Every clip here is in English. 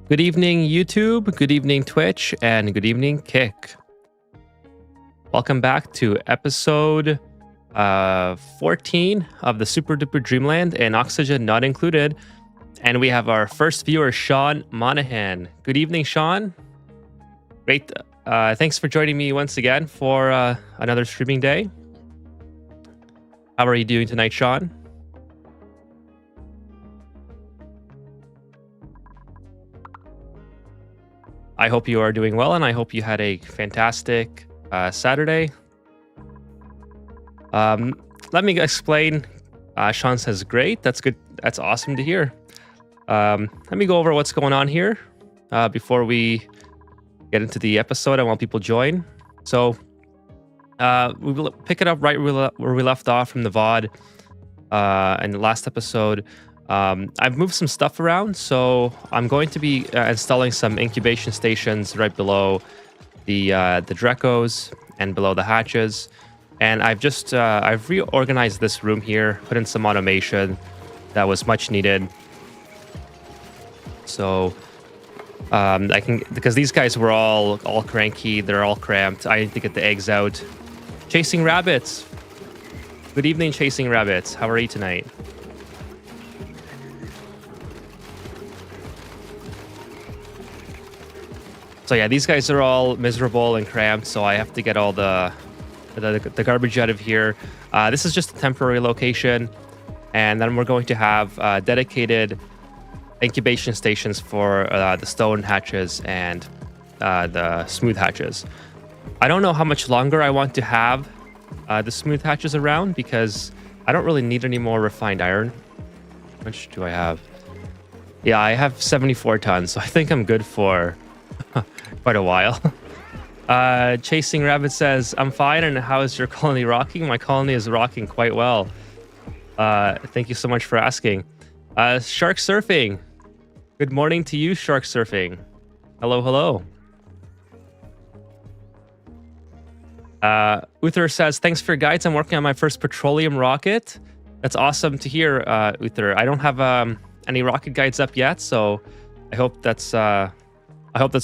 Good evening, YouTube. Good evening, Twitch. And good evening, Kick. Welcome back to episode 14 of the Super Duper Dreamland and Oxygen Not Included. And we have our first viewer, Sean Monahan. Good evening, Sean. Great. Thanks for joining me once again for another streaming day. How are you doing tonight, Sean? I hope you are doing well, and I hope you had a fantastic Saturday. Let me explain. Sean says, great. That's good. That's awesome to hear. Let me go over what's going on here before we get into the episode. I want people to join. So we will pick it up right where we left off from the VOD in the last episode. I've moved some stuff around, so I'm going to be installing some incubation stations right below the Dracos and below the hatches. And I've reorganized this room here, put in some automation that was much needed. So I can, because these guys were all cranky, they're all cramped. I need to get the eggs out. Chasing rabbits. Good evening, Chasing Rabbits. How are you tonight? So yeah, these guys are all miserable and cramped, so I have to get all the garbage out of here. This is just a temporary location, and then we're going to have dedicated incubation stations for the stone hatches and the smooth hatches. I don't know how much longer I want to have the smooth hatches around, because I don't really need any more refined iron. How much do I have? Yeah, I have 74 tons, so I think I'm good for quite a while. Chasing Rabbit says, I'm fine, and how is your colony rocking? My colony is rocking quite well. Thank you so much for asking. Shark Surfing. Good morning to you, Shark Surfing. Hello, hello. Uther says, thanks for your guides. I'm working on my first petroleum rocket. That's awesome to hear, Uther. I don't have any rocket guides up yet, so I hope that's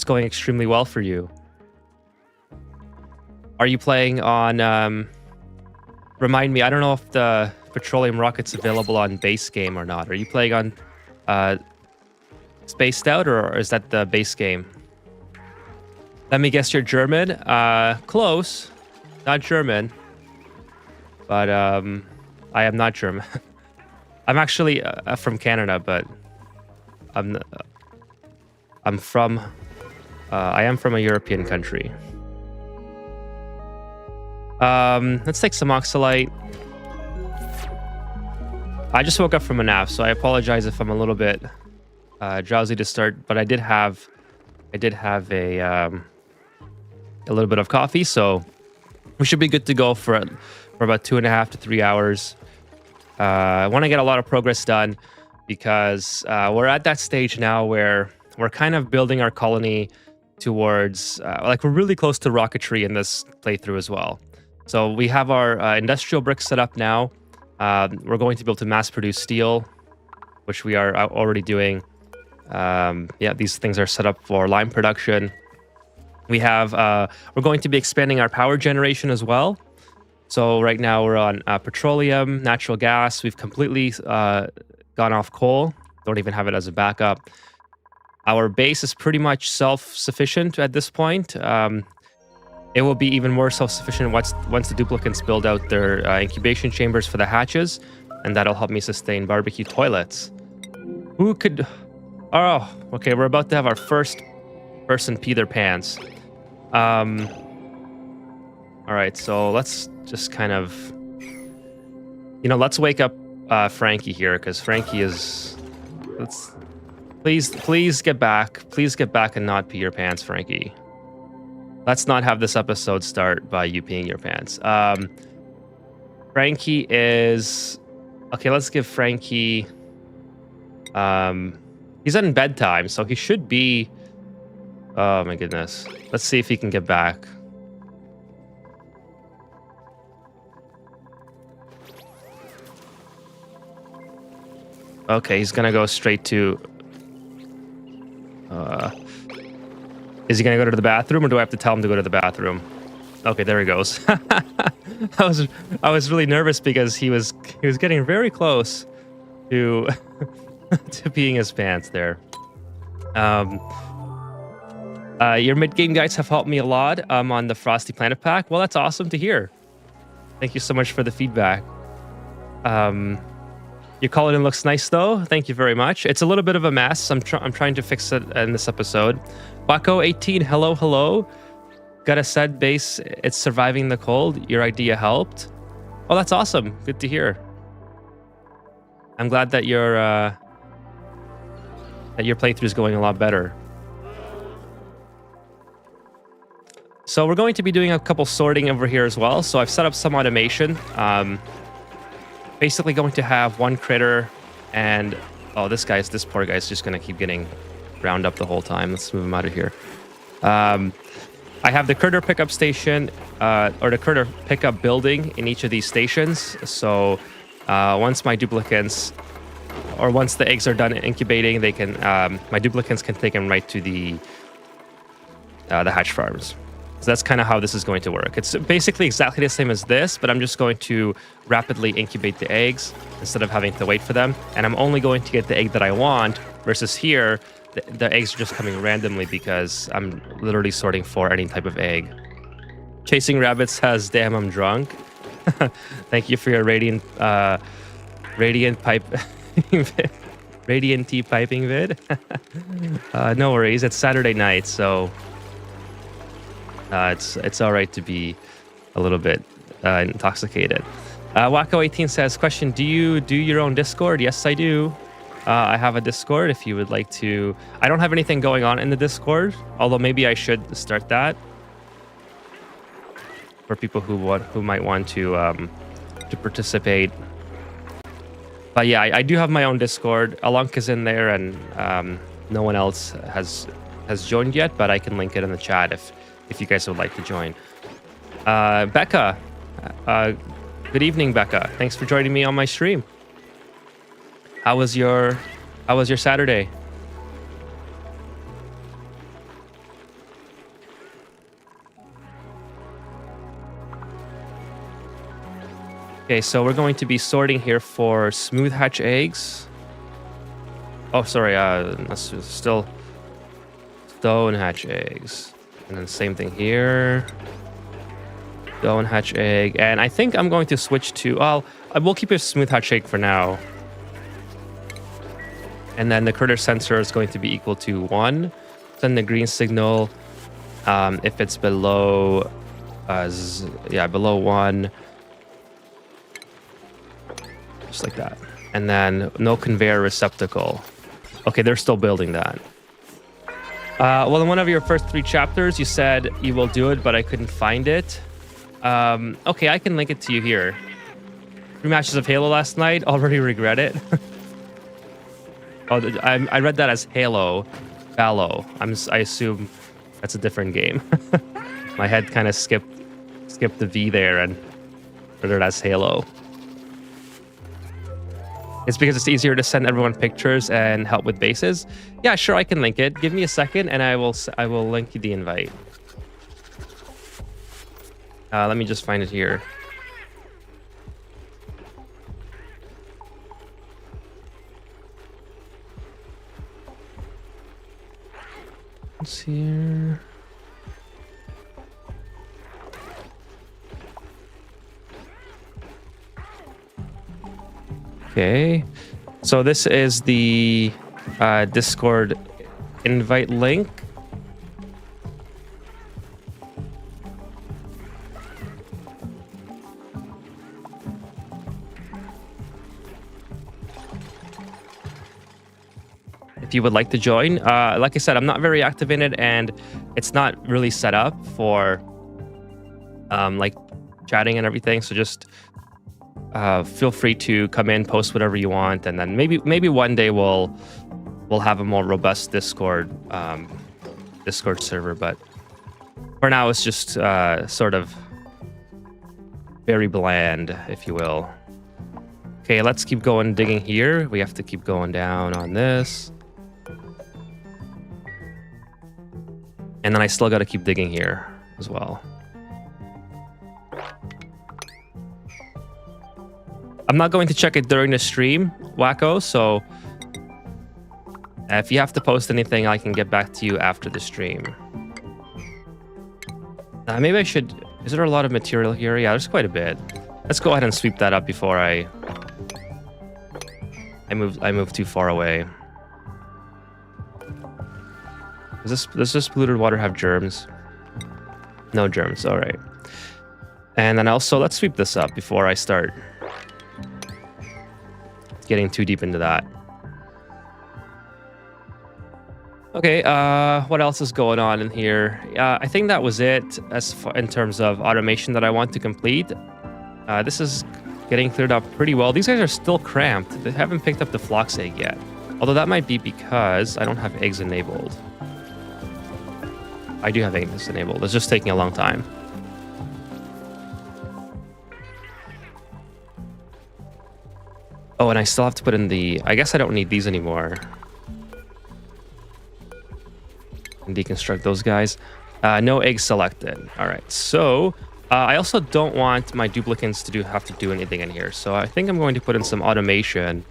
going extremely well for you. Are you playing on... remind me, I don't know if the petroleum rocket's available on base game or not. Are you playing on Spaced Out, or is that the base game? Let me guess, you're German? Close. Not German. But I am not German. I'm actually from Canada, but I am from a European country. Let's take some oxalite. I just woke up from a nap, so I apologize if I'm a little bit drowsy to start. But I did have a little bit of coffee, so we should be good to go for about 2.5 to 3 hours. I want to get a lot of progress done, because we're at that stage now where we're kind of building our colony towards, like, we're really close to rocketry in this playthrough as well. So we have our industrial bricks set up now. We're going to be able to mass produce steel, which we are already doing. Yeah, these things are set up for lime production. We have, we're going to be expanding our power generation as well. So right now we're on petroleum, natural gas. We've completely gone off coal. Don't even have it as a backup. Our base is pretty much self-sufficient at this point. It will be even more self-sufficient once the duplicants build out their incubation chambers for the hatches, and that'll help me sustain barbecue toilets. Who could... Oh, okay, we're about to have our first person pee their pants. All right, so let's just kind of... let's wake up Frankie here, because Frankie is... Please get back. Please get back and not pee your pants, Frankie. Let's not have this episode start by you peeing your pants. Frankie is... Okay, let's give Frankie... he's in bedtime, so he should be... Oh my goodness. Let's see if he can get back. Okay, he's gonna go straight to... Is he gonna go to the bathroom, or do I have to tell him to go to the bathroom? Okay, there he goes. I was really nervous because he was getting very close to to peeing his pants there. Your mid-game guides have helped me a lot on the Frosty Planet Pack. Well, that's awesome to hear. Thank you so much for the feedback. Your Coloring looks nice, though. Thank you very much. It's a little bit of a mess. I'm trying to fix it in this episode. Wacko18, hello, hello. Got a sad base. It's surviving the cold. Your idea helped. Oh, that's awesome. Good to hear. I'm glad that your playthrough is going a lot better. So we're going to be doing a couple sorting over here as well. So I've set up some automation. Basically going to have one critter and... Oh, this poor guy's just going to keep getting round up the whole time. Let's move him out of here. I have the critter pickup station, or the critter pickup building in each of these stations. So once my duplicants, or once the eggs are done incubating, they can, my duplicants can take them right to the hatch farms. So that's kind of how this is going to work. It's basically exactly the same as this, but I'm just going to rapidly incubate the eggs instead of having to wait for them. And I'm only going to get the egg that I want, versus here, the eggs are just coming randomly because I'm literally sorting for any type of egg. Chasing Rabbit says, damn, I'm drunk. Thank you for your radiant pipe... Radiant tea piping vid. No worries, it's Saturday night, so... it's all right to be a little bit intoxicated. Wacko18 says, question, do you do your own Discord? Yes, I do. I have a Discord if you would like to. I don't have anything going on in the Discord, although maybe I should start that for people who might want to participate. But yeah, I do have my own Discord. Alunk is in there, and no one else has joined yet, but I can link it in the chat if you guys would like to join. Becca, good evening, Becca. Thanks for joining me on my stream. How was your Saturday? Okay, so we're going to be sorting here for smooth hatch eggs. Oh, sorry, still stone hatch eggs. And then same thing here. Stone hatch egg. And I think I'm going to switch to... Well, we'll keep a smooth hatch egg for now. And then the critter sensor is going to be equal to 1. Send the green signal if it's below... below 1. Just like that. And then no conveyor receptacle. Okay, they're still building that. Well, in one of your first 3 chapters, you said you will do it, but I couldn't find it. Okay, I can link it to you here. 3 matches of Halo last night. Already regret it. Oh, I read that as Halo. Fallow. I assume that's a different game. My head kind of skipped the V there and read it as Halo. It's because it's easier to send everyone pictures and help with bases. Yeah, sure, I can link it. Give me a second, and I will link you the invite. Let me just find it here. It's here. Okay, so this is the Discord invite link. If you would like to join, like I said, I'm not very active in it, and it's not really set up for like chatting and everything. So just feel free to come in, post whatever you want, and then maybe one day we'll have a more robust Discord server. But for now, it's just sort of very bland, if you will. Okay, let's keep going digging here. We have to keep going down on this. And then I still got to keep digging here as well. I'm not going to check it during the stream, Wacko, so if you have to post anything, I can get back to you after the stream. Maybe I should... Is there a lot of material here? Yeah, there's quite a bit. Let's go ahead and sweep that up before I move too far away. Does this polluted water have germs? No germs, all right. And then also, let's sweep this up before I start getting too deep into that. Okay, what else is going on in here? I think that was it as far in terms of automation that I want to complete. This is getting cleared up pretty well. These guys are still cramped. They haven't picked up the flox egg yet. Although that might be because I don't have eggs enabled. I do have eggs enabled. It's just taking a long time. Oh, and I still have to put in the... I guess I don't need these anymore. And deconstruct those guys. No eggs selected. All right, so I also don't want my duplicants to have to do anything in here. So I think I'm going to put in some automation.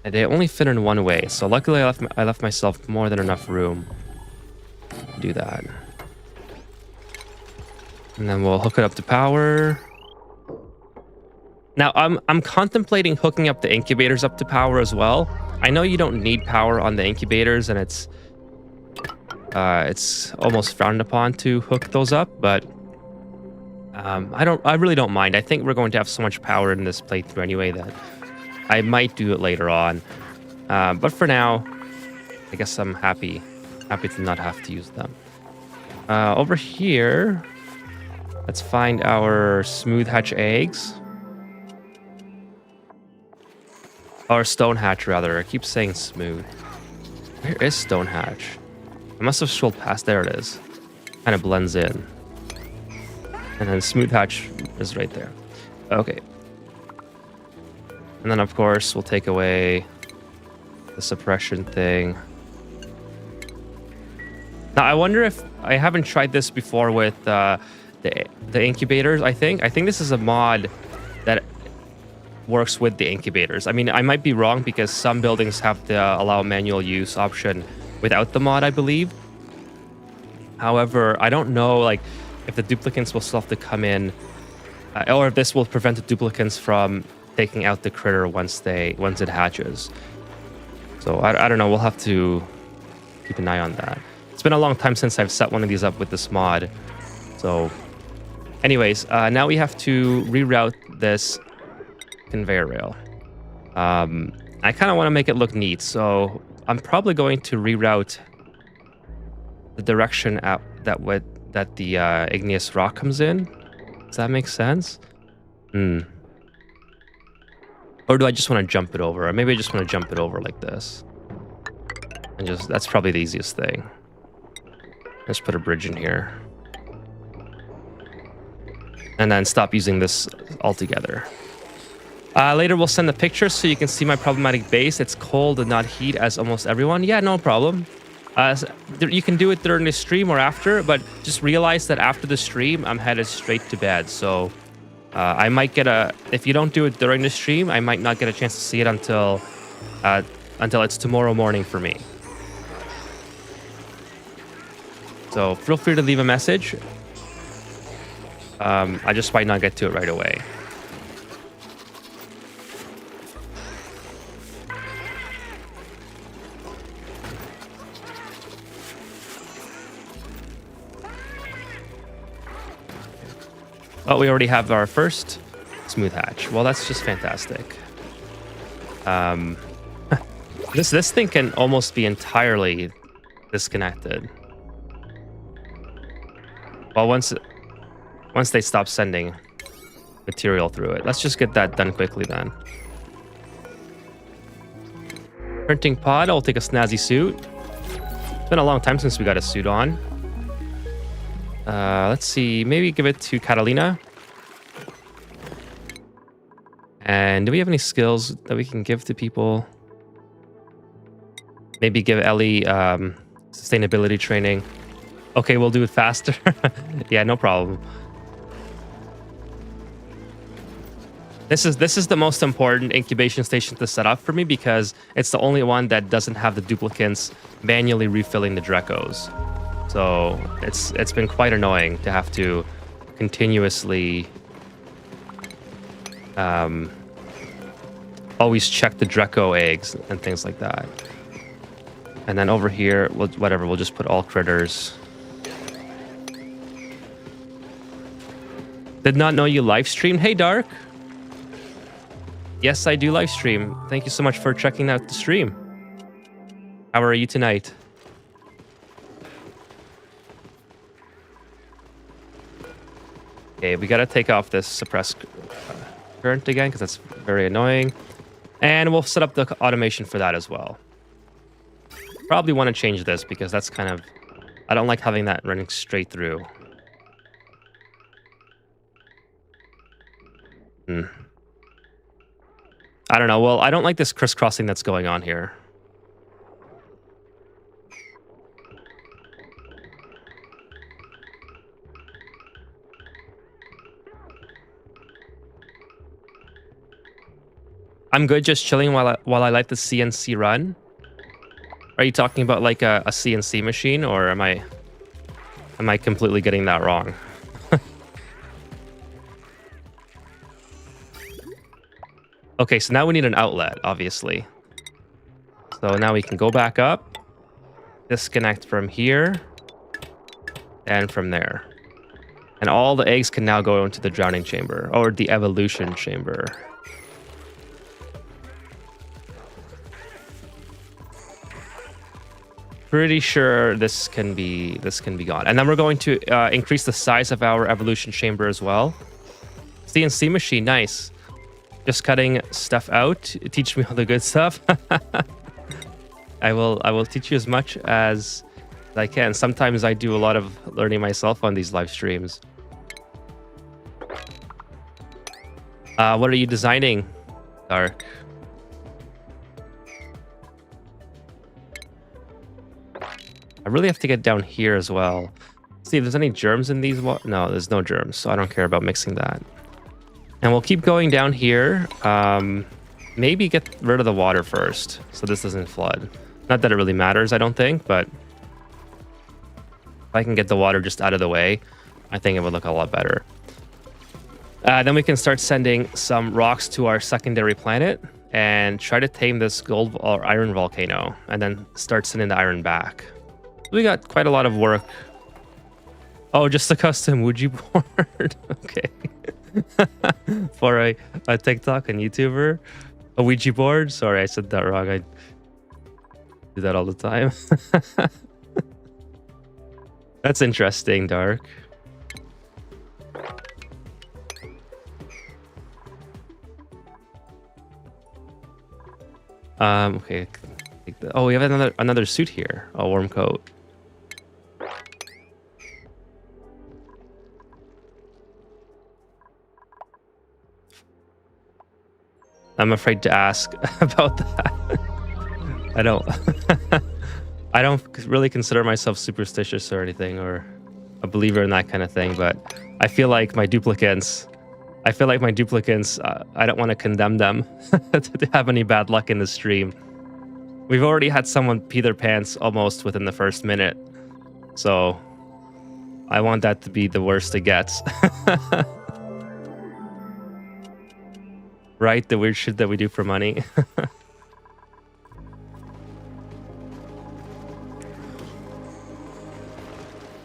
And they only fit in one way. So luckily I left myself more than enough room to do that. And then we'll hook it up to power. Now I'm contemplating hooking up the incubators up to power as well. I know you don't need power on the incubators, and it's almost frowned upon to hook those up, but I really don't mind. I think we're going to have so much power in this playthrough anyway that I might do it later on. But for now, I guess I'm happy to not have to use them. Over here, let's find our smooth hatch eggs. Or stone hatch, rather. I keep saying smooth. Where is stone hatch? I must have scrolled past. There it is. Kind of blends in. And then smooth hatch is right there. Okay. And then, of course, we'll take away the suppression thing. Now, I wonder if... I haven't tried this before with the incubators, I think. I think this is a mod that works with the incubators. I mean, I might be wrong because some buildings have the allow manual use option without the mod, I believe. However, I don't know, like, if the duplicants will still have to come in, or if this will prevent the duplicants from taking out the critter once it hatches. So I don't know. We'll have to keep an eye on that. It's been a long time since I've set one of these up with this mod. So, anyways, now we have to reroute this conveyor rail. I kind of want to make it look neat, so I'm probably going to reroute the direction that the igneous rock comes in. Does that make sense? Or do I just want to jump it over? Or maybe I just want to jump it over like this. And that's probably the easiest thing. Let's put a bridge in here. And then stop using this altogether. Later we'll send the pictures so you can see my problematic base. It's cold and not heat as almost everyone. Yeah, no problem. You can do it during the stream or after, but just realize that after the stream, I'm headed straight to bed. So I might get if you don't do it during the stream, I might not get a chance to see it until it's tomorrow morning for me. So feel free to leave a message. I just might not get to it right away. Oh, we already have our first smooth hatch. Well, that's just fantastic. This thing can almost be entirely disconnected. Well, once they stop sending material through it. Let's just get that done quickly then. Printing pod, I'll take a snazzy suit. It's been a long time since we got a suit on. Let's see, maybe give it to Catalina. And do we have any skills that we can give to people? Maybe give Ellie sustainability training. Okay, we'll do it faster. Yeah, no problem. This is the most important incubation station to set up for me because it's the only one that doesn't have the duplicants manually refilling the Dracos. So it's been quite annoying to have to continuously always check the Draco eggs and things like that. And then over here, we'll just put all critters. Did not know you live streamed. Hey, Dark. Yes, I do live stream. Thank you so much for checking out the stream. How are you tonight? Okay, we gotta take off this suppressed current again because that's very annoying. And we'll set up the automation for that as well. Probably want to change this because that's kind of... I don't like having that running straight through. I don't know. Well, I don't like this crisscrossing that's going on here. I'm good just chilling while I let the CNC run. Are you talking about like a CNC machine, or am I completely getting that wrong? Okay, so now we need an outlet, obviously. So now we can go back up, disconnect from here, and from there. And all the eggs can now go into the drowning chamber, or the evolution chamber. Pretty sure this can be gone. And then we're going to increase the size of our evolution chamber as well. CNC machine, nice. Just cutting stuff out. Teach me all the good stuff. I will teach you as much as I can. Sometimes I do a lot of learning myself on these live streams. What are you designing, Dark? I really have to get down here as well. See if there's any germs in these. No, there's no germs, so I don't care about mixing that. And we'll keep going down here. Maybe get rid of the water first, so this doesn't flood. Not that it really matters, I don't think, but if I can get the water just out of the way, I think it would look a lot better. Then we can start sending some rocks to our secondary planet and try to tame this gold or iron volcano, and then start sending the iron back. We got quite a lot of work. Oh, just a custom Ouija board. Okay. For a TikTok and YouTuber. A Ouija board? Sorry, I said that wrong. I do that all the time. That's interesting, Dark. Okay. Oh, we have another suit here. A warm coat. I'm afraid to ask about that. I don't really consider myself superstitious or anything, or a believer in that kind of thing, but I feel like my duplicants, I don't want to condemn them to have any bad luck in the stream. We've already had someone pee their pants almost within the first minute, so I want that to be the worst it gets. Right? The weird shit that we do for money.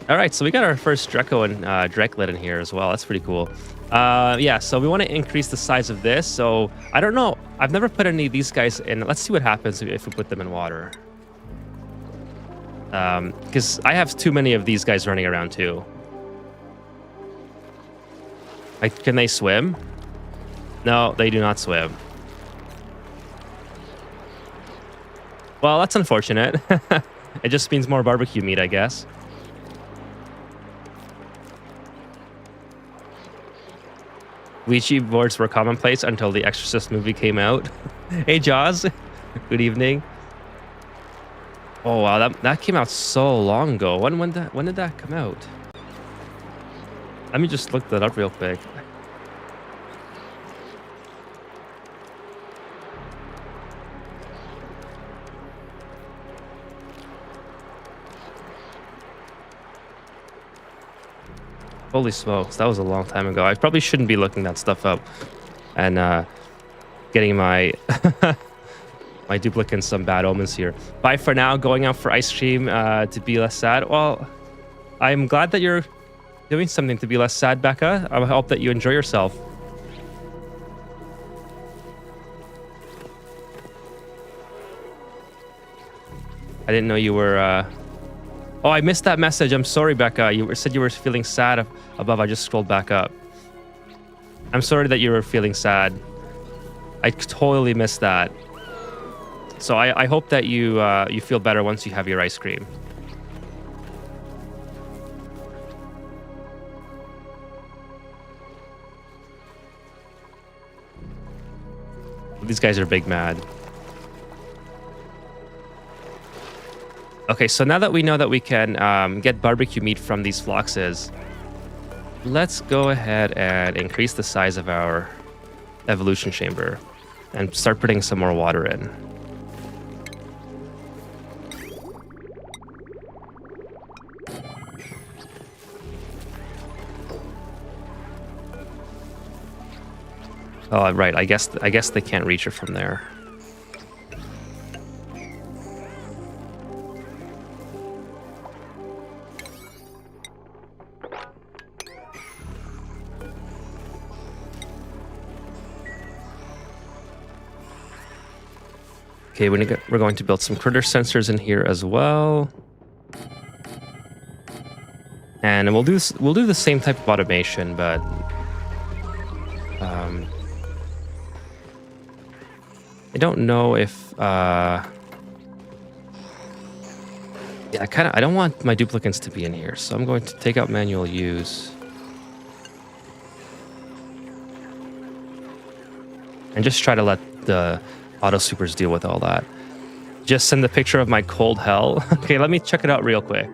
All right, so we got our first Draco and Draclet in here as well. That's pretty cool. Yeah, so we want to increase the size of this. So I don't know. I've never put any of these guys in. Let's see what happens if we put them in water. Because I have too many of these guys running around too. Can they swim? No, they do not swim. Well, that's unfortunate. It just means more barbecue meat, I guess. Ouija boards were commonplace until the Exorcist movie came out. Hey, Jaws. Good evening. Oh wow, that came out so long ago. When did that come out? Let me just look that up real quick. Holy smokes, that was a long time ago. I probably shouldn't be looking that stuff up and getting my my duplicants some bad omens here. Bye for now. Going out for ice cream to be less sad. Well, I'm glad that you're doing something to be less sad, Becca. I hope that you enjoy yourself. I didn't know you were... Oh, I missed that message. I'm sorry, Becca. Said you were feeling sad above. I just scrolled back up. I'm sorry that you were feeling sad. I totally missed that. So I hope that you you feel better once you have your ice cream. These guys are big mad. Okay, so now that we know that we can get barbecue meat from these floxes, let's go ahead and increase the size of our evolution chamber and start putting some more water in. Oh, right. I guess they can't reach it from there. Okay, we're going to build some critter sensors in here as well. And we'll do the same type of automation, but I don't know if yeah, I don't want my duplicants to be in here, so I'm going to take out manual use. And just try to let the auto supers deal with all that. Just send the picture of my cold hell. Okay, let me check it out real quick.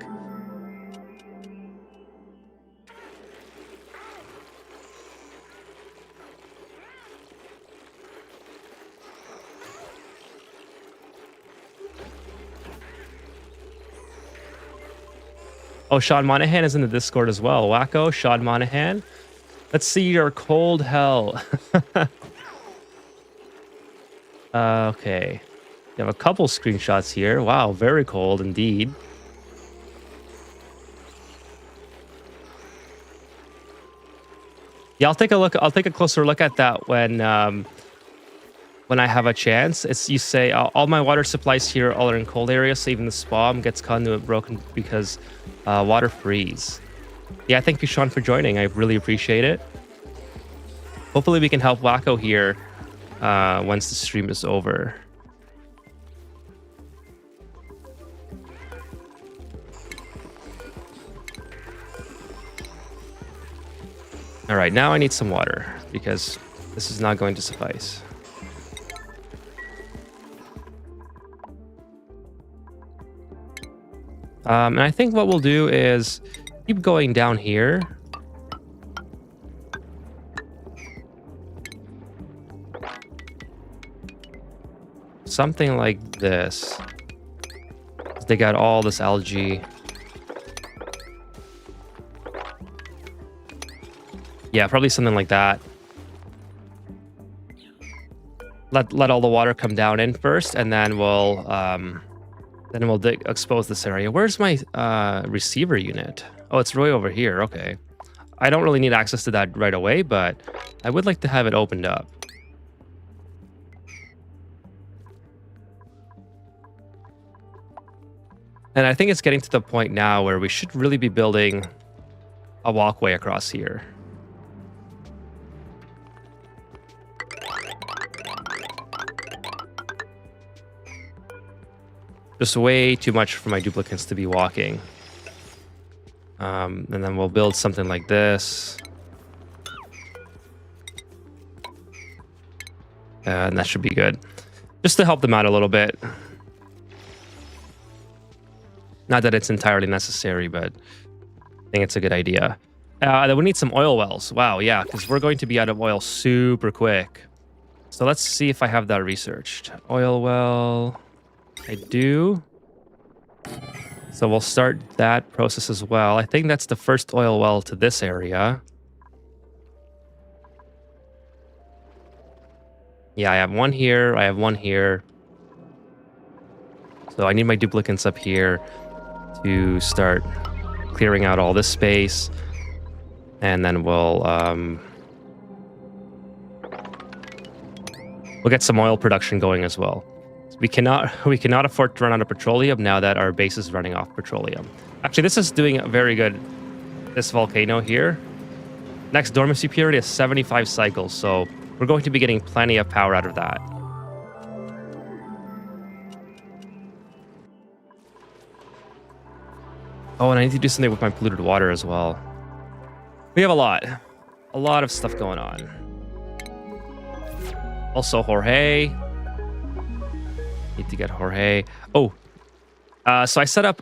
Oh, Sean Monahan is in the Discord as well. Wacko, Sean Monahan. Let's see your cold hell. Okay. You have a couple screenshots here. Wow, very cold indeed. Yeah, I'll take a look. I'll take a closer look at that when I have a chance. You say all my water supplies here all are in cold areas, so even the spawn gets conduit broken because water freeze. Yeah, thank you, Sean, for joining. I really appreciate it. Hopefully, we can help Wacko here once the stream is over. All right, now I need some water because this is not going to suffice. And I think what we'll do is keep going down here. Something like this. They got all this algae. Yeah, probably something like that. Let all the water come down in first, and then we'll expose this area. Where's my receiver unit? Oh, it's right over here. Okay. I don't really need access to that right away, but I would like to have it opened up. And I think it's getting to the point now where we should really be building a walkway across here. Just way too much for my duplicants to be walking. And then we'll build something like this. And that should be good. Just to help them out a little bit. Not that it's entirely necessary, but I think it's a good idea. Then we need some oil wells. Wow, yeah, because we're going to be out of oil super quick. So let's see if I have that researched. Oil well, I do. So we'll start that process as well. I think that's the first oil well to this area. Yeah, I have one here. I have one here. So I need my duplicates up here to start clearing out all this space. And then we'll get some oil production going as well. We cannot afford to run out of petroleum now that our base is running off petroleum. Actually, this is doing very good. This volcano here. Next dormancy period is 75 cycles, so we're going to be getting plenty of power out of that. Oh, and I need to do something with my polluted water as well. We have a lot of stuff going on. Also, Jorge. Need to get Jorge. Oh, so I set up.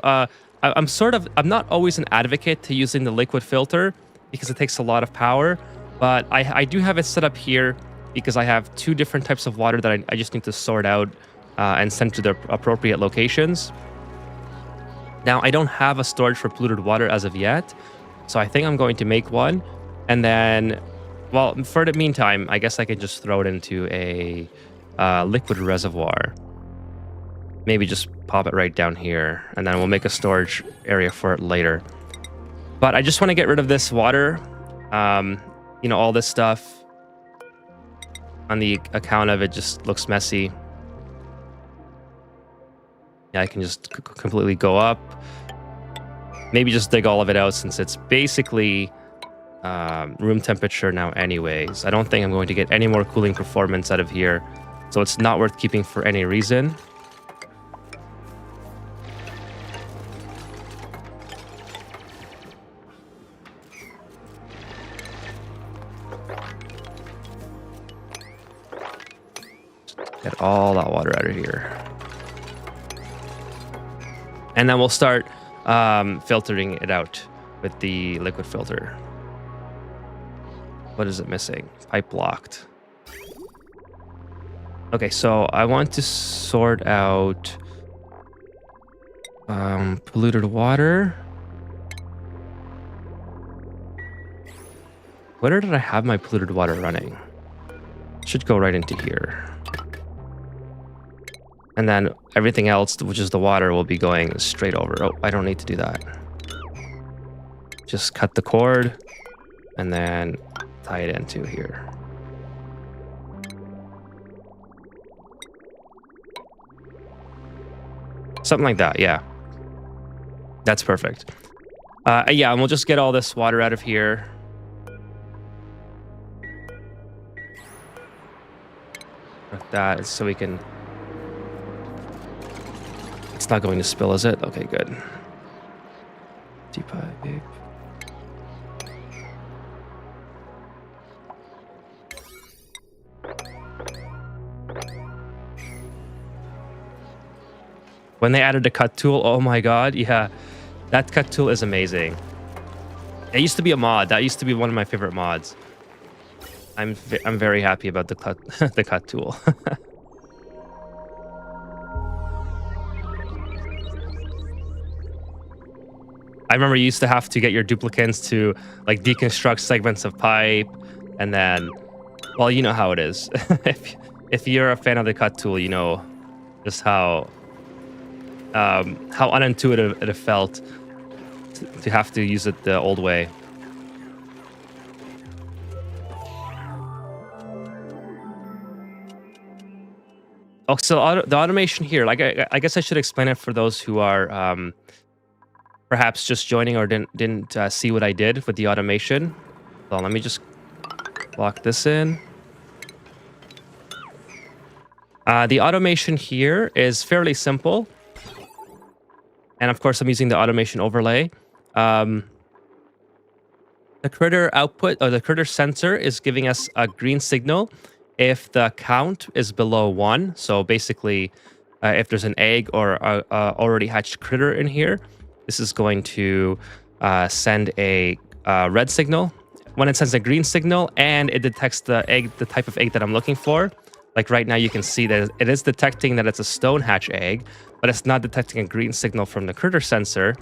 I'm not always an advocate to using the liquid filter because it takes a lot of power, but I do have it set up here because I have two different types of water that I just need to sort out and send to their appropriate locations. Now, I don't have a storage for polluted water as of yet, so I think I'm going to make one, and then, well, for the meantime, I guess I can just throw it into a liquid reservoir. Maybe just pop it right down here, and then we'll make a storage area for it later. But I just want to get rid of this water, all this stuff. On the account of it just looks messy. Yeah, I can just completely go up. Maybe just dig all of it out since it's basically room temperature now anyways. I don't think I'm going to get any more cooling performance out of here, so it's not worth keeping for any reason. Get all that water out of here. And then we'll start filtering it out with the liquid filter. What is it missing? Pipe blocked. Okay, so I want to sort out polluted water. Where did I have my polluted water running? Should go right into here. And then everything else, which is the water, will be going straight over. Oh, I don't need to do that. Just cut the cord and then tie it into here. Something like that, yeah. That's perfect. Yeah, and we'll just get all this water out of here. Like that, so we can... It's not going to spill, is it? Okay, good. Pipe. When they added a cut tool, oh my god, yeah. That cut tool is amazing. It used to be a mod. That used to be one of my favorite mods. I'm very happy about the cut tool. I remember you used to have to get your duplicants to like deconstruct segments of pipe, and then, well, you know how it is. if you're a fan of the cut tool, you know just how unintuitive it felt to have to use it the old way. Oh, so the automation here, like I guess I should explain it for those who are perhaps just joining or didn't see what I did with the automation. So let me just lock this in. The automation here is fairly simple. And of course, I'm using the automation overlay. The critter output, or the critter sensor, is giving us a green signal if the count is below 1. So basically, if there's an egg or a already hatched critter in here, this is going to send a red signal. When it sends a green signal and it detects the type of egg that I'm looking for, like right now you can see that it is detecting that it's a stone hatch egg, but it's not detecting a green signal from the critter sensor.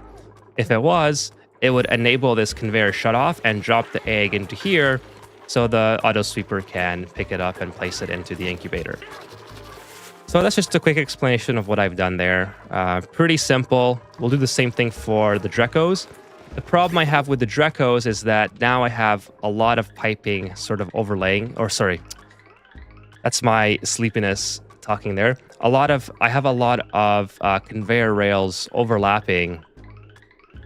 If it was, it would enable this conveyor shut off and drop the egg into here so the auto sweeper can pick it up and place it into the incubator. So that's just a quick explanation of what I've done there. Pretty simple. We'll do the same thing for the Dracos. The problem I have with the Dracos is that now I have a lot of piping sort of overlaying, or sorry, that's my sleepiness talking there. I have a lot of conveyor rails overlapping,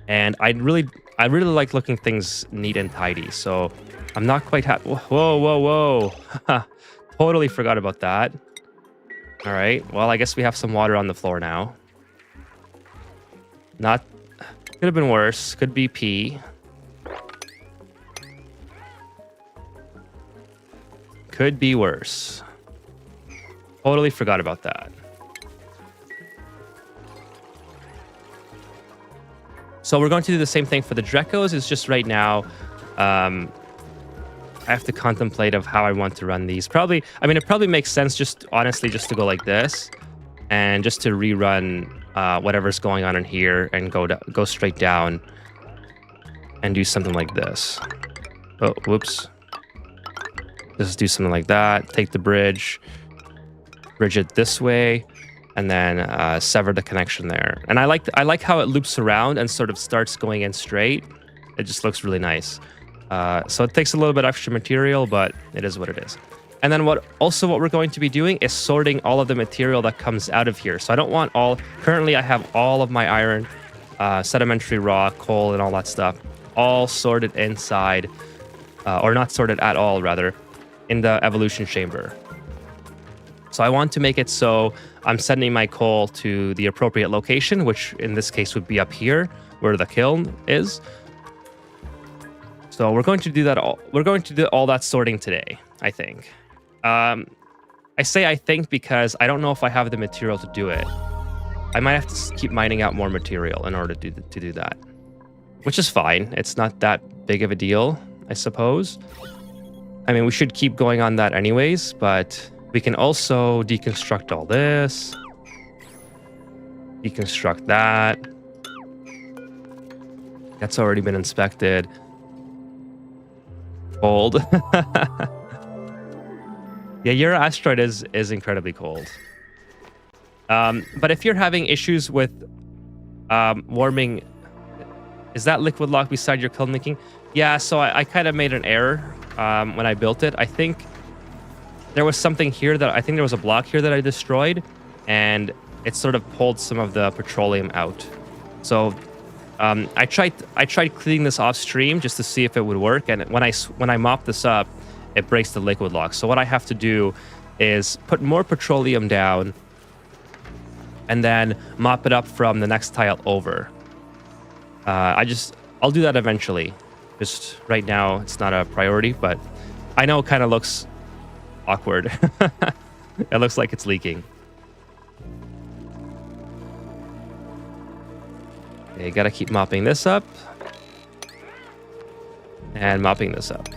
and I really like looking things neat and tidy. So I'm not quite happy. Whoa. Totally forgot about that. All right. Well, I guess we have some water on the floor now. Could have been worse. Could be pee. Could be worse. Totally forgot about that. So we're going to do the same thing for the Dracos. It's just right now, I have to contemplate of how I want to run these. It probably makes sense just to go like this and just to rerun whatever's going on in here and go straight down and do something like this. Oh, whoops. Just do something like that. Take the bridge it this way, and then sever the connection there. And I like how it loops around and sort of starts going in straight. It just looks really nice. So it takes a little bit extra material, but it is what it is. And then what we're going to be doing is sorting all of the material that comes out of here. So I don't want currently I have all of my iron, sedimentary rock, coal, and all that stuff all sorted inside, or not sorted at all, rather, in the evolution chamber. So I want to make it so I'm sending my coal to the appropriate location, which in this case would be up here where the kiln is. So we're going to do that we're going to do all that sorting today, I think. I say I think because I don't know if I have the material to do it. I might have to keep mining out more material in order to do that, which is fine. It's not that big of a deal, I suppose. I mean, we should keep going on that anyways, but we can also deconstruct all this, deconstruct that. That's already been inspected. Cold. Yeah, your asteroid is incredibly cold. But if you're having issues with warming, is that liquid lock beside your kiln leaking? Yeah, so I kind of made an error when I built it. I think there was something here there was a block here that I destroyed, and it sort of pulled some of the petroleum out. So I tried cleaning this off stream just to see if it would work, and when I mop this up, it breaks the liquid lock. So what I have to do is put more petroleum down and then mop it up from the next tile over. I'll do that eventually. Just right now, it's not a priority, but I know it kind of looks awkward. It looks like it's leaking. Okay, gotta keep mopping this up. And mopping this up.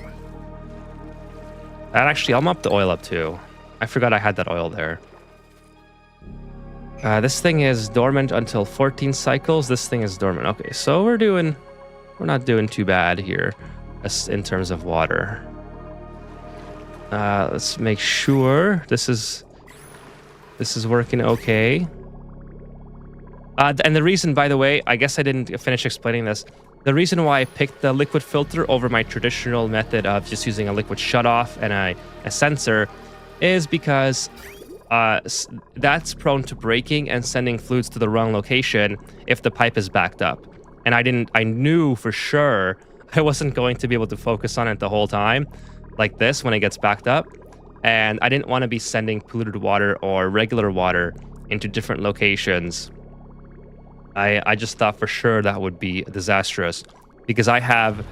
And actually, I'll mop the oil up too. I forgot I had that oil there. This thing is dormant until 14 cycles. This thing is dormant. Okay, so we're not doing too bad here in terms of water. Let's make sure this is working okay. And the reason, by the way, I guess I didn't finish explaining this. The reason why I picked the liquid filter over my traditional method of just using a liquid shutoff and a sensor is because that's prone to breaking and sending fluids to the wrong location if the pipe is backed up. And I knew for sure I wasn't going to be able to focus on it the whole time like this when it gets backed up. And I didn't want to be sending polluted water or regular water into different locations. I just thought for sure that would be disastrous because I have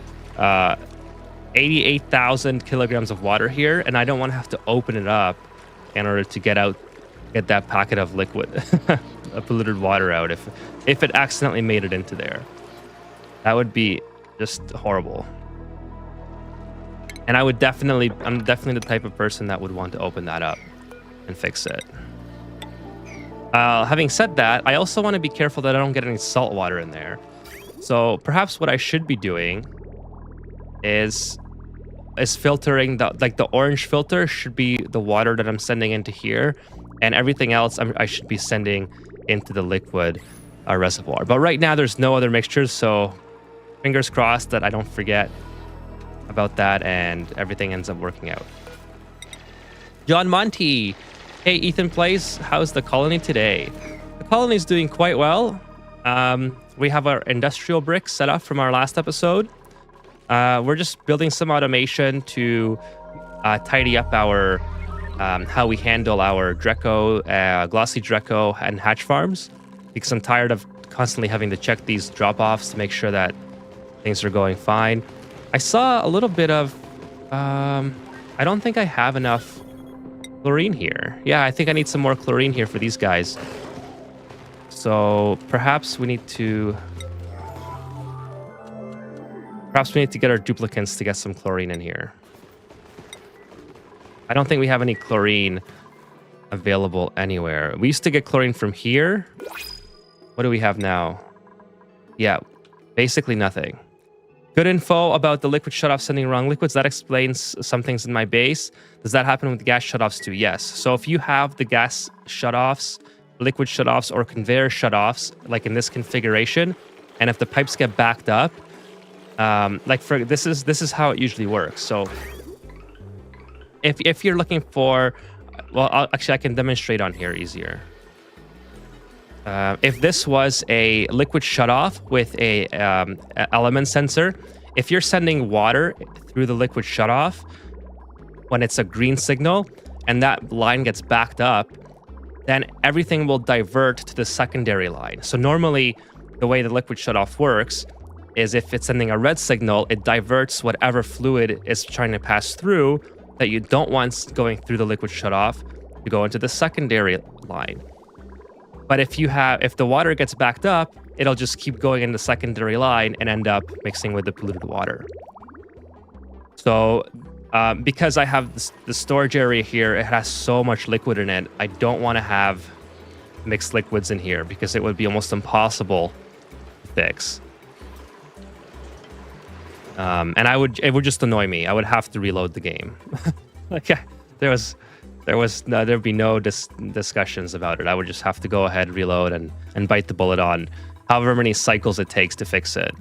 88,000 kilograms of water here, and I don't want to have to open it up in order to get that packet of liquid. polluted water out if it accidentally made it into there. That would be just horrible. And I'm definitely the type of person that would want to open that up and fix it. Having said that, I also want to be careful that I don't get any salt water in there. So perhaps what I should be doing is filtering the orange filter should be the water that I'm sending into here, and everything else I should be sending into the liquid reservoir. But right now there's no other mixtures, so fingers crossed that I don't forget about that and everything ends up working out. John Monty, hey Ethan Plays, how's the colony today? The colony is doing quite well. We have our industrial brick set up from our last episode. We're just building some automation to tidy up our how we handle our Draco, glossy Draco and hatch farms, because I'm tired of constantly having to check these drop-offs to make sure that things are going fine. I saw a little bit of I don't think I have enough chlorine here. Yeah, I think I need some more chlorine here for these guys. So perhaps we need to get our duplicants to get some chlorine in here. I don't think we have any chlorine available anywhere. We used to get chlorine from here. What do we have now? Yeah, basically nothing. Good info about the liquid shutoff sending wrong liquids. That explains some things in my base. Does that happen with the gas shutoffs too? Yes. So if you have the gas shutoffs, liquid shutoffs, or conveyor shutoffs, like in this configuration, and if the pipes get backed up, this is how it usually works. So if you're looking for, well, actually I can demonstrate on here easier. If this was a liquid shutoff with a element sensor, if you're sending water through the liquid shutoff when it's a green signal and that line gets backed up, then everything will divert to the secondary line. So normally the way the liquid shutoff works is if it's sending a red signal, it diverts whatever fluid is trying to pass through that you don't want going through the liquid shutoff to go into the secondary line. But if the water gets backed up, it'll just keep going in the secondary line and end up mixing with the polluted water. So because I have the storage area here, it has so much liquid in it, I don't want to have mixed liquids in here because it would be almost impossible to fix. And it would just annoy me. I would have to reload the game. There'd be no discussions about it. I would just have to go ahead, reload, and bite the bullet on however many cycles it takes to fix it.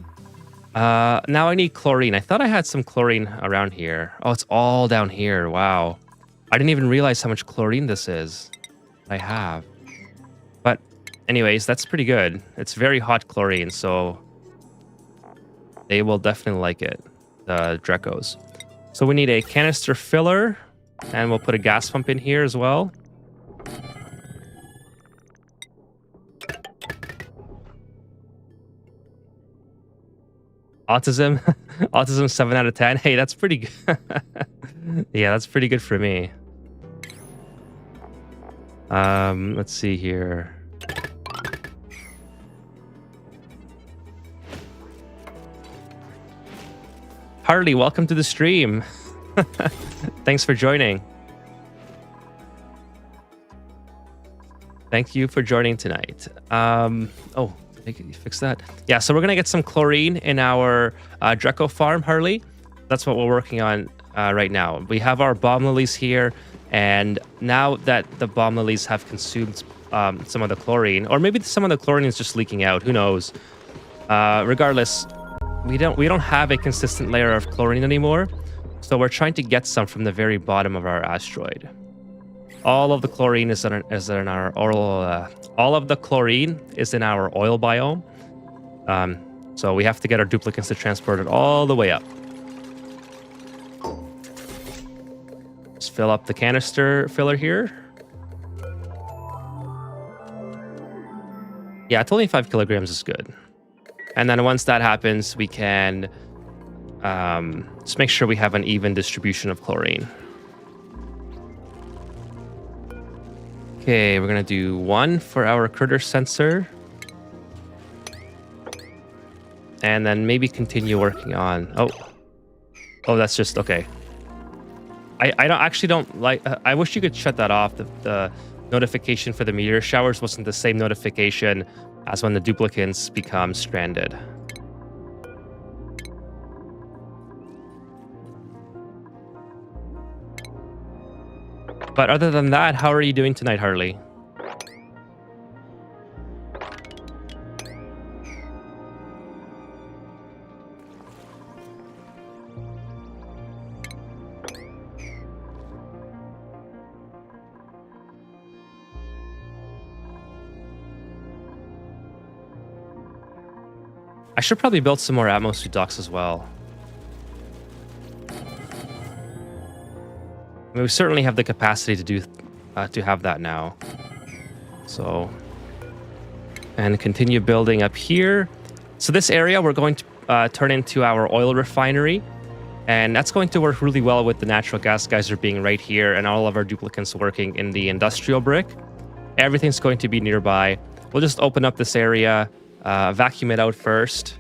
Now I need chlorine. I thought I had some chlorine around here. Oh, it's all down here. Wow. I didn't even realize how much chlorine this is. I have. But anyways, that's pretty good. It's very hot chlorine, so they will definitely like it, the Dracos. So we need a canister filler. And we'll put a gas pump in here as well. Autism. Autism 7 out of 10. Hey, that's pretty good. Yeah, that's pretty good for me. Let's see here. Harley, welcome to the stream. Thanks for joining. Thank you for joining tonight. Oh, fix that. Yeah, so we're gonna get some chlorine in our Draco farm, Harley. That's what we're working on right now. We have our bomb lilies here, and now that the bomb lilies have consumed some of the chlorine, or maybe some of the chlorine is just leaking out, who knows? Regardless, we don't have a consistent layer of chlorine anymore. So we're trying to get some from the very bottom of our asteroid. All of the chlorine is in our oil. All of the chlorine is in our oil biome. So we have to get our duplicates to transport it all the way up. Just fill up the canister filler here. Yeah, 25 kilograms is good. And then once that happens, we can just make sure we have an even distribution of chlorine. Okay, we're gonna do 1 for our critter sensor. And then maybe continue working on... Oh, that's just... Okay. I don't like... I wish you could shut that off. The notification for the meteor showers wasn't the same notification as when the duplicants become stranded. But other than that, how are you doing tonight, Harley? I should probably build some more atmosphere docks as well. I mean, we certainly have the capacity to do to have that now. So, and continue building up here. So this area we're going to turn into our oil refinery, and that's going to work really well with the natural gas geyser being right here, and all of our duplicants working in the industrial brick. Everything's going to be nearby. We'll just open up this area, vacuum it out first.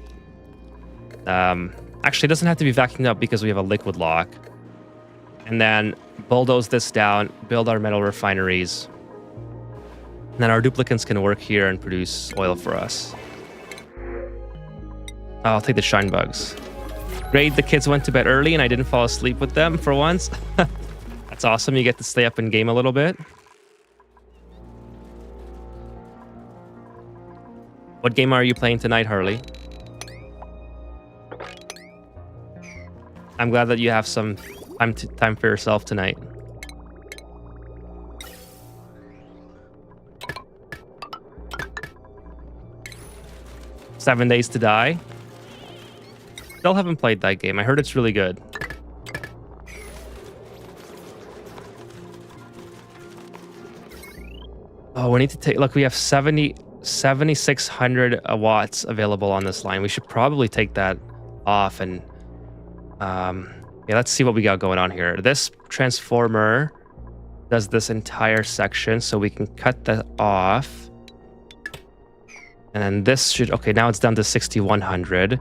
Actually, it doesn't have to be vacuumed up because we have a liquid lock. And then bulldoze this down, build our metal refineries. And then our duplicants can work here and produce oil for us. I'll take the shine bugs. Great, the kids went to bed early and I didn't fall asleep with them for once. That's awesome, you get to stay up and game a little bit. What game are you playing tonight, Harley? I'm glad that you have some time for yourself tonight. Seven Days to Die. Still haven't played that game. I heard it's really good. Oh, we need to take... Look, we have 7,600 watts available on this line. We should probably take that off and... yeah, let's see what we got going on here. This transformer does this entire section, so we can cut that off. And then this should... Okay, now it's down to 6,100.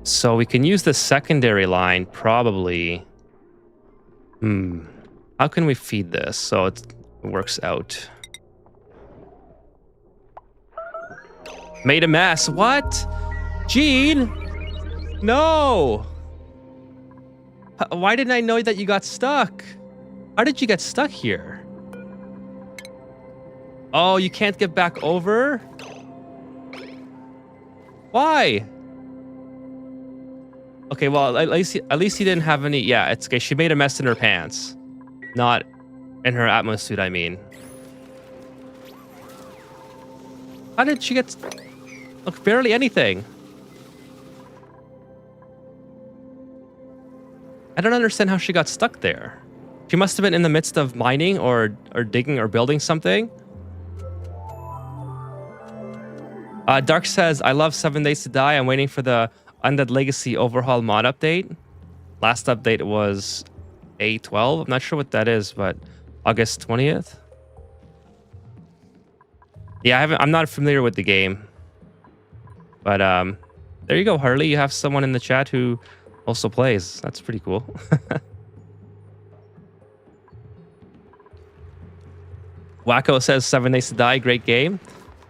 So we can use the secondary line, probably. How can we feed this so it works out? Made a mess. What? Gene? No! Why didn't I know that you got stuck? How did you get stuck here? Oh, you can't get back over? Why? Okay, well, at least he didn't have any... Yeah, it's okay. She made a mess in her pants. Not in her Atmos suit, I mean. How did she get... Look, barely anything. I don't understand how she got stuck there. She must have been in the midst of mining or digging or building something. Dark says, I love 7 Days to Die. I'm waiting for the Undead Legacy Overhaul mod update. Last update was A12. I'm not sure what that is, but August 20th. Yeah, I'm not familiar with the game. But there you go, Harley. You have someone in the chat who also plays. That's pretty cool. Wacko says 7 Days to Die, great game.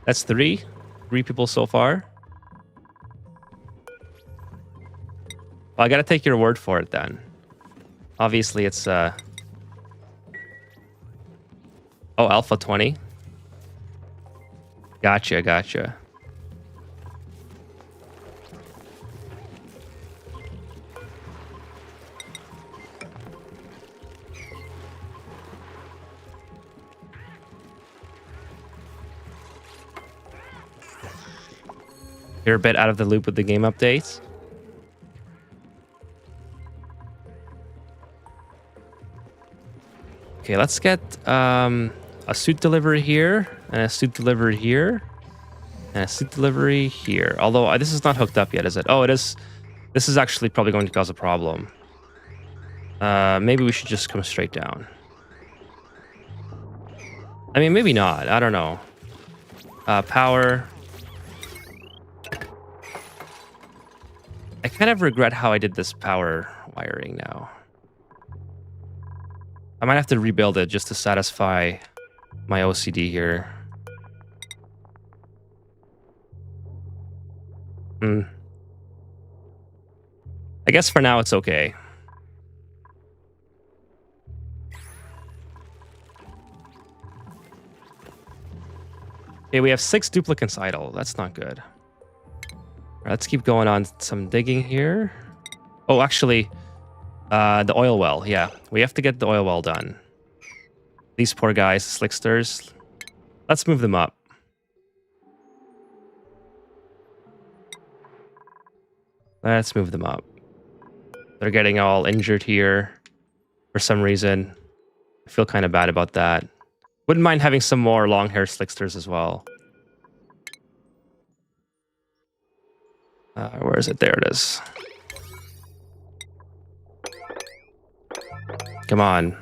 That's three people so far. Well, I gotta take your word for it then. Obviously, it's oh, Alpha 20. Gotcha. You're a bit out of the loop with the game updates. Okay, let's get a suit delivery here, and a suit delivery here, and a suit delivery here. Although this is not hooked up yet, is it? Oh, it is. This is actually probably going to cause a problem. Maybe we should just come straight down. I mean, maybe not. I don't know. Power. I kind of regret how I did this power wiring now. I might have to rebuild it just to satisfy my OCD here. I guess for now it's okay. Okay, we have 6 duplicates idle. That's not good. All right, let's keep going on some digging here. Oh, actually, the oil well. Yeah, we have to get the oil well done. These poor guys, slicksters. Let's move them up. Let's move them up. They're getting all injured here for some reason. I feel kind of bad about that. Wouldn't mind having some more long hair slicksters as well. Where is it? There it is. Come on.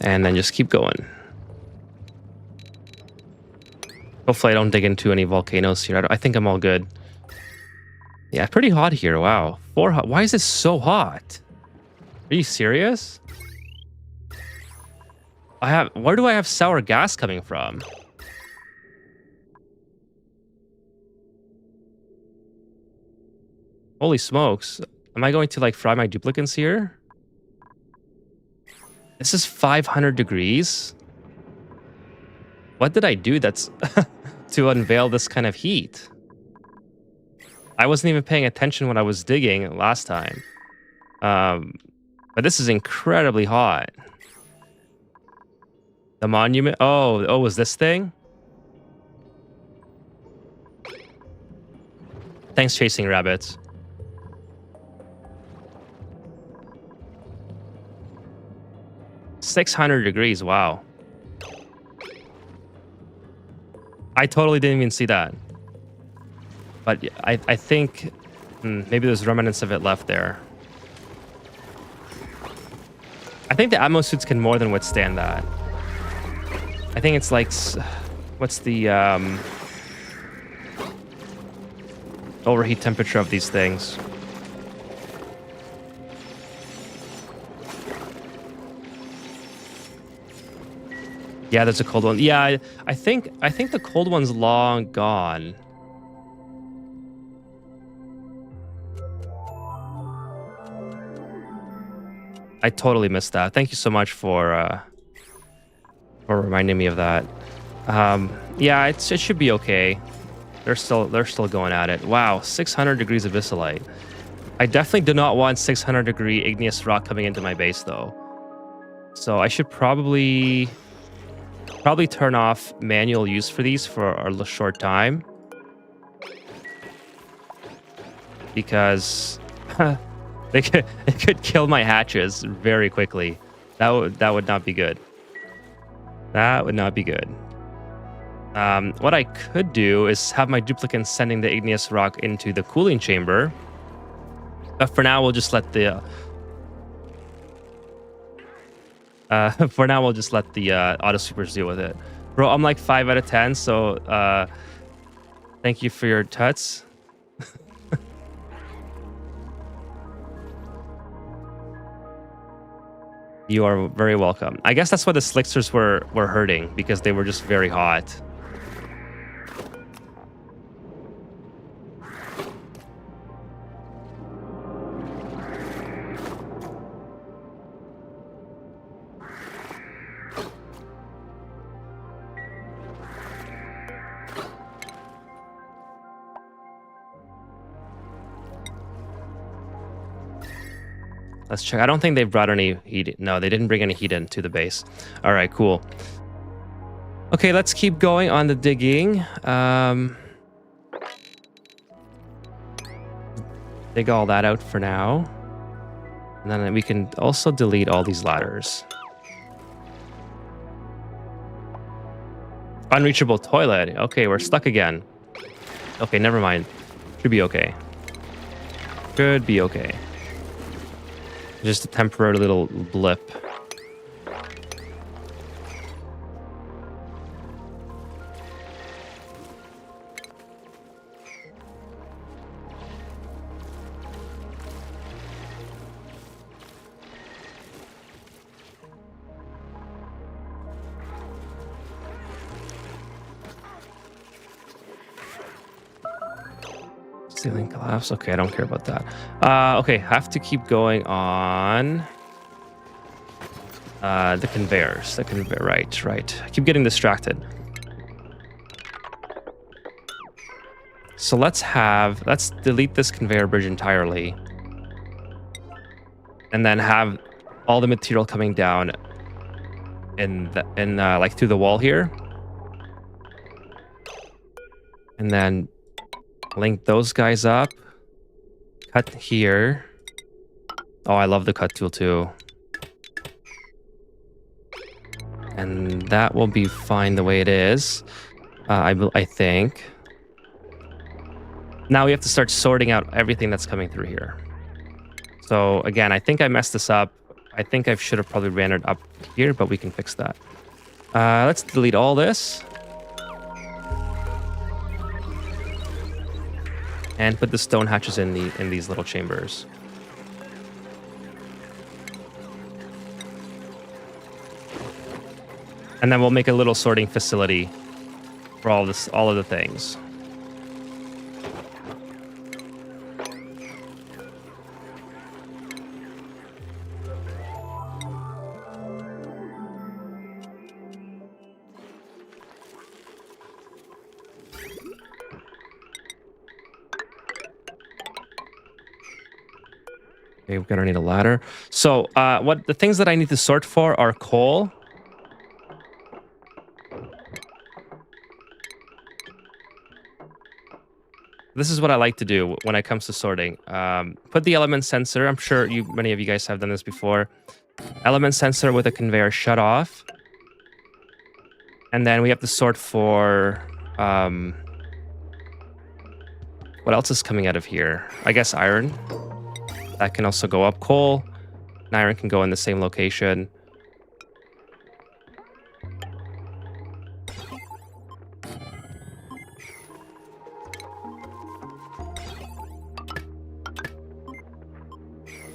And then just keep going. Hopefully I don't dig into any volcanoes here. I think I'm all good. Yeah, pretty hot here. Wow. Why is it so hot? Are you serious? Where do I have sour gas coming from? Holy smokes. Am I going to like fry my duplicates here? This is 500 degrees. What did I do that's to unveil this kind of heat? I wasn't even paying attention when I was digging last time. But this is incredibly hot. The monument. Oh, was this thing? Thanks, chasing rabbits. $600 degrees. Wow. I totally didn't even see that. But I think maybe there's remnants of it left there. I think the ammo suits can more than withstand that. I think it's like, what's the overheat temperature of these things? Yeah, there's a cold one. Yeah, I think the cold one's long gone. I totally missed that. Thank you so much for reminding me of that. Yeah, it should be okay. They're still going at it. Wow, 600 degrees of abyssallite. I definitely do not want 600 degree igneous rock coming into my base though. So I should probably turn off manual use for these for a short time, because it could kill my hatches very quickly. That would not be good. That would not be good. What I could do is have my duplicants sending the igneous rock into the cooling chamber. But for now, we'll just let the auto sweepers deal with it. Bro, I'm like 5 out of 10, so thank you for your tuts. You are very welcome. I guess that's why the slicksters were hurting, because they were just very hot. Let's check. I don't think they've brought any heat. No, they didn't bring any heat into the base. All right, cool. Okay, let's keep going on the digging. Dig all that out for now. And then we can also delete all these ladders. Unreachable toilet. Okay, we're stuck again. Okay, never mind. Should be okay. Should be okay. Just a temporary little blip. Ceiling collapse. Okay, I don't care about that. Okay, have to keep going on. The conveyors. The conveyor. Right. I keep getting distracted. So let's delete this conveyor bridge entirely, and then have all the material coming down like through the wall here, and then link those guys up. Cut here. Oh, I love the cut tool too. And that will be fine the way it is. I think. Now we have to start sorting out everything that's coming through here. So again, I think I messed this up. I think I should have probably ran it up here, but we can fix that. Let's delete all this. And put the stone hatches in these little chambers. And then we'll make a little sorting facility for all of the things. Okay, we're gonna need a ladder. So, what the things that I need to sort for are coal. This is what I like to do when it comes to sorting. Put the element sensor. I'm sure many of you guys have done this before. Element sensor with a conveyor shut off. And then we have to sort for... what else is coming out of here? I guess iron. That can also go up. Coal and iron can go in the same location.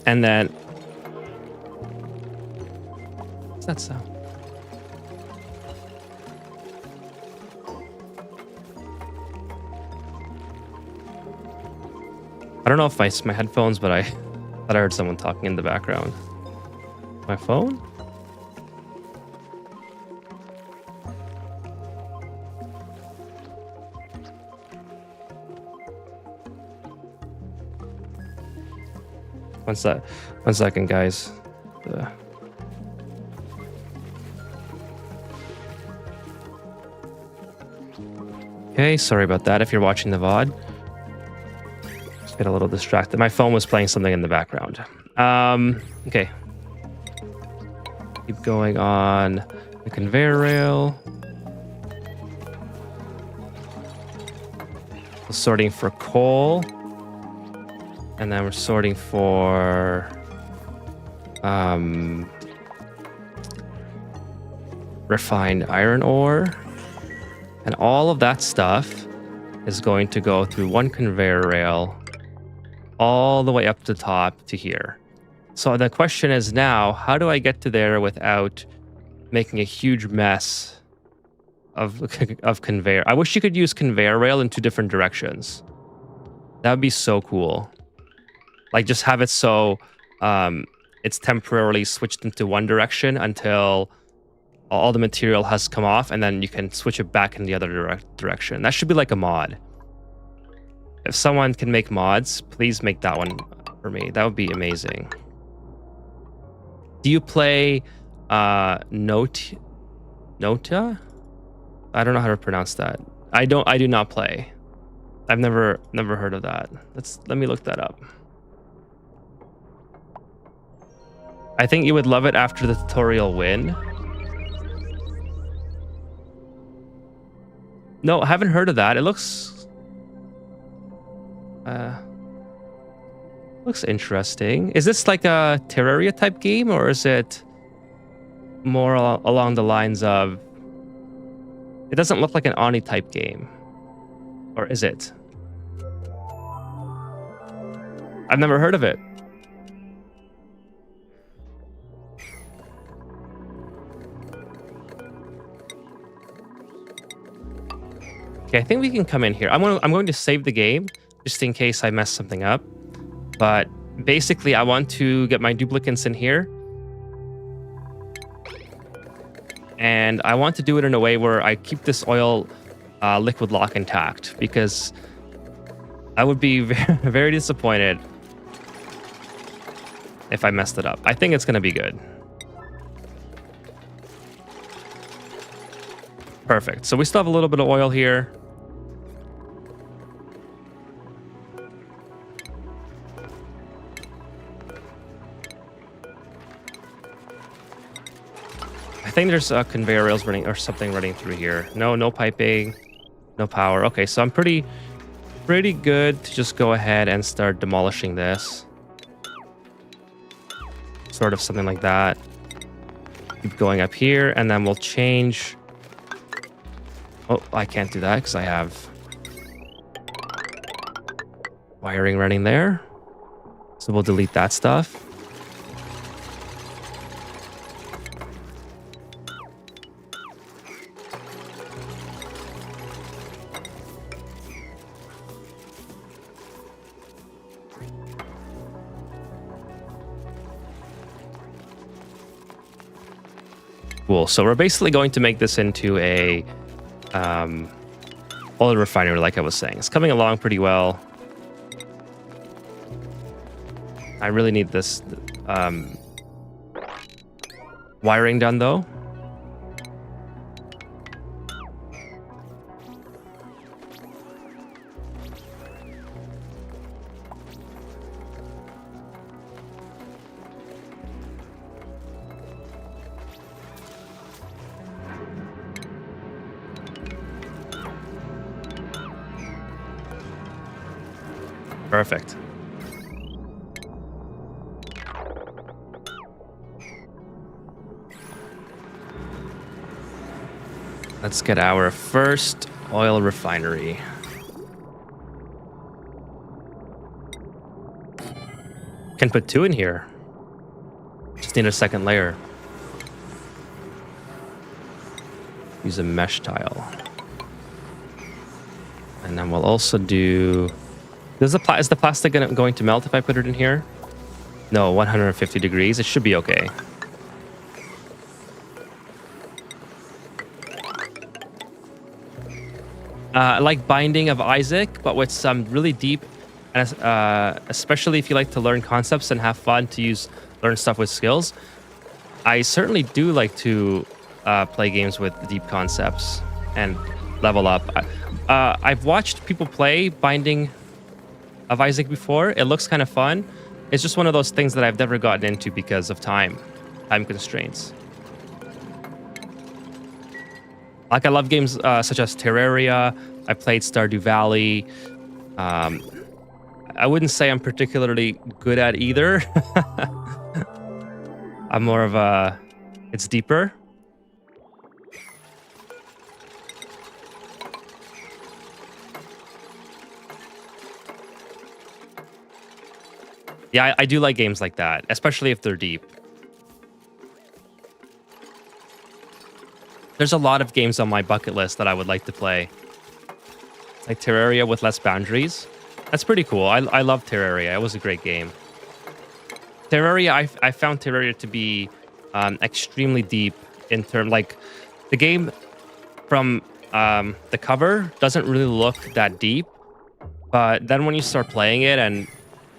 And then... what's that sound? I don't know if it's my headphones, but I thought I heard someone talking in the background. My phone? One second, guys. Okay, sorry about that if you're watching the VOD. Just get a little distracted. My phone was playing something in the background. Okay. Keep going on the conveyor rail. Sorting for coal. And then we're sorting for refined iron ore. And all of that stuff is going to go through one conveyor rail all the way up to the top to here. So the question is now, how do I get to there without making a huge mess of conveyor? I wish you could use conveyor rail in two different directions. That would be so cool. Like just have it so it's temporarily switched into one direction until all the material has come off, and then you can switch it back in the other direction. That should be like a mod. If someone can make mods, please make that one for me. That would be amazing. Do you play Nota? I don't know how to pronounce that. I do not play. I've never heard of that. Let me look that up. I think you would love it after the tutorial win. No, I haven't heard of that. It looks Looks interesting. Is this like a Terraria type game, or is it more along the lines of... It doesn't look like an Oni type game. Or is it? I've never heard of it. Okay, I think we can come in here. I'm going to save the game just in case I mess something up. But basically, I want to get my duplicates in here. And I want to do it in a way where I keep this oil liquid lock intact, because I would be very, very disappointed if I messed it up. I think it's going to be good. Perfect. So we still have a little bit of oil here. I think there's conveyor rails running or something running through here. No piping, no power. Okay, so I'm pretty good to just go ahead and start demolishing this. Sort of something like that. Keep going up here, and then we'll change. Oh, I can't do that because I have wiring running there. So we'll delete that stuff. Cool. So we're basically going to make this into a oil refinery, like I was saying. It's coming along pretty well. I really need this wiring done, though. Perfect. Let's get our first oil refinery. Can put 2 in here. Just need a second layer. Use a mesh tile. And then we'll also do... is the plastic going to melt if I put it in here? No, 150 degrees. It should be okay. Like Binding of Isaac, but with some really deep, especially if you like to learn concepts and have fun to learn stuff with skills. I certainly do like to play games with deep concepts and level up. I've watched people play Binding of Isaac before. It looks kind of fun. It's just one of those things that I've never gotten into because of time constraints. Like, I love games such as Terraria. I played Stardew Valley. I wouldn't say I'm particularly good at either. I'm more of a... it's deeper. Yeah, I do like games like that, especially if they're deep. There's a lot of games on my bucket list that I would like to play. Like Terraria with less boundaries. That's pretty cool. I love Terraria. It was a great game. Terraria, I found Terraria to be extremely deep in terms... like, the game from the cover doesn't really look that deep. But then when you start playing it and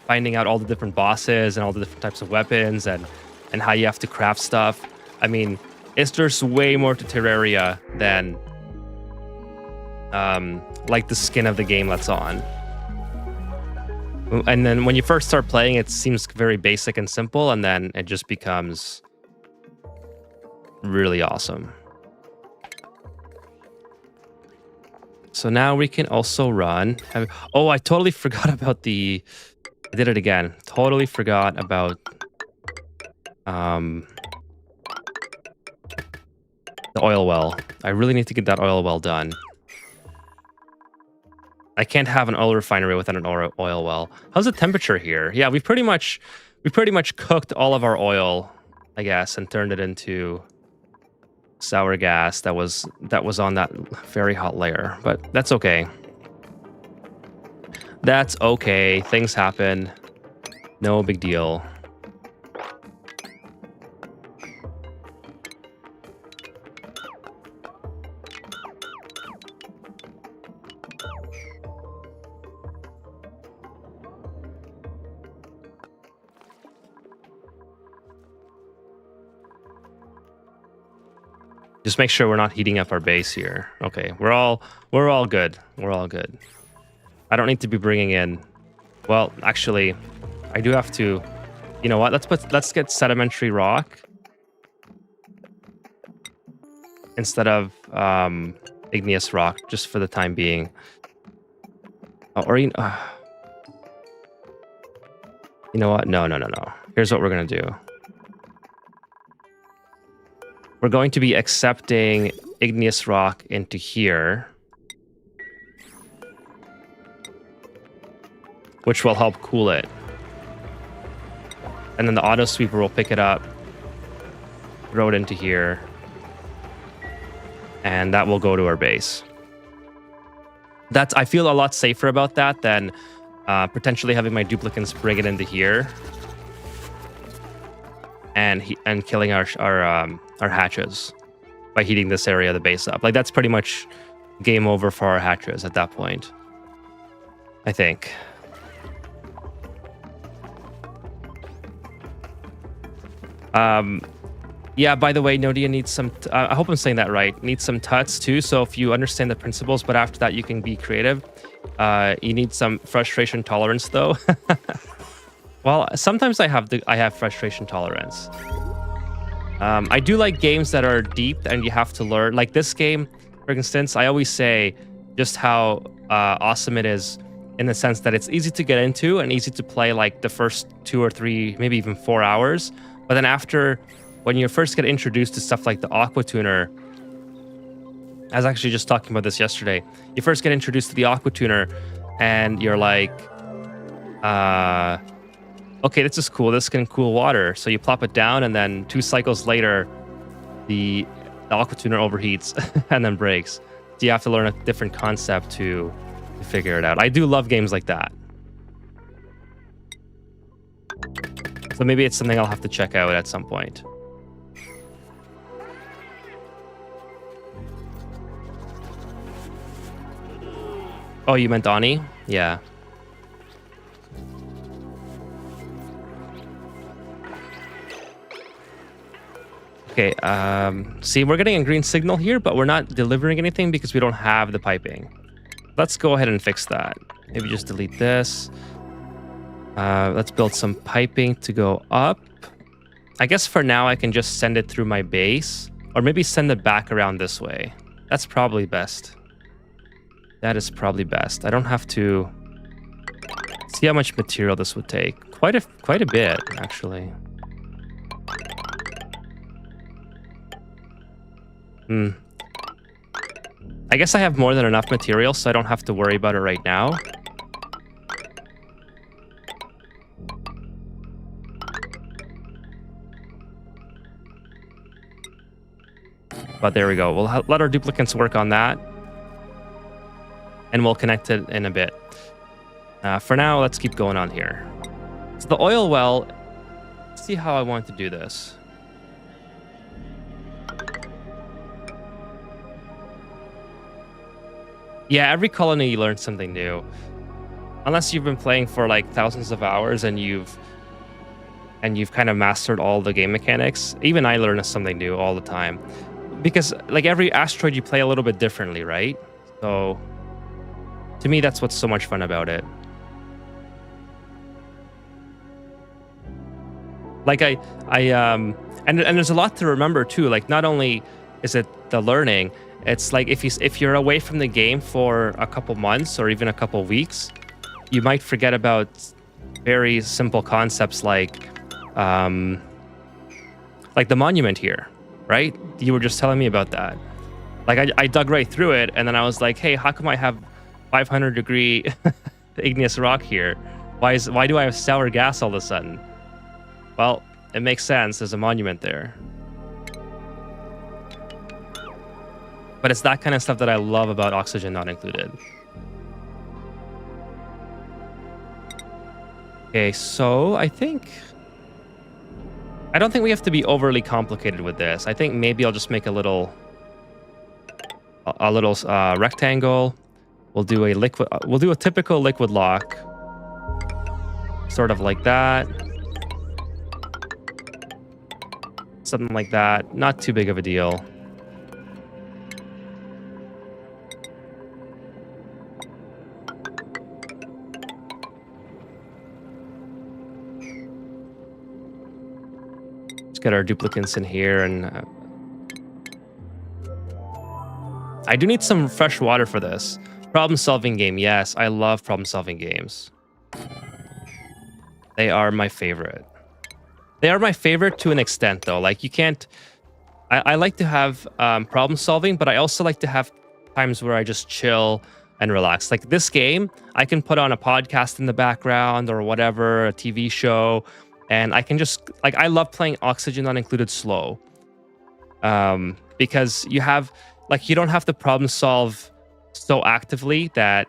finding out all the different bosses and all the different types of weapons and how you have to craft stuff, I mean, there's way more to Terraria than like the skin of the game that's on. And then when you first start playing, it seems very basic and simple, and then it just becomes really awesome. So now we can also run. Oh, I totally forgot about the I did it again. Totally forgot about the oil well. I really need to get that oil well done. I can't have an oil refinery without an oil well. How's the temperature here? Yeah, we pretty much cooked all of our oil, I guess, and turned it into sour gas that was on that very hot layer. But that's okay. That's okay. Things happen. No big deal. Just make sure we're not heating up our base here. Okay, we're all good. We're all good. I don't need to be bringing in. Well, actually, I do have to. You know what? Let's get sedimentary rock instead of igneous rock, just for the time being. You know what? No. Here's what we're gonna do. We're going to be accepting igneous rock into here, which will help cool it. And then the auto sweeper will pick it up, throw it into here, and that will go to our base. I feel a lot safer about that than potentially having my duplicants bring it into here and killing our hatches by heating this area of the base up. Like, that's pretty much game over for our hatches at that point, I think. Yeah, by the way, Nodia needs some, I hope I'm saying that right, needs some tuts too, so if you understand the principles, but after that you can be creative. You need some frustration tolerance though. Well, sometimes I have frustration tolerance. I do like games that are deep and you have to learn. Like this game, for instance, I always say just how awesome it is in the sense that it's easy to get into and easy to play like the first 2 or 3, maybe even 4 hours. But then after, when you first get introduced to stuff like the Aqua Tuner, I was actually just talking about this yesterday. You first get introduced to the Aqua Tuner and you're like, okay, this is cool. This can cool water. So you plop it down, and then 2 cycles later, the Aqua Tuner overheats and then breaks. So you have to learn a different concept to figure it out. I do love games like that. So maybe it's something I'll have to check out at some point. Oh, you meant Ani? Yeah. Okay, see, we're getting a green signal here, but we're not delivering anything because we don't have the piping. Let's go ahead and fix that. Maybe just delete this. Let's build some piping to go up. I guess for now I can just send it through my base, or maybe send it back around this way. That's probably best. That is probably best. I don't have to see how much material this would take. Quite a bit, actually. I guess I have more than enough material, so I don't have to worry about it right now. But there we go. We'll let our duplicants work on that, and we'll connect it in a bit. For now, let's keep going on here. So the oil well, let's see how I want to do this. Yeah, every colony you learn something new. Unless you've been playing for like thousands of hours and you've kind of mastered all the game mechanics. Even I learn something new all the time. Because like every asteroid you play a little bit differently, right? So to me, that's what's so much fun about it. Like and there's a lot to remember too. Like not only is it the learning, it's like if you're away from the game for a couple months or even a couple weeks, you might forget about very simple concepts like the monument here, right? You were just telling me about that. Like I dug right through it, and then I was like, hey, how come I have 500-degree igneous rock here? Why do I have sour gas all of a sudden? Well, it makes sense. There's a monument there. But it's that kind of stuff that I love about Oxygen Not Included. Okay, so I don't think we have to be overly complicated with this. I think maybe I'll just make a little rectangle. We'll do a typical liquid lock, sort of like that, something like that. Not too big of a deal. Get our duplicates in here, and I do need some fresh water for this. Problem-solving game, yes, I love problem-solving games. They are my favorite. They are my favorite to an extent, though. Like, you can't... I like to have problem-solving, but I also like to have times where I just chill and relax. Like, this game, I can put on a podcast in the background or whatever, a TV show, and I can just, like, I love playing Oxygen Not Included slow. Because you have, like, you don't have to problem solve so actively that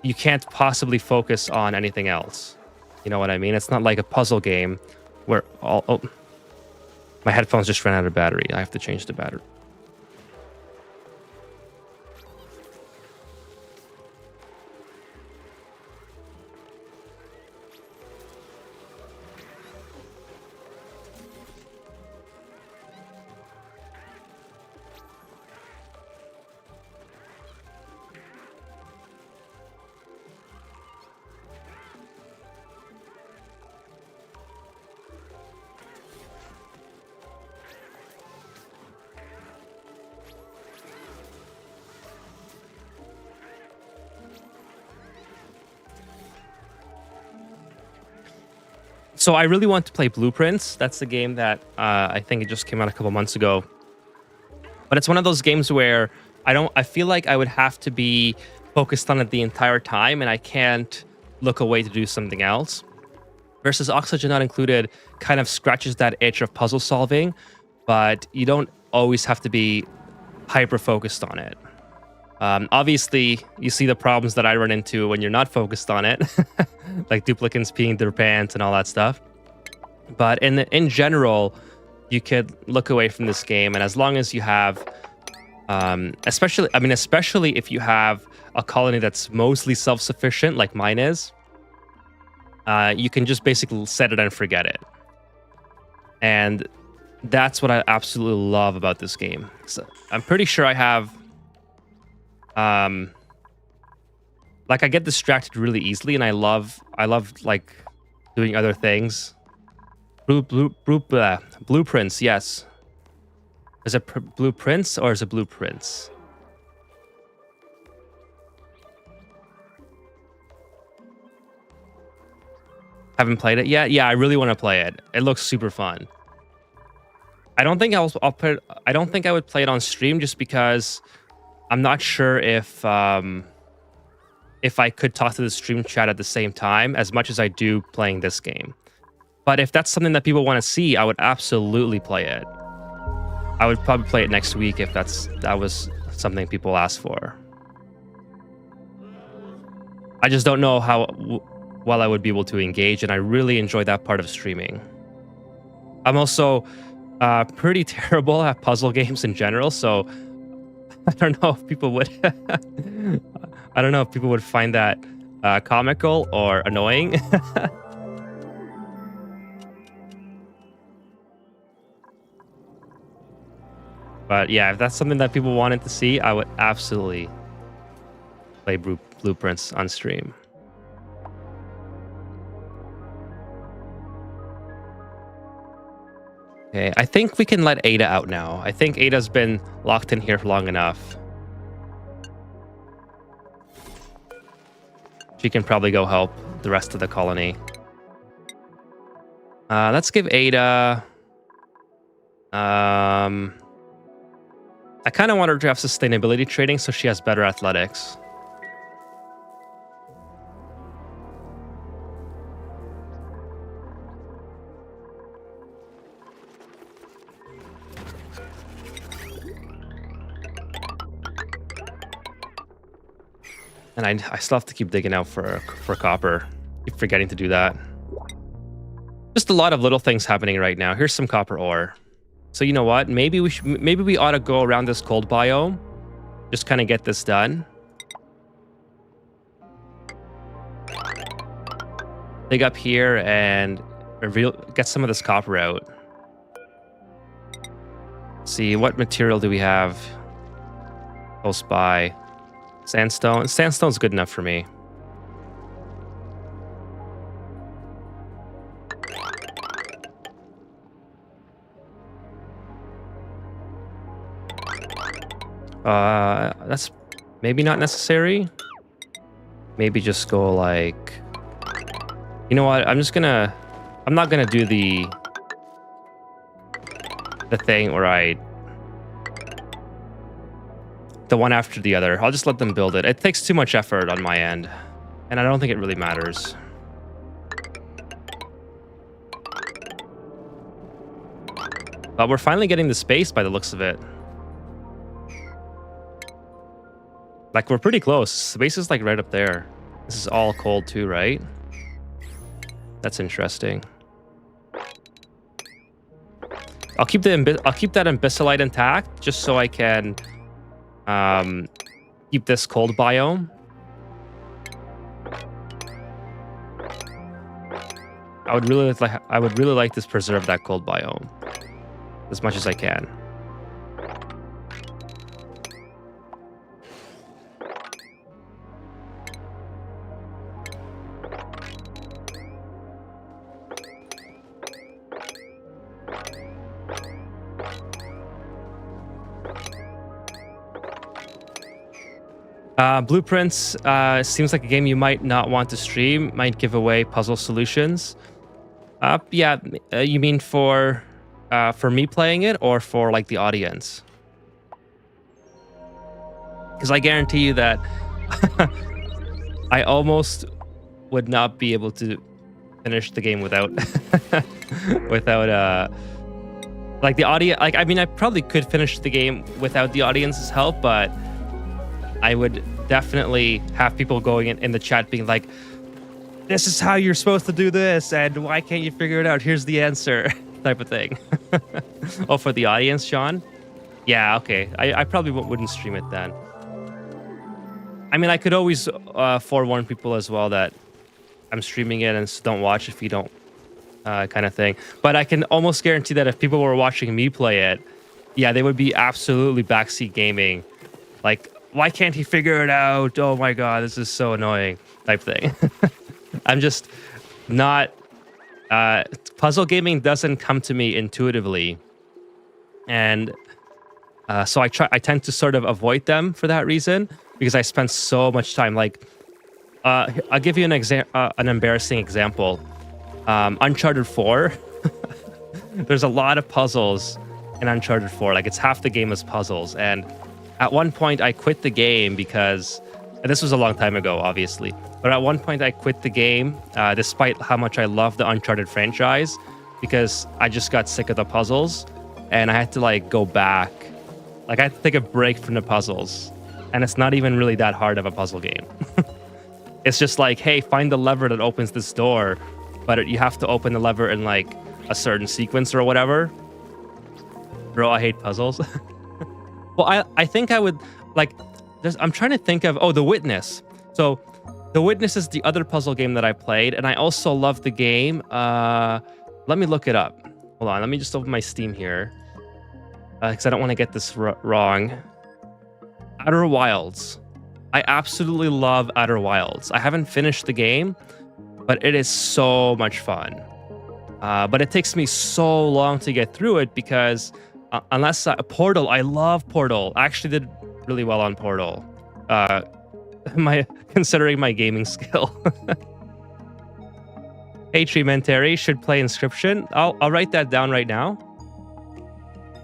you can't possibly focus on anything else. You know what I mean? It's not like a puzzle game where my headphones just ran out of battery. I have to change the battery. So I really want to play Blueprints. That's the game that I think it just came out a couple months ago. But it's one of those games where I feel like I would have to be focused on it the entire time, and I can't look away to do something else. Versus Oxygen Not Included kind of scratches that itch of puzzle solving, but you don't always have to be hyper focused on it. Obviously, you see the problems that I run into when you're not focused on it, like duplicates peeing their pants and all that stuff. But in general, you could look away from this game, and as long as you have, especially if you have a colony that's mostly self-sufficient, like mine is, you can just basically set it and forget it. And that's what I absolutely love about this game. So I'm pretty sure I have. Like, I get distracted really easily, and I love like doing other things. Blueprints, yes. Is it blueprints or is it blueprints? Haven't played it yet. Yeah, I really want to play it. It looks super fun. I don't think I don't think I would play it on stream just because I'm not sure if I could talk to the stream chat at the same time as much as I do playing this game. But if that's something that people want to see, I would absolutely play it. I would probably play it next week if that was something people asked for. I just don't know how well I would be able to engage, and I really enjoy that part of streaming. I'm also pretty terrible at puzzle games in general, so I don't know if people would I don't know if people would find that comical or annoying. But yeah, if that's something that people wanted to see, I would absolutely play Blueprints on stream. Okay, I think we can let Ada out now. I think Ada's been locked in here for long enough. She can probably go help the rest of the colony. Let's give Ada... I kind of want her to have sustainability training so she has better athletics. And I still have to keep digging out for copper. Keep forgetting to do that. Just a lot of little things happening right now. Here's some copper ore. So you know what? Maybe we ought to go around this cold biome. Just kind of get this done. Dig up here and get some of this copper out. See, what material do we have close by? Sandstone. Sandstone's good enough for me. That's maybe not necessary. Maybe just go like... You know what? I'm not gonna do the thing where the one after the other. I'll just let them build it. It takes too much effort on my end, and I don't think it really matters. But we're finally getting the space by the looks of it. Like, we're pretty close. Space is like right up there. This is all cold too, right? That's interesting. I'll keep that abyssallite intact just so I can keep this cold biome. I would really like to preserve that cold biome as much as I can. Blueprints seems like a game you might not want to stream. Might give away puzzle solutions. Yeah, you mean for me playing it or for like the audience? Because I guarantee you that I almost would not be able to finish the game without like the audience. Like, I mean, I probably could finish the game without the audience's help, but I would definitely have people going in the chat being like, this is how you're supposed to do this, and why can't you figure it out? Here's the answer, type of thing. Oh, for the audience, Sean? Yeah, okay. I probably wouldn't stream it then. I mean, I could always forewarn people as well that I'm streaming it and so don't watch if you don't, kind of thing. But I can almost guarantee that if people were watching me play it, yeah, they would be absolutely backseat gaming. Like, why can't he figure it out? Oh my god, this is so annoying, type thing. I'm just not... puzzle gaming doesn't come to me intuitively. And so I tend to sort of avoid them for that reason, because I spend so much time. Like, I'll give you an embarrassing example. Uncharted 4. There's a lot of puzzles in Uncharted 4. Like, it's half the game is puzzles. And at one point, I quit the game because... And this was a long time ago, obviously. But at one point, I quit the game, despite how much I love the Uncharted franchise, because I just got sick of the puzzles, and I had to, like, go back. Like, I had to take a break from the puzzles. And it's not even really that hard of a puzzle game. It's just like, hey, find the lever that opens this door, but you have to open the lever in, like, a certain sequence or whatever. Bro, I hate puzzles. Well, I think I would, like, I'm trying to think of, The Witness. So, The Witness is the other puzzle game that I played, and I also love the game. Let me look it up. Hold on, let me just open my Steam here, because I don't want to get this wrong. Outer Wilds. I absolutely love Outer Wilds. I haven't finished the game, but it is so much fun. But it takes me so long to get through it because... Portal, I love Portal. I actually did really well on Portal. my considering my gaming skill. Hey, Treementary should play Inscription. I'll write that down right now.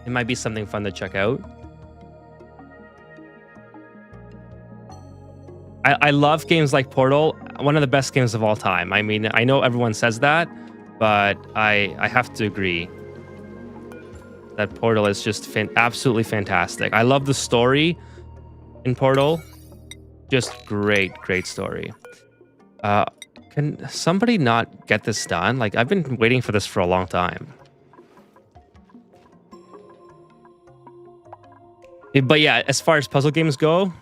It might be something fun to check out. I love games like Portal. One of the best games of all time. I mean, I know everyone says that, but I have to agree that Portal is just absolutely fantastic. I love the story in Portal. Just great story. Can somebody not get this done? Like, I've been waiting for this for a long time. But yeah, as far as puzzle games go,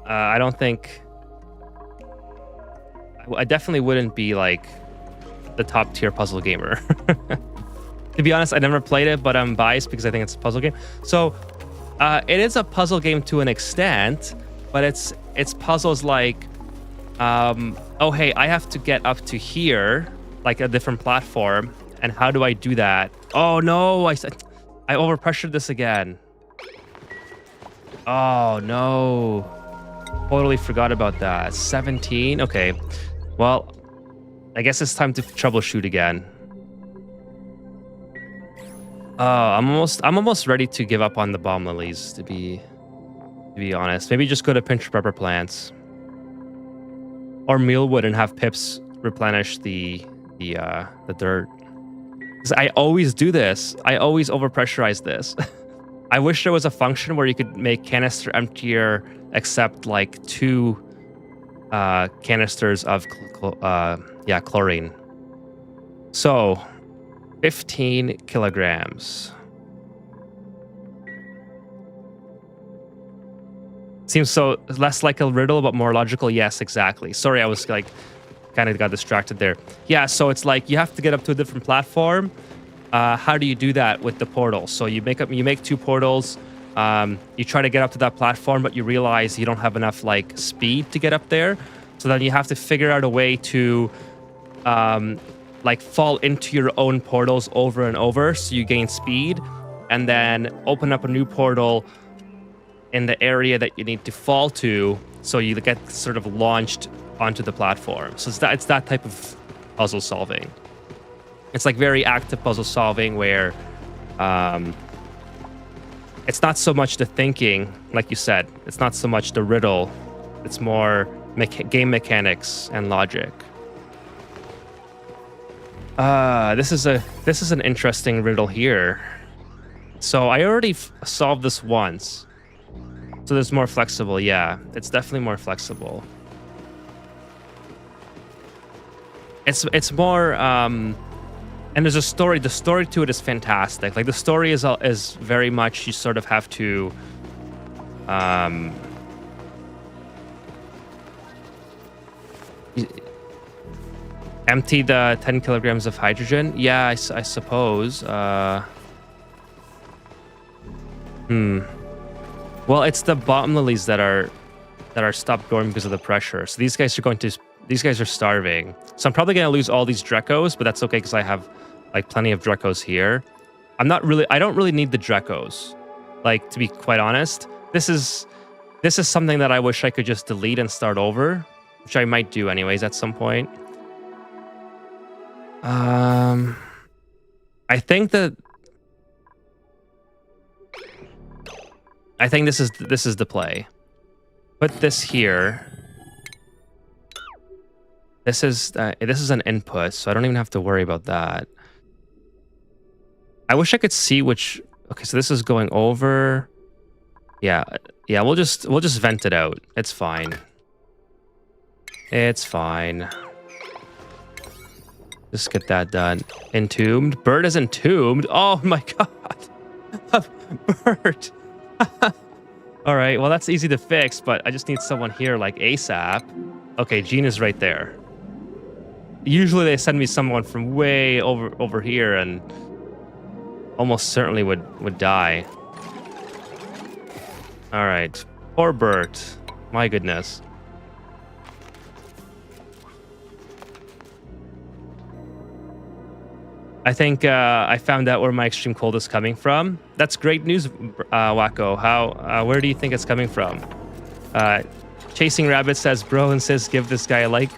I don't think... I definitely wouldn't be like the top tier puzzle gamer. To be honest, I never played it, but I'm biased because I think it's a puzzle game. So it is a puzzle game to an extent, but it's puzzles like, oh hey, I have to get up to here, like a different platform, and how do I do that? Oh no, I overpressured this again. Oh no, totally forgot about that. 17. Okay, well, I guess it's time to troubleshoot again. I'm almost ready to give up on the bomb lilies, to be honest. Maybe just go to pinch pepper plants or mealwood and have Pips replenish the dirt. 'Cause I always do this. I always overpressurize this. I wish there was a function where you could make canister emptier, except like 2 canisters of chlorine. So 15 kilograms. Seems so less like a riddle, but more logical. Yes, exactly. Sorry, I was like kind of got distracted there. Yeah, so it's like you have to get up to a different platform. How do you do that with the portal? So you make 2 portals. You try to get up to that platform, but you realize you don't have enough like speed to get up there. So then you have to figure out a way to like fall into your own portals over and over, so you gain speed, and then open up a new portal in the area that you need to fall to, so you get sort of launched onto the platform. So it's that type of puzzle solving. It's like very active puzzle solving where it's not so much the thinking, like you said. It's not so much the riddle. It's more game mechanics and logic. This is an interesting riddle here. So I already solved this once. So there's more flexible. Yeah, it's definitely more flexible. It's more and there's a story. The story to it is fantastic. Like the story is very much, you sort of have to empty the 10 kilograms of hydrogen. Yeah, I suppose. Well, it's the bomb lilies that are stopped growing because of the pressure. So these guys are starving. So I'm probably gonna lose all these Dracos, but that's okay because I have like plenty of Dracos here. I don't really need the Dracos. Like, to be quite honest, this is something that I wish I could just delete and start over, which I might do anyways at some point. I think this is the play. Put this here. This is an input, so I don't even have to worry about that. I wish I could see which. Okay, so this is going over. Yeah. We'll just vent it out. It's fine. It's fine. Just get that done. Entombed. Bird is entombed. Oh my god. A bird. All right. Well, that's easy to fix, but I just need someone here like ASAP. Okay, Gene is right there. Usually they send me someone from way over here and almost certainly would die. All right. Poor Bert. My goodness. I think I found out where my extreme cold is coming from. That's great news, Wacko. Where do you think it's coming from? Chasing Rabbit says, bro insists give this guy a like.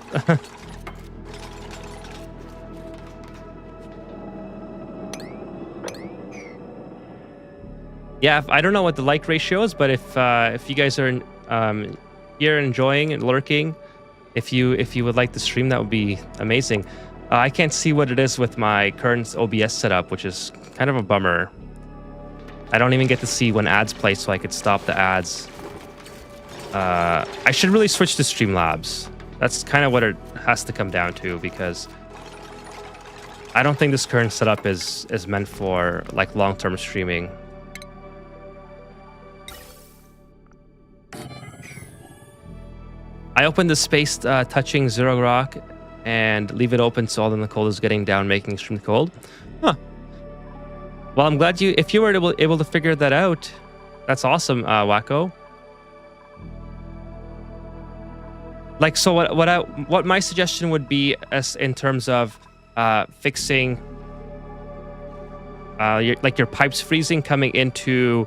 Yeah, I don't know what the like ratio is, but if you guys are here enjoying and lurking, if you would like to stream, that would be amazing. I can't see what it is with my current OBS setup, which is kind of a bummer. I don't even get to see when ads play, so I could stop the ads. I should really switch to Streamlabs. That's kind of what it has to come down to, because I don't think this current setup is meant for like long-term streaming. I opened the space touching Zero Rock and leave it open so all the cold is getting down, making extremely cold. Huh. Well, I'm glad if you were able to figure that out, that's awesome, Wacko. Like, so what my suggestion would be as in terms of fixing your pipes freezing coming into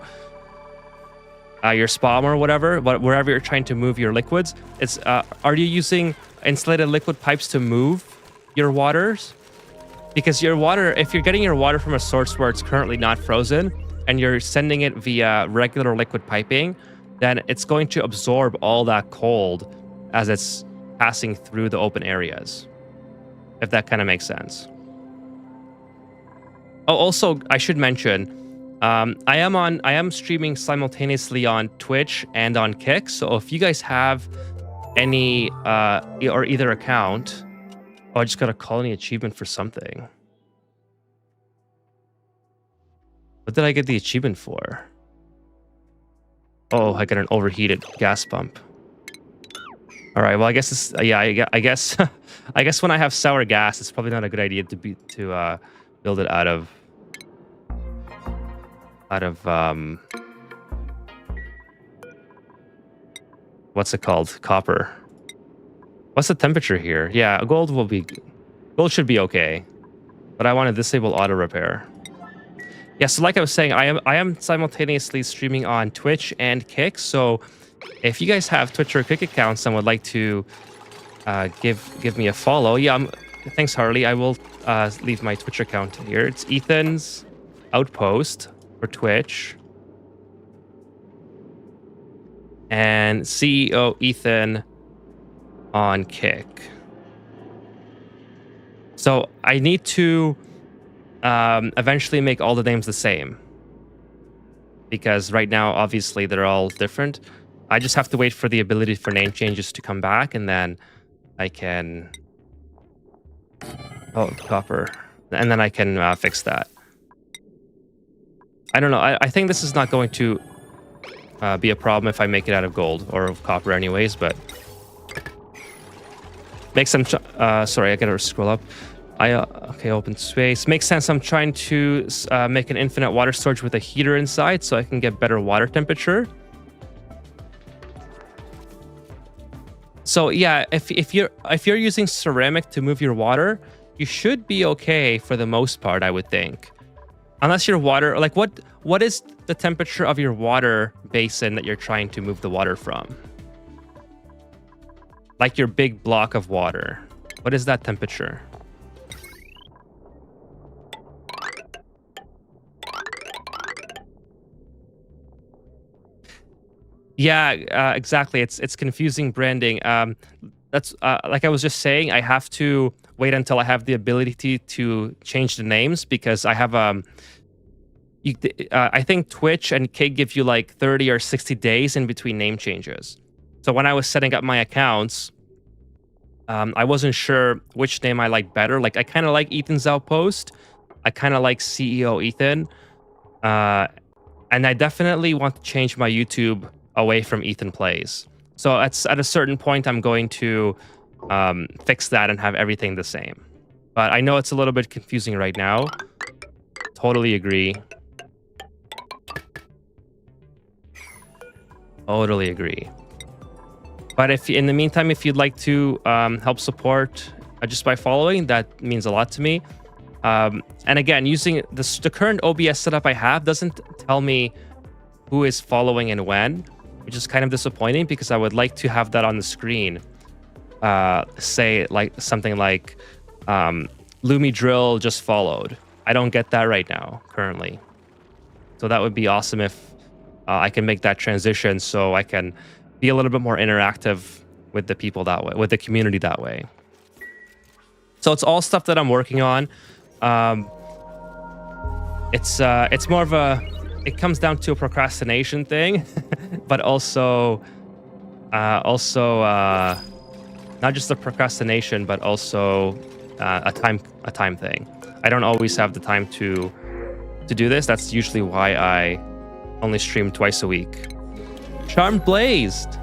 your spam or whatever, wherever you're trying to move your liquids. It's are you using insulated liquid pipes to move your waters? Because your water, if you're getting your water from a source where it's currently not frozen and you're sending it via regular liquid piping, then it's going to absorb all that cold as it's passing through the open areas, if that kind of makes sense. Oh, also, I should mention, I am streaming simultaneously on Twitch and on Kick. So if you guys have any or either account, I just got a colony achievement for something. What did I get the achievement for? Oh, I got an overheated gas pump. All right. Well, I guess it's I guess I guess when I have sour gas, it's probably not a good idea to build it out of what's it called? Copper. What's the temperature here? Yeah, gold should be okay. But I want to disable auto repair. Yeah, so like I was saying, I am simultaneously streaming on Twitch and Kick. So if you guys have Twitch or Kick accounts and would like to give me a follow, yeah, thanks Harley. I will leave my Twitch account here. It's Ethan's Outpost for Twitch. And CEO Ethan on Kick. So I need to eventually make all the names the same, because right now, obviously, they're all different. I just have to wait for the ability for name changes to come back, and then I can... Oh, copper. And then I can fix that. I don't know. I think this is not going to be a problem if I make it out of gold or copper anyways, but... Makes some... sorry, I gotta scroll up. Okay, open space. Makes sense. I'm trying to make an infinite water storage with a heater inside so I can get better water temperature. So yeah, if you're using ceramic to move your water, you should be okay for the most part, I would think. Unless your water, like what is the temperature of your water basin that you're trying to move the water from? Like your big block of water. What is that temperature? Yeah, exactly. It's confusing branding. That's like I was just saying, I have to wait until I have the ability to change the names, because I have I think Twitch and Kick give you like 30 or 60 days in between name changes. So when I was setting up my accounts, I wasn't sure which name I like better. Like I kind of like Ethan's Outpost. I kind of like CEO Ethan. And I definitely want to change my YouTube away from Ethan Plays. So at a certain point, I'm going to fix that and have everything the same. But I know it's a little bit confusing right now. Totally agree. Totally agree. But if in the meantime, if you'd like to help support just by following, that means a lot to me. And again, using the current OBS setup I have doesn't tell me who is following and when. which is kind of disappointing because I would like to have that on the screen. Say like something like Lumi drill just followed. I don't get that right now currently. So that would be awesome if I can make that transition so I can be a little bit more interactive with the people that way, with the community that way. So it's all stuff that I'm working on. It's more of a, it comes down to a procrastination thing, but also not just the procrastination, but also a time thing. I don't always have the time to do this. That's usually why I only stream twice a week. Charmed Blazed.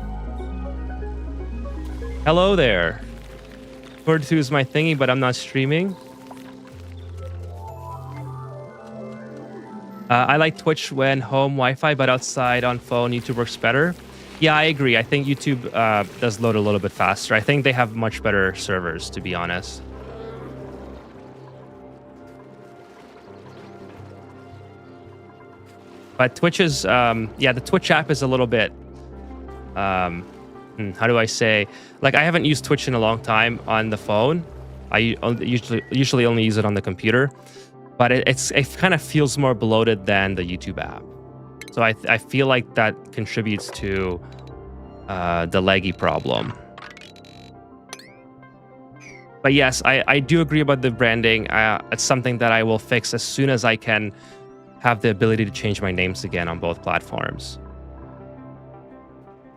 Hello there. Word 2 is my thingy, but I'm not streaming. I like Twitch when home Wi-Fi, but outside on phone, YouTube works better. Yeah, I agree. I think YouTube does load a little bit faster. I think they have much better servers, to be honest. But Twitch is, yeah, the Twitch app is a little bit, how do I say? Like, I haven't used Twitch in a long time on the phone. I usually only use it on the computer. But it kind of feels more bloated than the YouTube app. So I feel like that contributes to the laggy problem. But yes, I do agree about the branding. It's something that I will fix as soon as I can have the ability to change my names again on both platforms.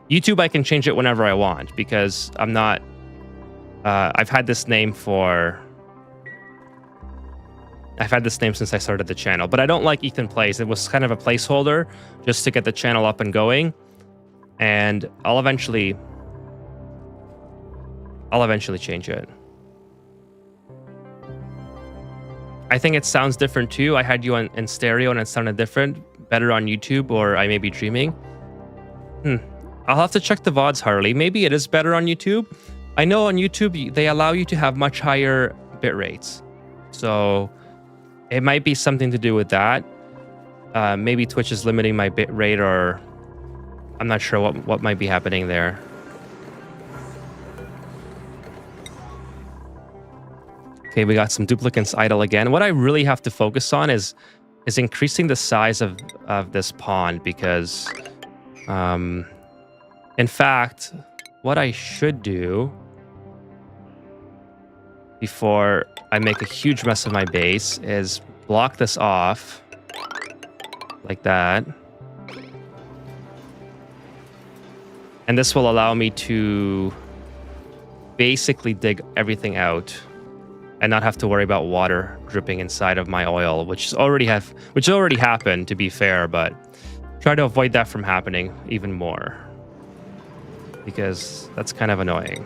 YouTube, I can change it whenever I want because I'm not... I've had this name since I started the channel, but I don't like Ethan Plays. It was kind of a placeholder just to get the channel up and going, and I'll eventually change it. I think it sounds different too. I had you in stereo and it sounded different, better on YouTube, or I may be dreaming. I'll have to check the VODs, Harley. Maybe it is better on YouTube. I know on YouTube they allow you to have much higher bit rates, so it might be something to do with that. Maybe Twitch is limiting my bit rate, or I'm not sure what might be happening there. Okay, we got some duplicates idle again. What I really have to focus on is increasing the size of this pond because, in fact, what I should do before I make a huge mess of my base is block this off like that. And this will allow me to basically dig everything out and not have to worry about water dripping inside of my oil, which already happened, to be fair, but try to avoid that from happening even more because that's kind of annoying.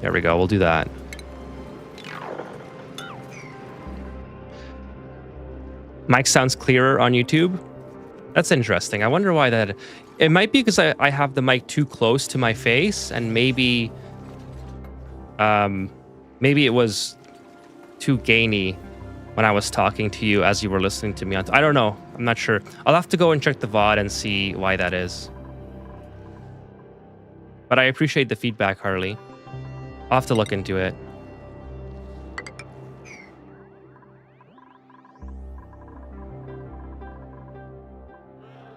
There we go, we'll do that. Mic sounds clearer on YouTube. That's interesting. I wonder why that... It might be because I have the mic too close to my face, and maybe it was too gainy when I was talking to you as you were listening to me. I don't know. I'm not sure. I'll have to go and check the VOD and see why that is. But I appreciate the feedback, Harley. I'll have to look into it.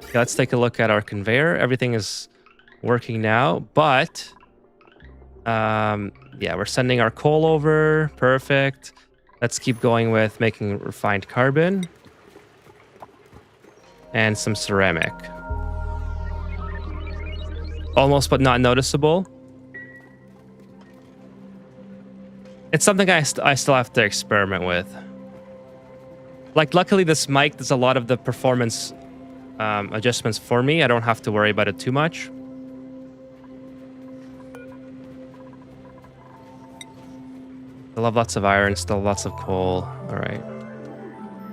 Okay, let's take a look at our conveyor. Everything is working now, but yeah, we're sending our coal over. Perfect. Let's keep going with making refined carbon and some ceramic. Almost but not noticeable. It's something I still have to experiment with. Like, luckily this mic does a lot of the performance adjustments for me. I don't have to worry about it too much. Still have lots of iron, still lots of coal. All right.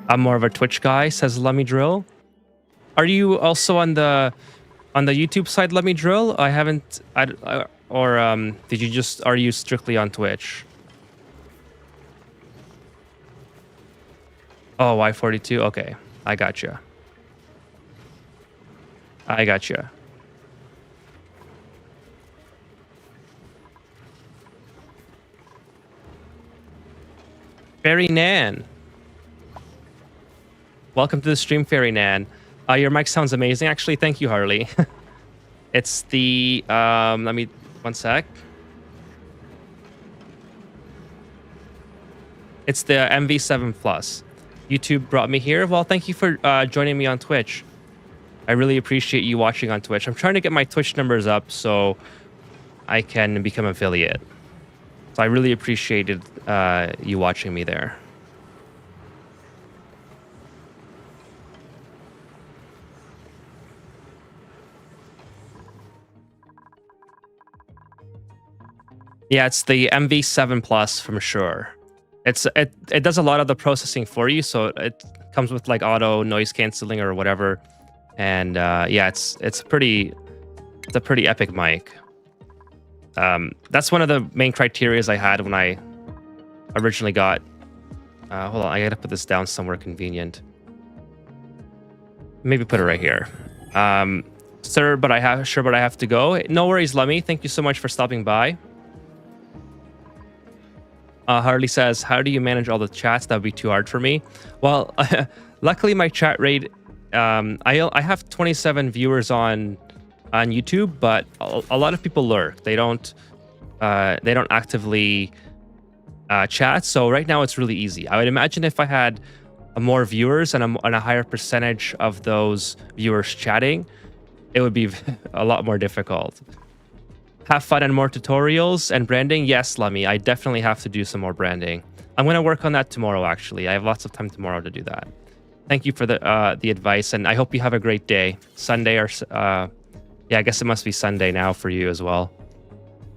I'm more of a Twitch guy, says Lummy Drill. Are you also on the YouTube side, Lummy Drill? I haven't... did you just... Are you strictly on Twitch? Oh, Y42? Okay, I gotcha. I gotcha. Fairy Nan. Welcome to the stream, Fairy Nan. Your mic sounds amazing. Actually, thank you, Harley. It's the, let me, one sec. It's the MV7 Plus. YouTube brought me here. Well, thank you for joining me on Twitch. I really appreciate you watching on Twitch. I'm trying to get my Twitch numbers up so I can become affiliate. So I really appreciated you watching me there. Yeah, it's the MV7 Plus from sure. It does a lot of the processing for you, so it comes with like auto noise canceling or whatever. And yeah, it's a pretty epic mic. That's one of the main criterias I had when I originally got. Hold on, I gotta put this down somewhere convenient. Maybe put it right here. Sir, but I have to go. No worries, Lummy. Thank you so much for stopping by. Harley says, how do you manage all the chats? That would be too hard for me. Well, luckily my chat rate, I have 27 viewers on YouTube, but a lot of people lurk. They don't actively chat. So right now it's really easy. I would imagine if I had more viewers and a higher percentage of those viewers chatting, it would be a lot more difficult. Have fun and more tutorials and branding. Yes, Lummy, I definitely have to do some more branding. I'm going to work on that tomorrow, actually. I have lots of time tomorrow to do that. Thank you for the advice, and I hope you have a great day. Sunday or... yeah, I guess it must be Sunday now for you as well.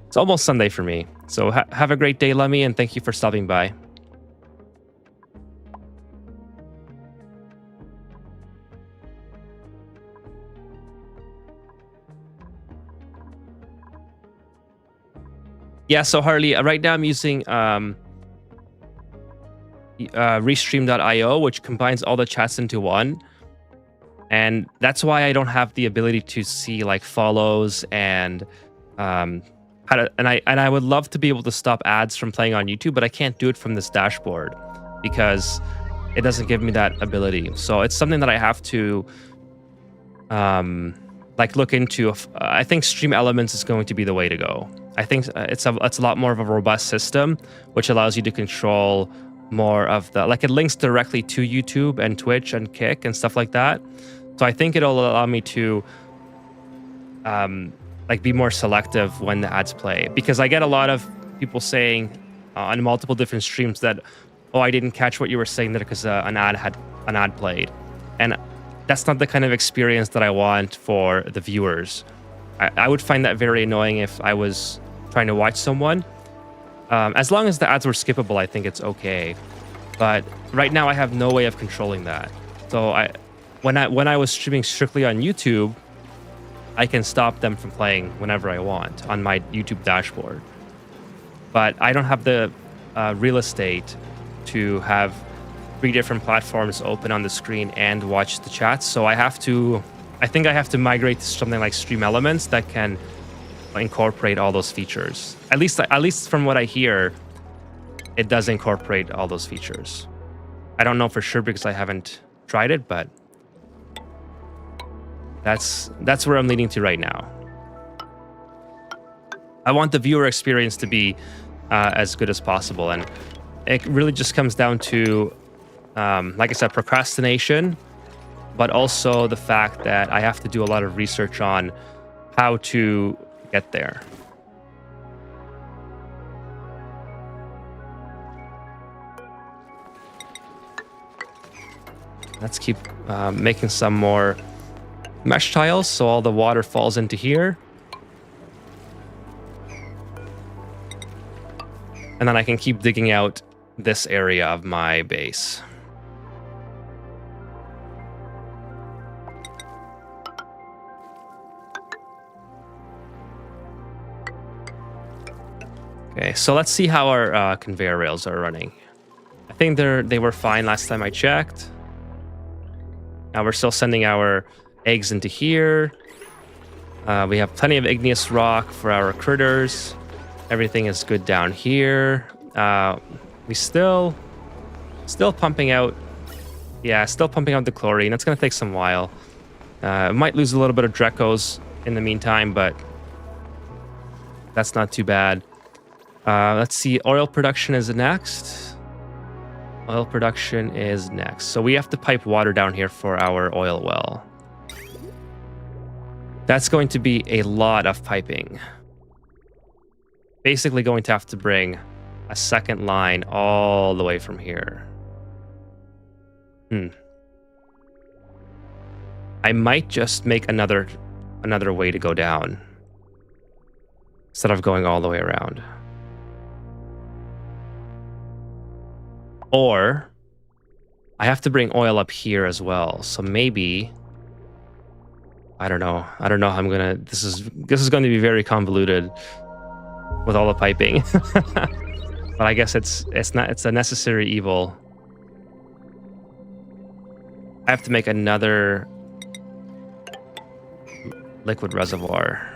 It's almost Sunday for me. So have a great day, Lummy, and thank you for stopping by. Yeah, so Harley, right now I'm using Restream.io, which combines all the chats into one. And that's why I don't have the ability to see like follows and I would love to be able to stop ads from playing on YouTube, but I can't do it from this dashboard because it doesn't give me that ability. So it's something that I have to like look into. I think Stream Elements is going to be the way to go. I think it's a lot more of a robust system, which allows you to control more of the, like it links directly to YouTube and Twitch and Kick and stuff like that. So I think it'll allow me to like be more selective when the ads play, because I get a lot of people saying on multiple different streams that, oh, I didn't catch what you were saying there because an ad played, and that's not the kind of experience that I want for the viewers. I would find that very annoying if I was trying to watch someone. As long as the ads were skippable, I think it's okay. But right now I have no way of controlling that. So when I was streaming strictly on YouTube, I can stop them from playing whenever I want on my YouTube dashboard. But I don't have the real estate to have 3 different platforms open on the screen and watch the chats. So I think I have to migrate to something like Stream Elements that can incorporate all those features. At least from what I hear, it does incorporate all those features. I don't know for sure because I haven't tried it, but that's where I'm leading to right now. I want the viewer experience to be as good as possible, and it really just comes down to, like I said, procrastination, but also the fact that I have to do a lot of research on how to get there. Let's keep making some more mesh tiles so all the water falls into here. And then I can keep digging out this area of my base. Okay, so let's see how our conveyor rails are running. I think they were fine last time I checked. Now we're still sending our eggs into here. We have plenty of igneous rock for our critters. Everything is good down here. We still pumping out. Yeah, still pumping out the chlorine. That's gonna take some while. Might lose a little bit of Dracos in the meantime, but that's not too bad. Let's see. Oil production is next. Oil production is next. So we have to pipe water down here for our oil well. That's going to be a lot of piping. Basically going to have to bring a second line all the way from here. I might just make another way to go down instead of going all the way around. Or I have to bring oil up here as well. So maybe I don't know how I'm gonna. This is going to be very convoluted with all the piping. But I guess it's a necessary evil. I have to make another liquid reservoir.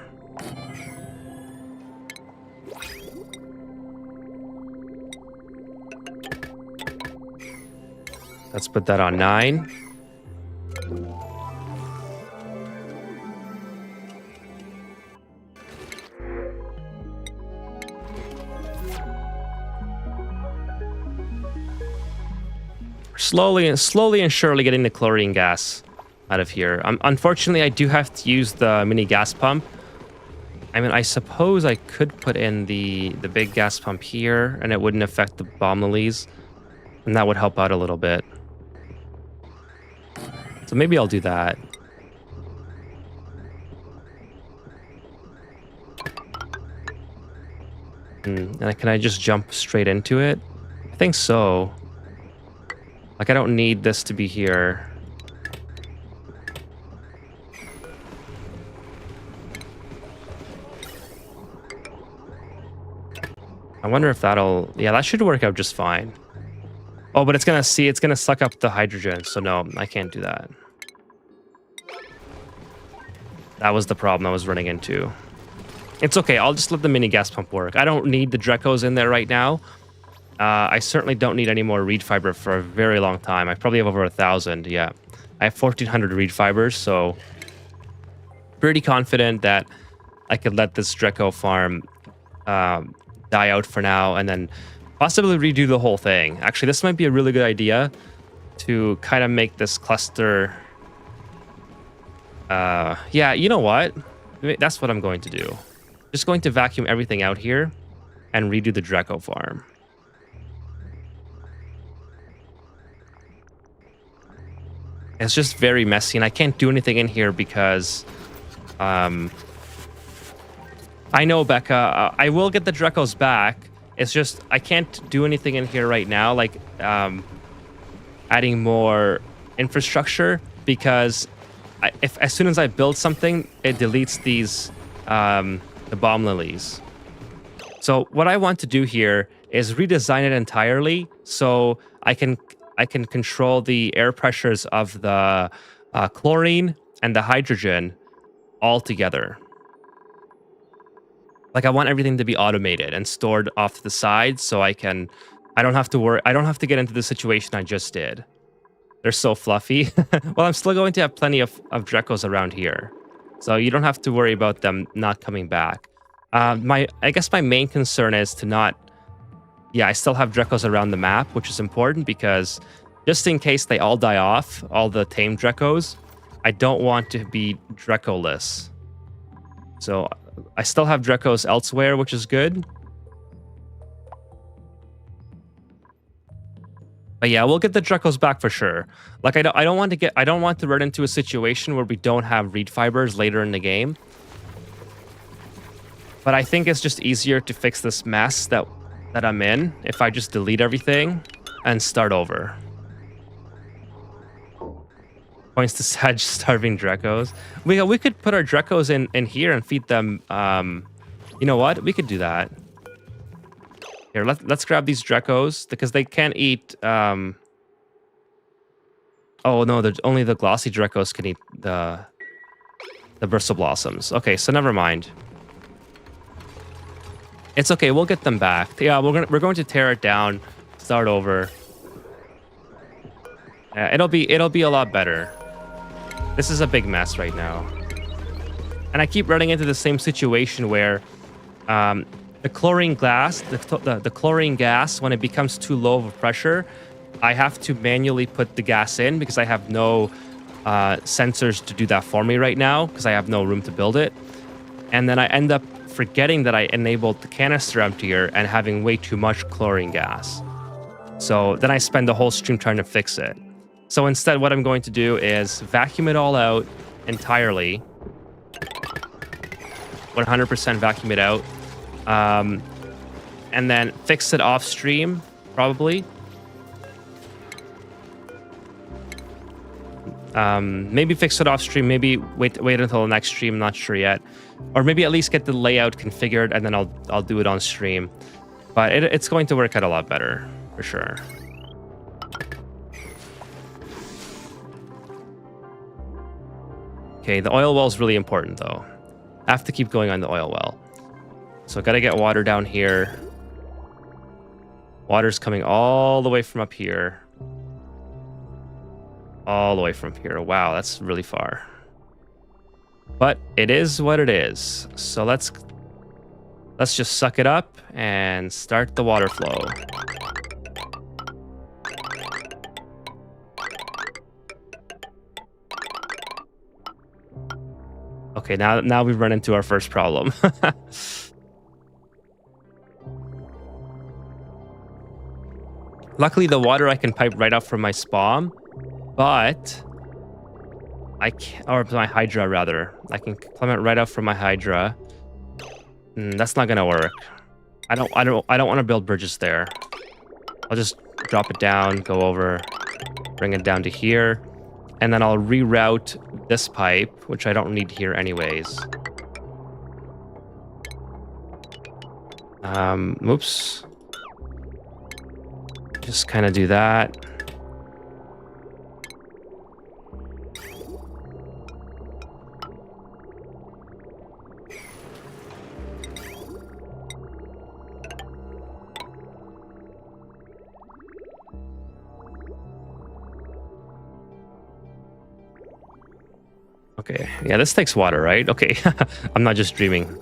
Let's put that on 9. Slowly and surely getting the chlorine gas out of here. Unfortunately, I do have to use the mini gas pump. I mean, I suppose I could put in the big gas pump here, and it wouldn't affect the bomb lilies, and that would help out a little bit. So maybe I'll do that. And can I just jump straight into it? I think so. Like, I don't need this to be here. I wonder if that'll... Yeah, that should work out just fine. Oh, but it's gonna suck up the hydrogen, so no, I can't do that. That was the problem I was running into. It's okay, I'll just let the mini gas pump work. I don't need the Dracos in there right now. I certainly don't need any more reed fiber for a very long time. I probably have over 1,000, yeah. I have 1,400 reed fibers, so... pretty confident that I could let this Draco farm die out for now, and then possibly redo the whole thing. Actually, this might be a really good idea to kind of make this cluster... yeah, you know what? That's what I'm going to do. Just going to vacuum everything out here and redo the Draco farm. It's just very messy, and I can't do anything in here because... I know, Becca, I will get the Dracos back. It's just, I can't do anything in here right now, like adding more infrastructure, because as soon as I build something, it deletes these, the bomb lilies. So what I want to do here is redesign it entirely so I can control the air pressures of the chlorine and the hydrogen all together. Like, I want everything to be automated and stored off to the side, so I don't have to worry. I don't have to get into the situation I just did. They're so fluffy. Well, I'm still going to have plenty of Dracos around here, so you don't have to worry about them not coming back. I guess my main concern is to not... Yeah, I still have Dracos around the map, which is important because just in case they all die off, all the tame Dracos, I don't want to be Draco-less. So I still have Dracos elsewhere, which is good. But yeah, we'll get the Dracos back for sure. Like, I don't want to run into a situation where we don't have reed fibers later in the game. But I think it's just easier to fix this mess that I'm in if I just delete everything and start over. Points to Sag starving Dracos. We could put our Dracos in here and feed them. You know what? We could do that. Here, let's grab these Dracos because they can't eat. Oh no, only the glossy Dracos can eat the The bristle blossoms. Okay, so never mind. It's okay. We'll get them back. Yeah, we're going to tear it down, start over. It'll be a lot better. This is a big mess right now, and I keep running into the same situation where the chlorine gas, the chlorine gas, when it becomes too low of a pressure, I have to manually put the gas in because I have no sensors to do that for me right now because I have no room to build it. And then I end up forgetting that I enabled the canister emptier and having way too much chlorine gas. So then I spend the whole stream trying to fix it. So instead, what I'm going to do is vacuum it all out entirely. 100% vacuum it out. And then fix it off stream, probably. Maybe fix it off stream. Maybe wait until the next stream. I'm not sure yet, or maybe at least get the layout configured and then I'll do it on stream. But it's going to work out a lot better for sure. Okay, the oil well is really important though. I have to keep going on the oil well. So gotta get water down here. Water's coming all the way from up here. All the way from here. Wow, that's really far. But it is what it is. So let's just suck it up and start the water flow. Okay, now we've run into our first problem. Luckily, the water I can pipe right up from my spawn, but I can't, or my Hydra rather. I can plummet right up from my Hydra. That's not gonna work. I don't want to build bridges there. I'll just drop it down, go over, bring it down to here, and then I'll reroute this pipe, which I don't need here anyways. Oops. Just kind of do that. Okay, yeah, this takes water, right? Okay, I'm not just dreaming.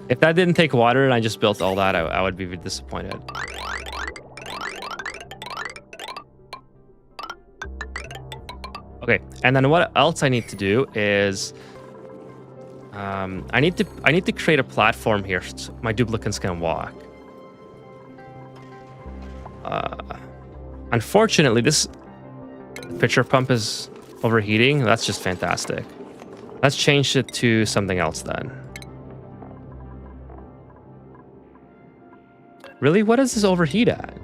If that didn't take water and I just built all that, I would be disappointed. Okay, and then what else I need to do is I need to create a platform here so my duplicates can walk. Unfortunately, this pitcher pump is overheating. That's just fantastic. Let's change it to something else then. Really? What does this overheat at?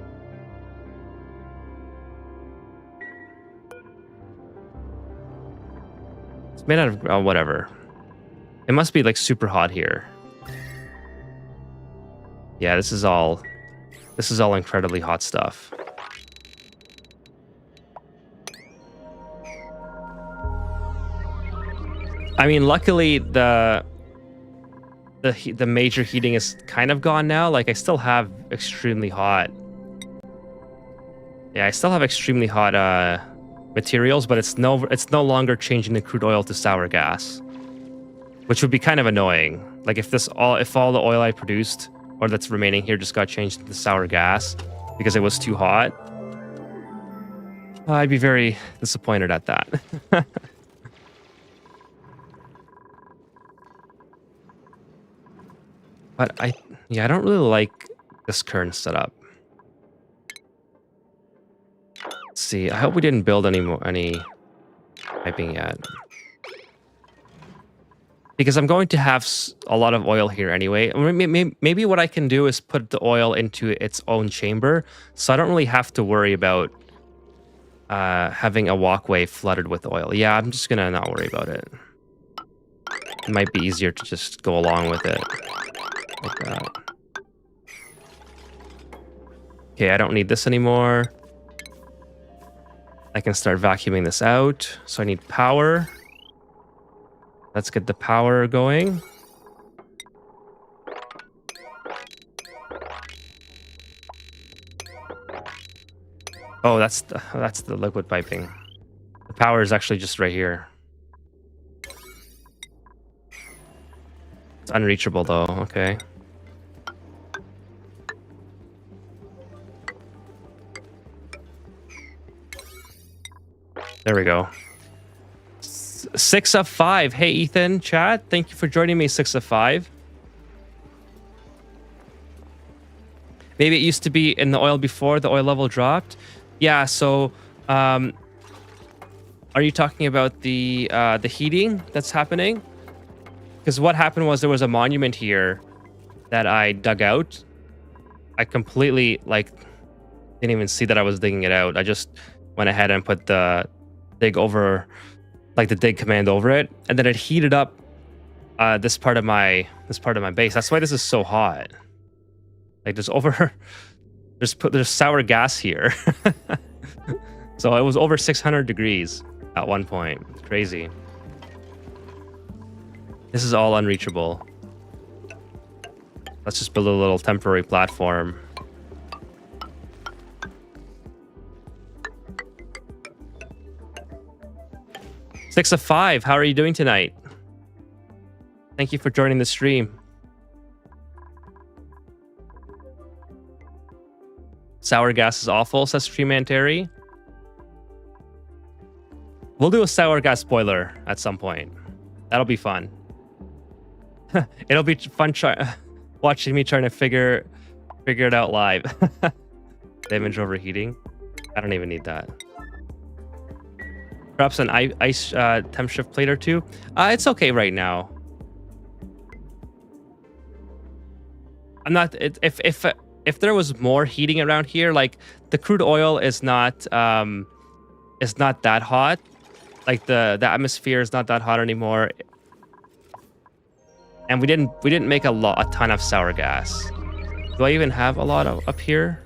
It's made out of whatever. It must be like super hot here. Yeah, this is all incredibly hot stuff. I mean, luckily the major heating is kind of gone now. Like I still have extremely hot. Yeah, I still have extremely hot materials, but it's no longer changing the crude oil to sour gas, which would be kind of annoying. Like if all the oil I produced or that's remaining here just got changed to sour gas because it was too hot, I'd be very disappointed at that. But I don't really like this current setup. Let's see. I hope we didn't build any piping yet, because I'm going to have a lot of oil here anyway. Maybe what I can do is put the oil into its own chamber, so I don't really have to worry about having a walkway flooded with oil. Yeah, I'm just gonna not worry about it. It might be easier to just go along with it. Like that. Okay, I don't need this anymore. I can start vacuuming this out. So I need power. Let's get the power going. Oh, that's the liquid piping. The power is actually just right here. It's unreachable though. Okay. There we go. 6 of 5. Hey, Ethan, chat. Thank you for joining me, 6 of 5. Maybe it used to be in the oil before the oil level dropped. Yeah, so are you talking about the heating that's happening? Because what happened was there was a monument here that I dug out. I completely didn't even see that I was digging it out. I just went ahead and put the dig over, the dig command over it, and then it heated up this part of my base. That's why this is so hot. There's sour gas here. So it was over 600 degrees at one point. It's crazy. This is all unreachable. Let's just build a little temporary platform. Six of 5. How are you doing tonight? Thank you for joining the stream. Sour gas is awful, says Streamman Terry. We'll do a sour gas boiler at some point. That'll be fun. It'll be fun watching me trying to figure it out live. Damage overheating. I don't even need that. Perhaps an ice temp shift plate or two. It's okay right now. I'm not. If there was more heating around here, the crude oil is not that hot. The atmosphere is not that hot anymore. And we didn't make a ton of sour gas. Do I even have a lot up here?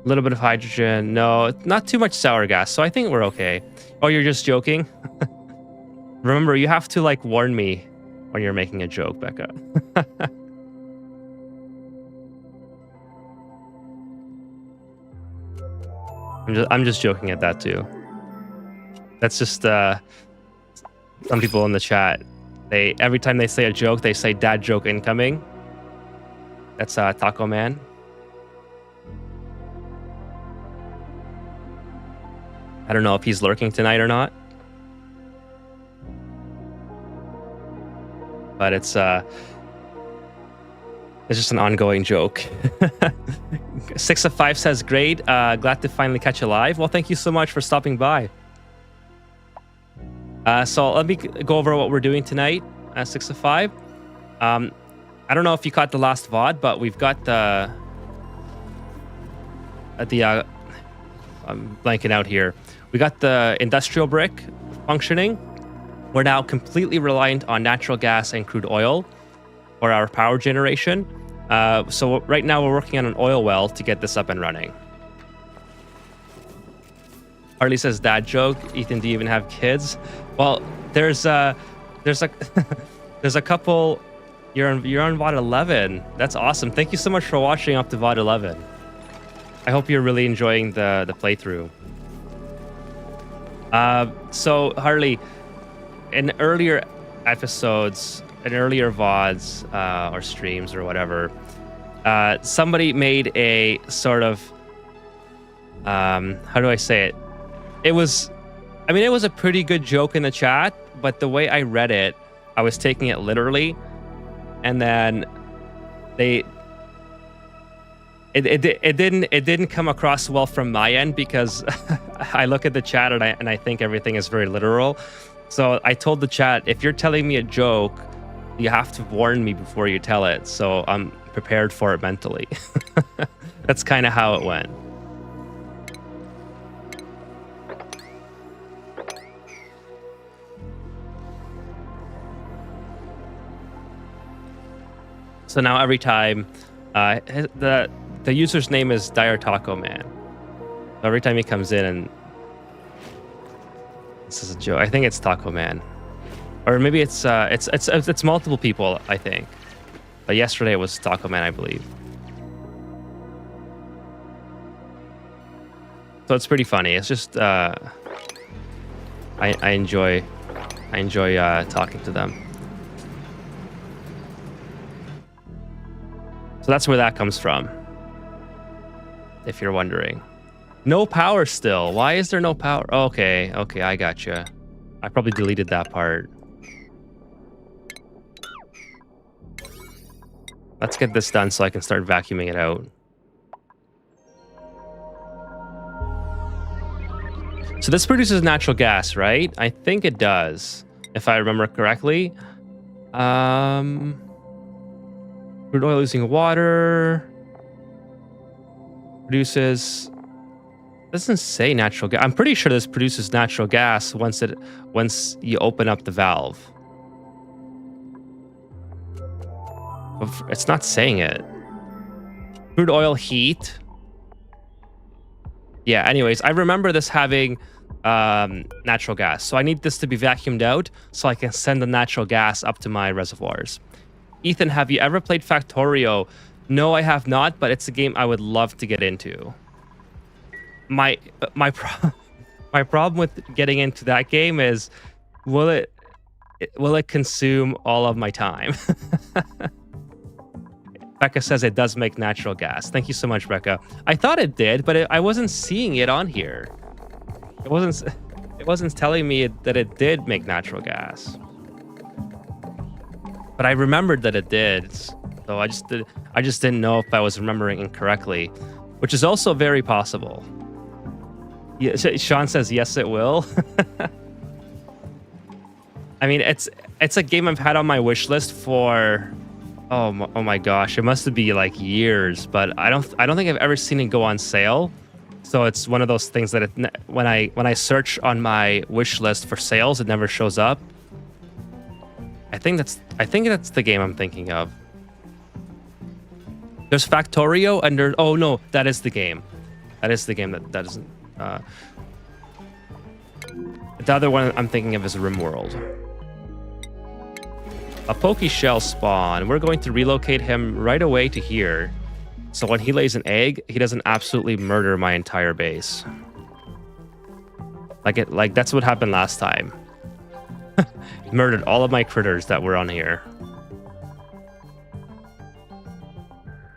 A little bit of hydrogen. No, not too much sour gas. So I think we're okay. Oh, you're just joking? Remember, you have to warn me when you're making a joke, Becca. I'm just joking at that too. That's just some people in the chat. Every time they say a joke, they say dad joke incoming. That's Taco Man. I don't know if he's lurking tonight or not. But it's just an ongoing joke. 6 of 5 says, great. Glad to finally catch you live. Well, thank you so much for stopping by. So let me go over what we're doing tonight. 6 of 5. I don't know if you caught the last VOD, but we've got I'm blanking out here. We got the industrial brick functioning. We're now completely reliant on natural gas and crude oil for our power generation. So right now we're working on an oil well to get this up and running. Harley says dad joke. Ethan, do you even have kids? Well, there's a couple. You're on VOD 11. That's awesome. Thank you so much for watching up to VOD 11. I hope you're really enjoying the playthrough. So Harley, in earlier episodes, in earlier VODs or streams or whatever, somebody made a sort of how do I say it? It was a pretty good joke in the chat, but the way I read it, I was taking it literally, and then it didn't come across well from my end because I look at the chat and I think everything is very literal. So I told the chat, if you're telling me a joke, you have to warn me before you tell it, so I'm prepared for it mentally. That's kind of how it went. So now every time, the user's name is Dire Taco Man. So every time he comes in and This is a joke. I think it's Taco Man, or maybe it's multiple people. I think, but yesterday it was Taco Man, I believe. So it's pretty funny. It's just I enjoy talking to them. So that's where that comes from. If you're wondering. No power still. Why is there no power? Okay, I gotcha. I probably deleted that part. Let's get this done so I can start vacuuming it out. So this produces natural gas, right? I think it does, if I remember correctly. Crude oil using water produces. Doesn't say natural gas. I'm pretty sure this produces natural gas once you open up the valve. It's not saying it. Crude oil heat. Yeah. Anyways, I remember this having natural gas, so I need this to be vacuumed out so I can send the natural gas up to my reservoirs. Ethan, have you ever played Factorio? No, I have not, but it's a game I would love to get into. My problem with getting into that game is, will it consume all of my time? Becca says it does make natural gas. Thank you so much, Becca. I thought it did, but I wasn't seeing it on here. It wasn't telling me that it did make natural gas. But I remembered that it did, so I just didn't know if I was remembering incorrectly, which is also very possible. Yeah, Sean says yes, it will. I mean, it's a game I've had on my wish list for oh my gosh, it must be like years, but I don't think I've ever seen it go on sale. So it's one of those things that when I search on my wish list for sales, it never shows up. I think that's the game I'm thinking of. There's Factorio and there. Oh no, that is the game. That is the game that isn't. The other one I'm thinking of is RimWorld. A Poke Shell spawn. We're going to relocate him right away to here. So when he lays an egg, he doesn't absolutely murder my entire base. Like that's what happened last time. He murdered all of my critters that were on here.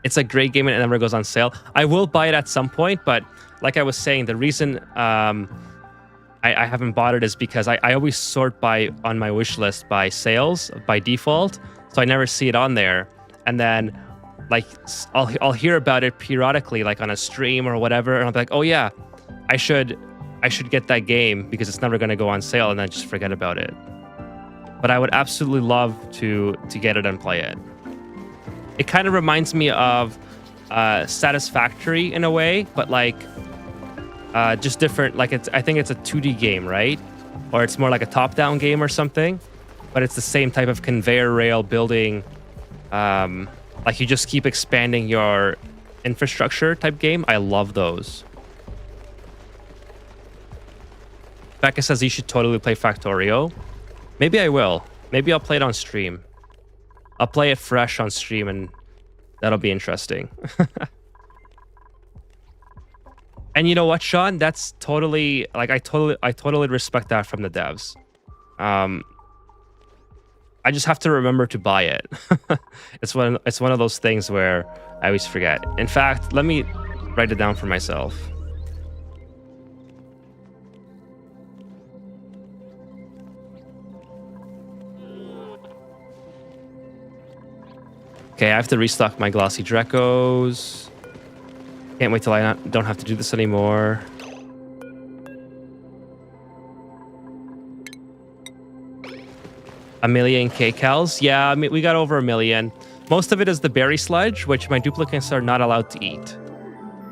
It's a great game and it never goes on sale. I will buy it at some point, but like I was saying, the reason I haven't bought it is because I always sort on my wish list by sales by default, so I never see it on there. And then like I'll hear about it periodically, like on a stream or whatever, and I'll be like, oh yeah, I should get that game because it's never going to go on sale, and then just forget about it. But I would absolutely love to get it and play it. It kind of reminds me of Satisfactory in a way, but like just different. Like I think it's a 2D game, right? Or it's more like a top-down game or something. But it's the same type of conveyor rail building. Like you just keep expanding your infrastructure type game. I love those. Becca says you should totally play Factorio. Maybe I will. Maybe I'll play it on stream. I'll play it fresh on stream and that'll be interesting. And you know what, Sean? That's totally like I totally respect that from the devs. I just have to remember to buy it. It's one of those things where I always forget. In fact, let me write it down for myself. Okay, I have to restock my glossy Dracos. Can't wait till I don't have to do this anymore. A million kcals? Yeah, I mean, we got over 1 million. Most of it is the berry sludge, which my duplicates are not allowed to eat.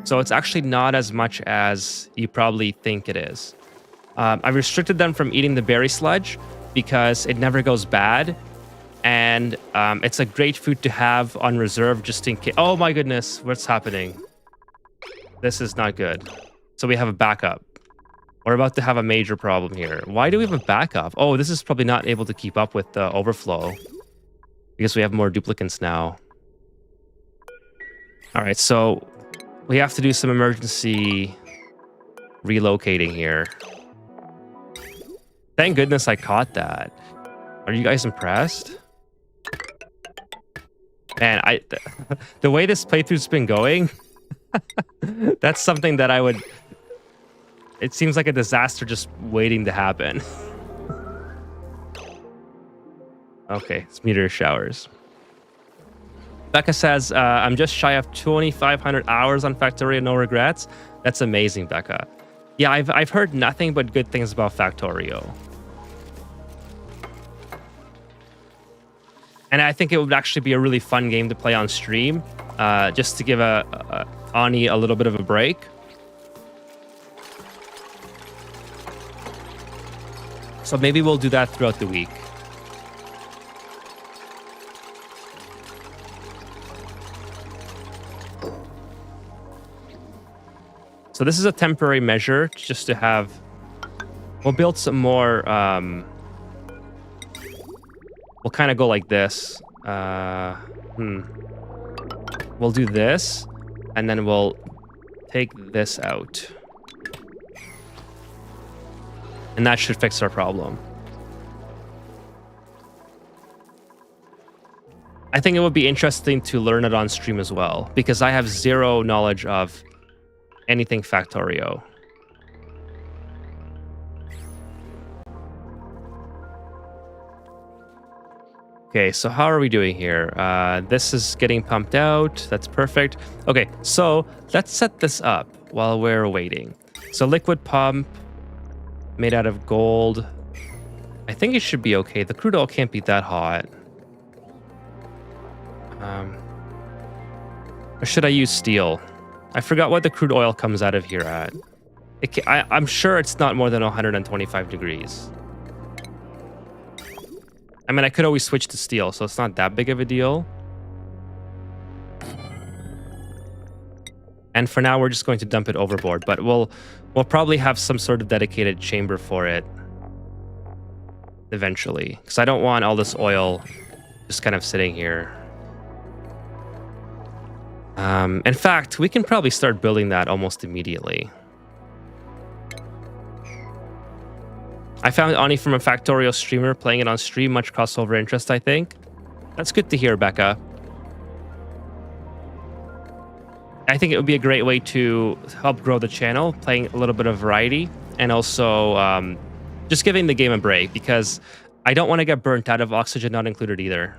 So it's actually not as much as you probably think it is. I restricted them from eating the berry sludge because it never goes bad. And it's a great food to have on reserve just in case. Oh my goodness, what's happening? This is not good. So we have a backup. We're about to have a major problem here. Why do we have a backup? Oh, this is probably not able to keep up with the overflow because we have more duplicants now. All right, so we have to do some emergency relocating here. Thank goodness I caught that. Are you guys impressed? Man, the way this playthrough's been going, that's something that I would... It seems like a disaster just waiting to happen. Okay, it's meteor showers. Becca says, I'm just shy of 2,500 hours on Factorio, no regrets. That's amazing, Becca. Yeah, I've heard nothing but good things about Factorio. And I think it would actually be a really fun game to play on stream, just to give Ani a little bit of a break. So maybe we'll do that throughout the week. So this is a temporary measure just to have... We'll build some more... We'll kind of go like this. We'll do this, and then we'll take this out. And that should fix our problem. I think it would be interesting to learn it on stream as well, because I have zero knowledge of anything Factorio. Okay, so how are we doing here? This is getting pumped out. That's perfect. Okay, so let's set this up while we're waiting. So liquid pump made out of gold. I think it should be okay. The crude oil can't be that hot. Or should I use steel? I forgot what the crude oil comes out of here at. I'm sure it's not more than 125 degrees. I mean, I could always switch to steel, so it's not that big of a deal. And for now, we're just going to dump it overboard, but we'll probably have some sort of dedicated chamber for it eventually, because I don't want all this oil just kind of sitting here. In fact, we can probably start building that almost immediately. I found Ani from a Factorio streamer playing it on stream. Much crossover interest, I think. That's good to hear, Becca. I think it would be a great way to help grow the channel, playing a little bit of variety, and also just giving the game a break, because I don't want to get burnt out of oxygen not included either.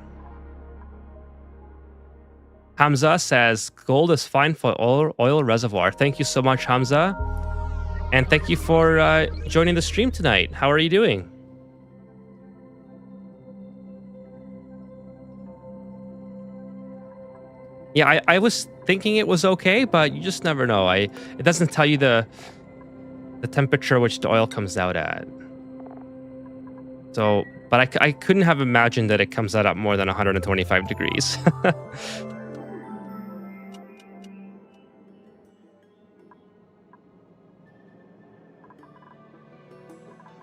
Hamza says, gold is fine for oil reservoir. Thank you so much, Hamza. And thank you for joining the stream tonight. How are you doing? Yeah, I was thinking it was okay, but you just never know. It doesn't tell you the temperature which the oil comes out at. So, but I couldn't have imagined that it comes out at more than 125 degrees.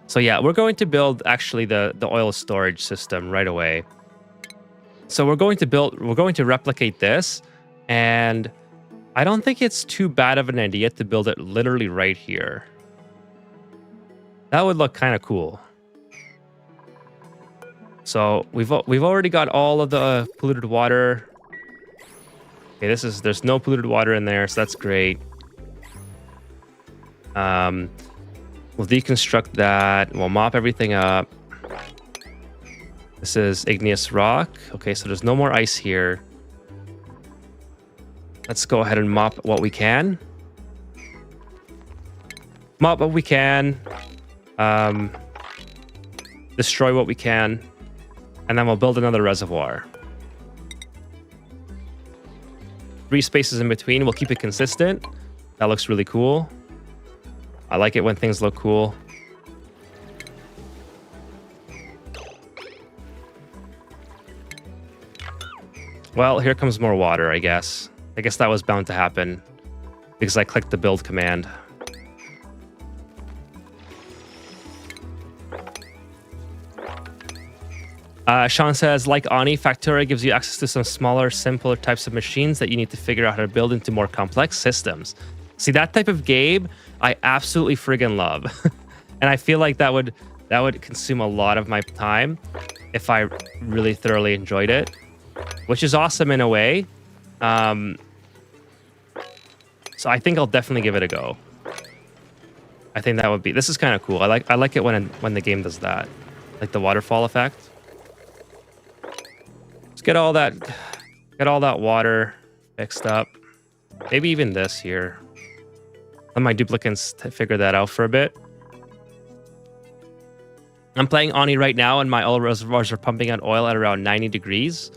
So yeah, we're going to build actually the oil storage system right away. So we're going to replicate this, and I don't think it's too bad of an idea to build it literally right here. That would look kind of cool. So we've already got all of the polluted water. Okay, there's no polluted water in there, so that's great. We'll deconstruct that. We'll mop everything up. This is igneous rock. Okay, so there's no more ice here. Let's go ahead and mop what we can. Mop what we can. Destroy what we can. And then we'll build another reservoir. 3 spaces in between. We'll keep it consistent. That looks really cool. I like it when things look cool. Well, here comes more water, I guess. I guess that was bound to happen because I clicked the build command. Sean says, like Ani, Factoria gives you access to some smaller, simpler types of machines that you need to figure out how to build into more complex systems. See, that type of game, I absolutely friggin' love. And I feel like that would consume a lot of my time if I really thoroughly enjoyed it, which is awesome in a way. So I think I'll definitely give it a go. I think that would be. This is kind of cool. I like it when the game does that, like the waterfall effect. Let's get all that water fixed up. Maybe even this here. Let my duplicates figure that out for a bit. I'm playing Ani right now, and my oil reservoirs are pumping out oil at around 90 degrees.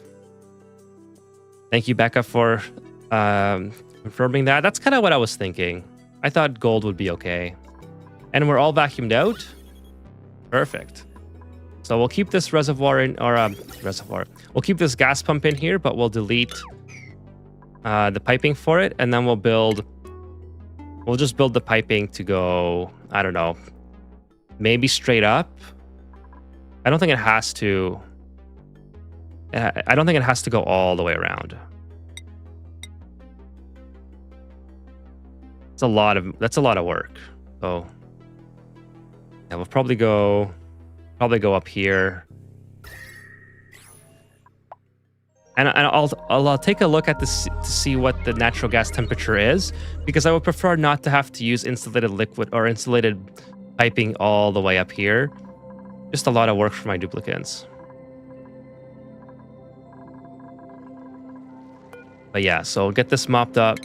Thank you, Becca, for confirming that. That's kind of what I was thinking. I thought gold would be okay. And we're all vacuumed out. Perfect. So we'll keep this reservoir in, or reservoir. We'll keep this gas pump in here, but we'll delete the piping for it, and then we'll just build the piping to go, I don't know, maybe straight up. I don't think it has to. I don't think it has to go all the way around. That's a lot of work. So yeah, we'll probably go up here. And I'll take a look at this to see what the natural gas temperature is, because I would prefer not to have to use insulated liquid or insulated piping all the way up here. Just a lot of work for my duplicates. But yeah, so get this mopped up.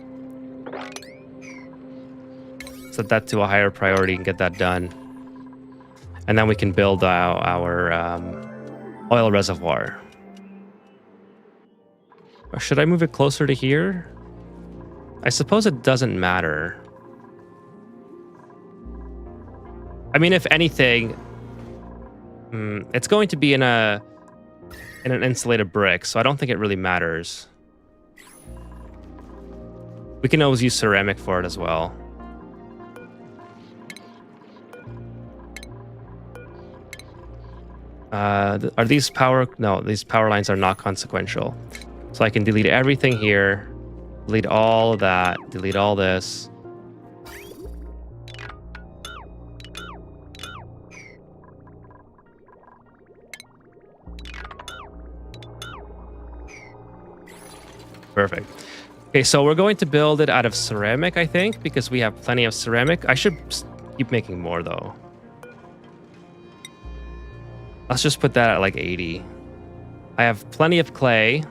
Set that to a higher priority and get that done. And then we can build our oil reservoir. Or should I move it closer to here? I suppose it doesn't matter. I mean, if anything, it's going to be in an insulated brick, so I don't think it really matters. We can always use ceramic for it as well. Are these power? No, these power lines are not consequential. So I can delete everything here, delete all of that, delete all this. Perfect. Okay, so we're going to build it out of ceramic, I think, because we have plenty of ceramic. I should keep making more, though. Let's just put that at like 80. I have plenty of clay.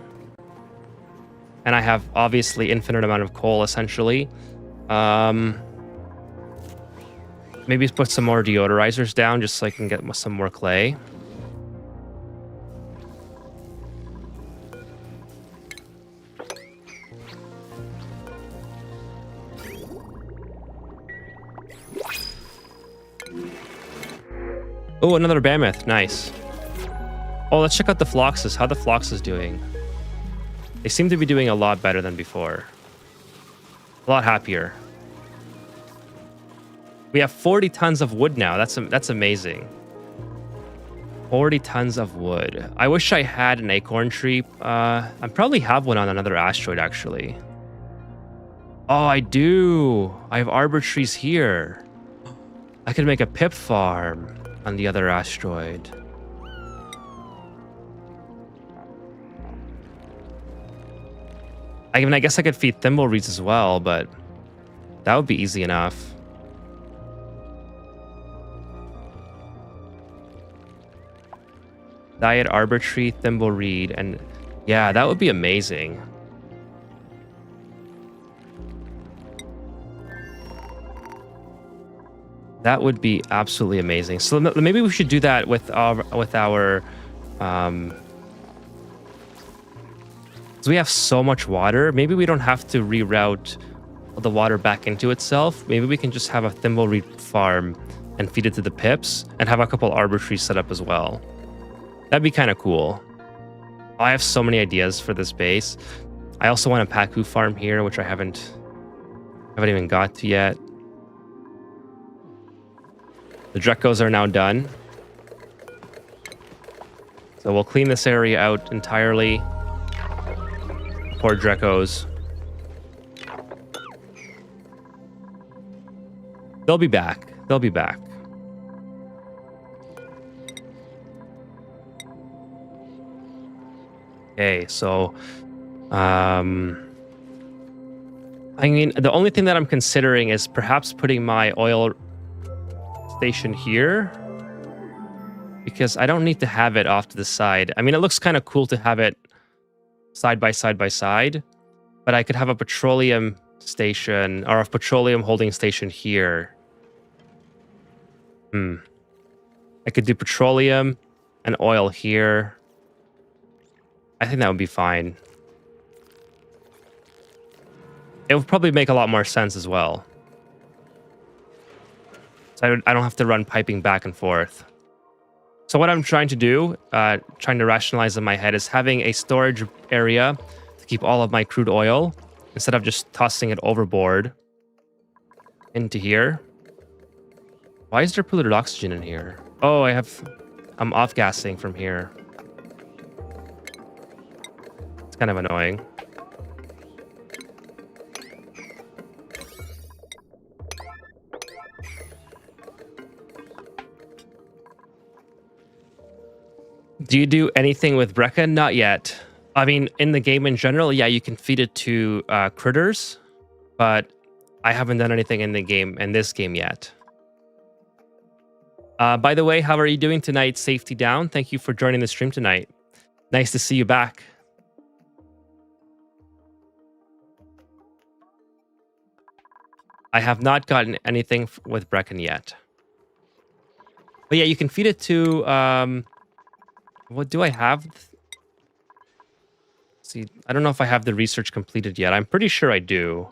And I have, obviously, infinite amount of coal, essentially. Maybe put some more deodorizers down just so I can get some more clay. Oh, another mammoth. Nice. Oh, let's check out the Phloxes. How the Phloxes doing? They seem to be doing a lot better than before. A lot happier. We have 40 tons of wood now. That's amazing. 40 tons of wood. I wish I had an acorn tree. I probably have one on another asteroid, actually. Oh, I do. I have arbor trees here. I could make a pip farm on the other asteroid. I mean, I guess I could feed thimbleweeds as well, but that would be easy enough. Diet arbor tree, thimbleweed, and yeah, that would be amazing. That would be absolutely amazing. So maybe we should do that with our so we have so much water. Maybe we don't have to reroute the water back into itself. Maybe we can just have a thimbleweed farm and feed it to the pips and have a couple arbor trees set up as well. That'd be kind of cool. I have so many ideas for this base. I also want a Pacu farm here, which I haven't even got to yet. The Dracos are now done. So we'll clean this area out entirely. Poor Dracos. They'll be back. They'll be back. Okay, so I mean, the only thing that I'm considering is perhaps putting my oil station here, because I don't need to have it off to the side. I mean, it looks kind of cool to have it side by side, but I could have a petroleum station or a petroleum holding station here. I could do petroleum and oil here. I think that would be fine. It would probably make a lot more sense as well. So I don't have to run piping back and forth. So what I'm trying to do, trying to rationalize in my head, is having a storage area to keep all of my crude oil instead of just tossing it overboard into here. Why is there polluted oxygen in here? Oh, I'm off-gassing from here. It's kind of annoying. Do you do anything with Brecca? Not yet. I mean, in the game in general, yeah, you can feed it to critters, but I haven't done anything in this game yet. By the way, how are you doing tonight? Safety Down. Thank you for joining the stream tonight. Nice to see you back. I have not gotten anything with Brecken yet. But yeah, you can feed it to... what do I have? See, I don't know if I have the research completed yet. I'm pretty sure I do.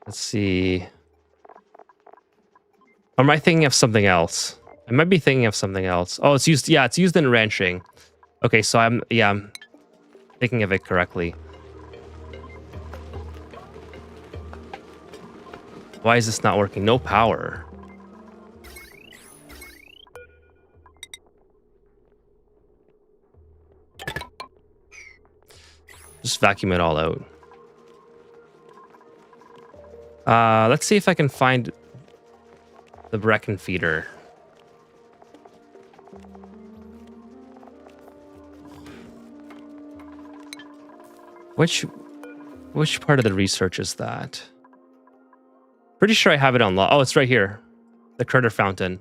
Let's see. Or am I thinking of something else? I might be thinking of something else. Oh, it's used. Yeah, it's used in ranching. Okay, so I'm thinking of it correctly. Why is this not working? No power. Just vacuum it all out. Let's see if I can find the Brecken feeder. Which part of the research is that? Pretty sure I have it unlocked. Oh, it's right here. The critter fountain.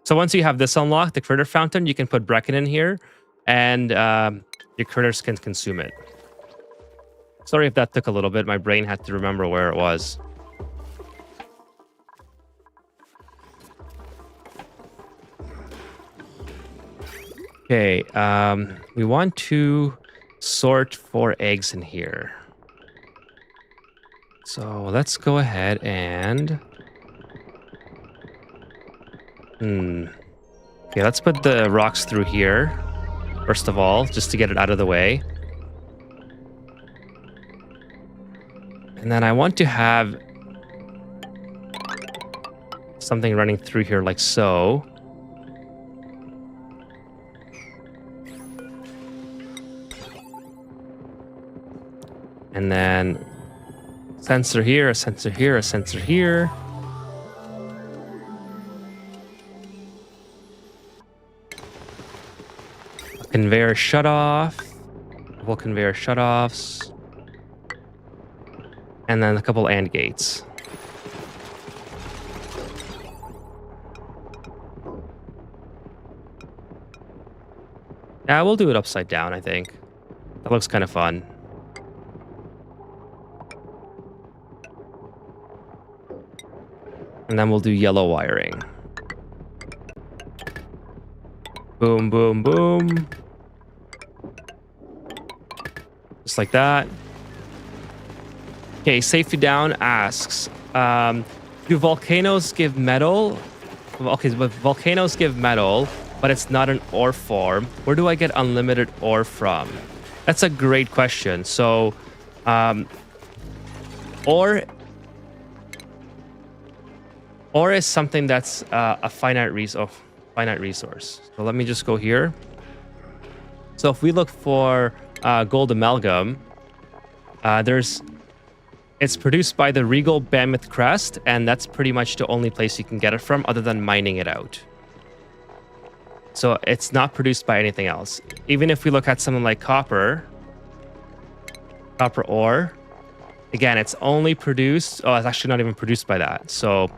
So once you have this unlocked, the critter fountain, you can put Brecken in here, and your critters can consume it. Sorry if that took a little bit. My brain had to remember where it was. Okay, we want to sort 4 eggs in here. So let's go ahead and... Okay, let's put the rocks through here, first of all, just to get it out of the way. And then I want to have something running through here like so. And then sensor here, a sensor here, a sensor here. A conveyor shut off. A couple conveyor shut offs. And then a couple AND gates. Yeah, we'll do it upside down, I think. That looks kind of fun. And then we'll do yellow wiring. Boom, boom, boom. Just like that. Okay, Safety Down asks, do volcanoes give metal? Okay, but volcanoes give metal, but it's not an ore form. Where do I get unlimited ore from? That's a great question. So, Ore is something that's a finite resource. So let me just go here. So if we look for gold amalgam, it's produced by the Regal Mammoth Crest, and that's pretty much the only place you can get it from other than mining it out. So it's not produced by anything else. Even if we look at something like copper ore, again, it's only produced... Oh, it's actually not even produced by that. So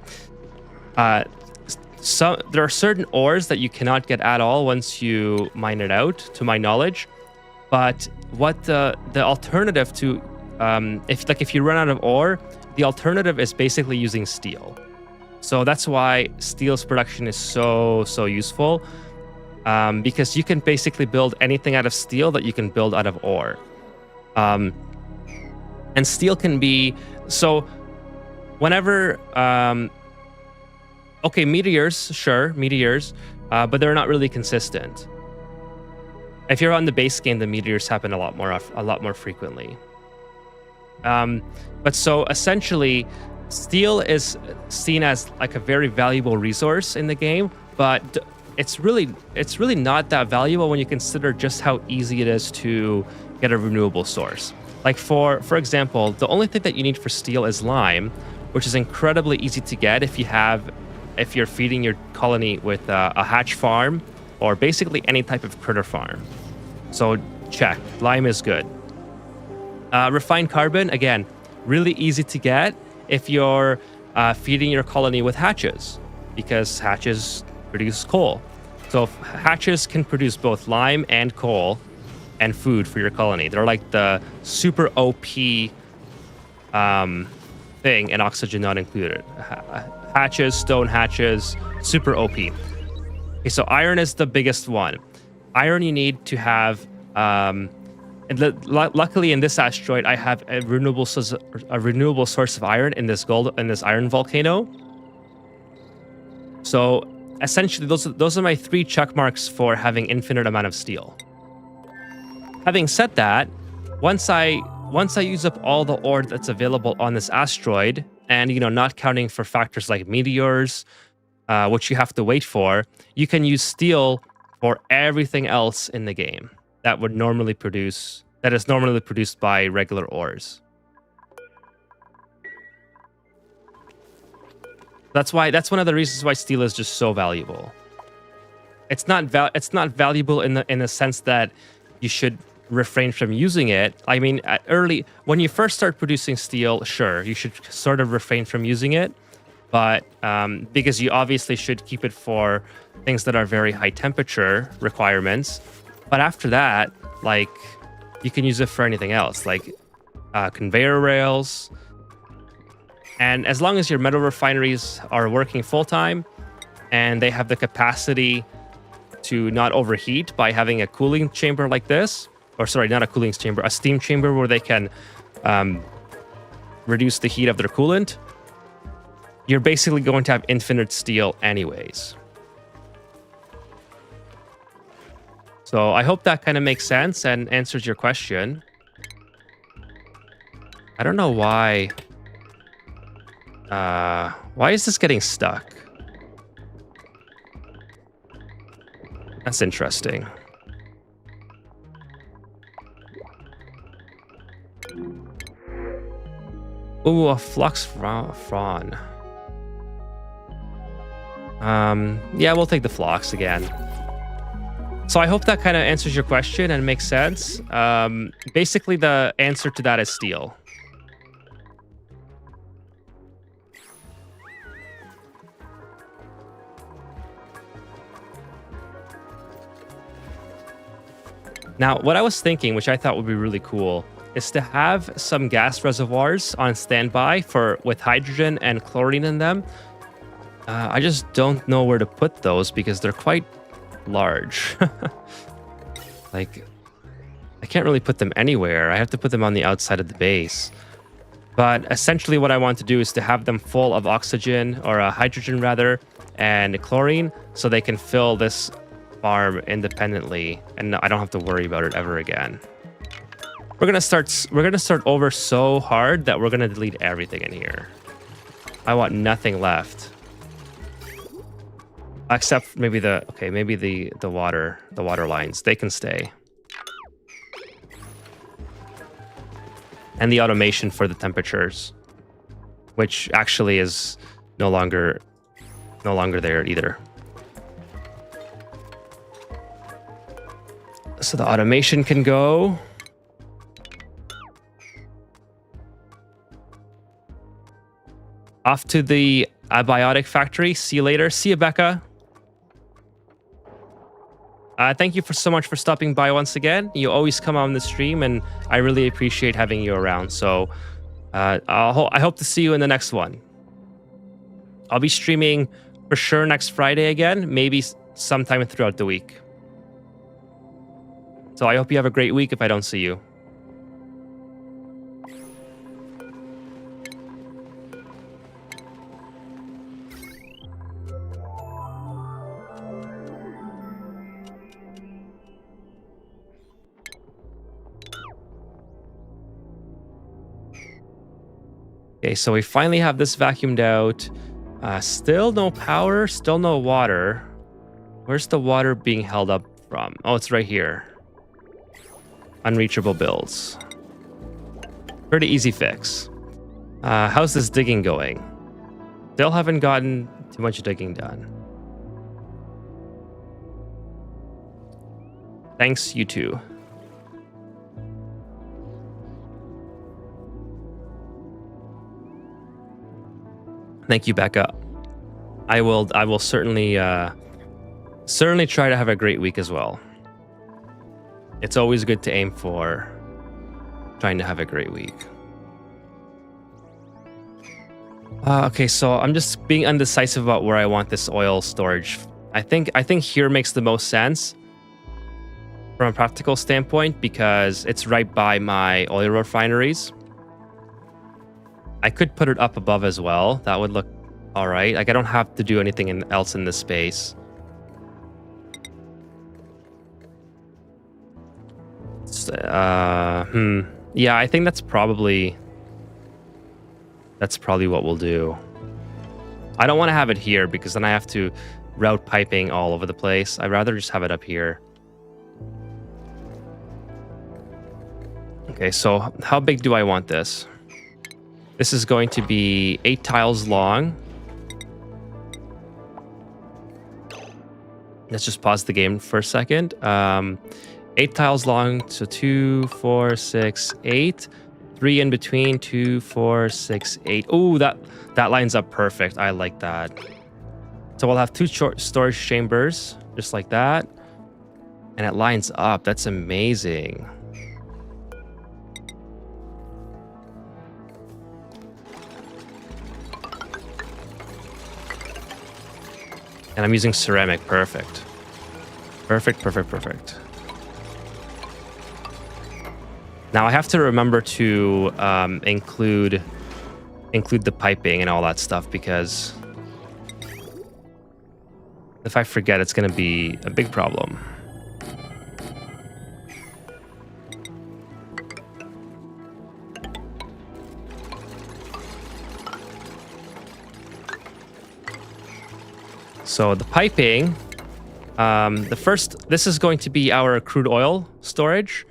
there are certain ores that you cannot get at all once you mine it out, to my knowledge. But what the alternative to... if you run out of ore, the alternative is basically using steel. So that's why steel's production is so useful, because you can basically build anything out of steel that you can build out of ore. And steel can be... So whenever... okay, meteors, but they're not really consistent. If you're on the base game, the meteors happen a lot more frequently. But so essentially, steel is seen as like a very valuable resource in the game, but it's really not that valuable when you consider just how easy it is to get a renewable source. Like for example, the only thing that you need for steel is lime, which is incredibly easy to get if you're feeding your colony with a hatch farm or basically any type of critter farm. So check, lime is good. Refined carbon, again, really easy to get if you're feeding your colony with hatches, because hatches produce coal. So hatches can produce both lime and coal and food for your colony. They're like the super OP thing, and oxygen not included. Hatches, stone hatches, super OP. Okay, so iron is the biggest one. Iron you need to have... luckily in this asteroid, I have a renewable source of iron in this iron volcano. So essentially, those are my 3 check marks for having infinite amount of steel. Having said that, once I use up all the ore that's available on this asteroid, and not counting for factors like meteors, which you have to wait for, you can use steel for everything else in the game that is normally produced by regular ores. That's one of the reasons why steel is just so valuable. It's not valuable in the sense that you should refrain from using it. I mean, when you first start producing steel, sure, you should sort of refrain from using it, but because you obviously should keep it for things that are very high temperature requirements. But after that, like, you can use it for anything else, like conveyor rails. And as long as your metal refineries are working full time and they have the capacity to not overheat by having a cooling chamber like this, or sorry, not a cooling chamber, a steam chamber where they can reduce the heat of their coolant, you're basically going to have infinite steel anyways. So I hope that kind of makes sense and answers your question. I don't know why. Why is this getting stuck? That's interesting. Ooh, a flux frawn. Yeah, we'll take the flux again. So I hope that kind of answers your question and makes sense. Basically, the answer to that is steel. Now, what I was thinking, which I thought would be really cool, is to have some gas reservoirs on standby with hydrogen and chlorine in them. I just don't know where to put those because they're quite large. Like, I can't really put them anywhere. I have to put them on the outside of the base. But essentially what I want to do is to have them full of oxygen, or hydrogen rather, and chlorine, so they can fill this farm independently, and I don't have to worry about it ever again. We're gonna start over so hard that we're gonna delete everything in here. I want nothing left. Except maybe the water lines. They can stay. And the automation for the temperatures, which actually is no longer there either. So the automation can go. Off to the abiotic factory. See you later. See you, Becca. Thank you so much for stopping by once again. You always come on the stream, and I really appreciate having you around. So I hope to see you in the next one. I'll be streaming for sure next Friday again, maybe sometime throughout the week. So I hope you have a great week if I don't see you. Okay, so we finally have this vacuumed out. Still no power, still no water. Where's the water being held up from? Oh, it's right here. Unreachable builds. Pretty easy fix. How's this digging going? Still haven't gotten too much digging done. Thanks, you too. Thank you, Becca. I will certainly try to have a great week as well. It's always good to aim for trying to have a great week. Okay, so I'm just being undecisive about where I want this oil storage. I think here makes the most sense from a practical standpoint because it's right by my oil refineries. I could put it up above as well. That would look all right. Like I don't have to do anything else in this space. Yeah, I think that's probably what we'll do. I don't want to have it here because then I have to route piping all over the place. I'd rather just have it up here. Okay, so how big do I want this? This is going to be 8 tiles long. Let's just pause the game for a second. 8 tiles long, so 2, 4, 6, 8. 3 in between, 2, 4, 6, 8. Ooh, that lines up perfect. I like that. So we'll have 2 short storage chambers, just like that. And it lines up. That's amazing. And I'm using ceramic. Perfect. Perfect. Now I have to remember to include the piping and all that stuff because if I forget, it's going to be a big problem. So the piping, this is going to be our crude oil storage.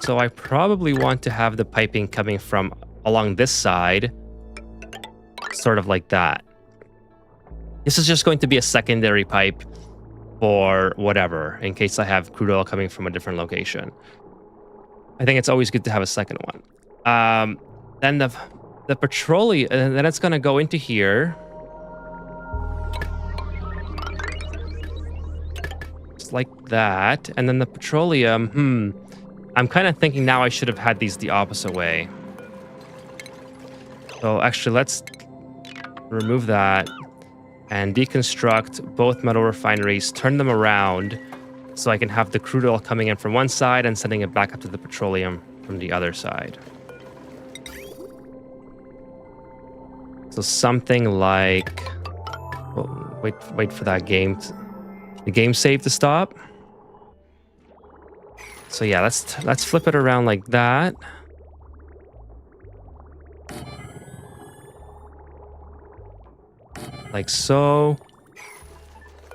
So I probably want to have the piping coming from along this side, sort of like that. This is just going to be a secondary pipe for whatever, in case I have crude oil coming from a different location. I think it's always good to have a second one. Then the petroleum, and then it's going to go into here. Like that, and then the petroleum, I'm kind of thinking now I should have had these the opposite way. So actually, let's remove that and deconstruct both metal refineries, turn them around so I can have the crude oil coming in from one side and sending it back up to the petroleum from the other side. So something like, well, wait for that game. The game save to stop. So yeah, let's flip it around like that. Like so.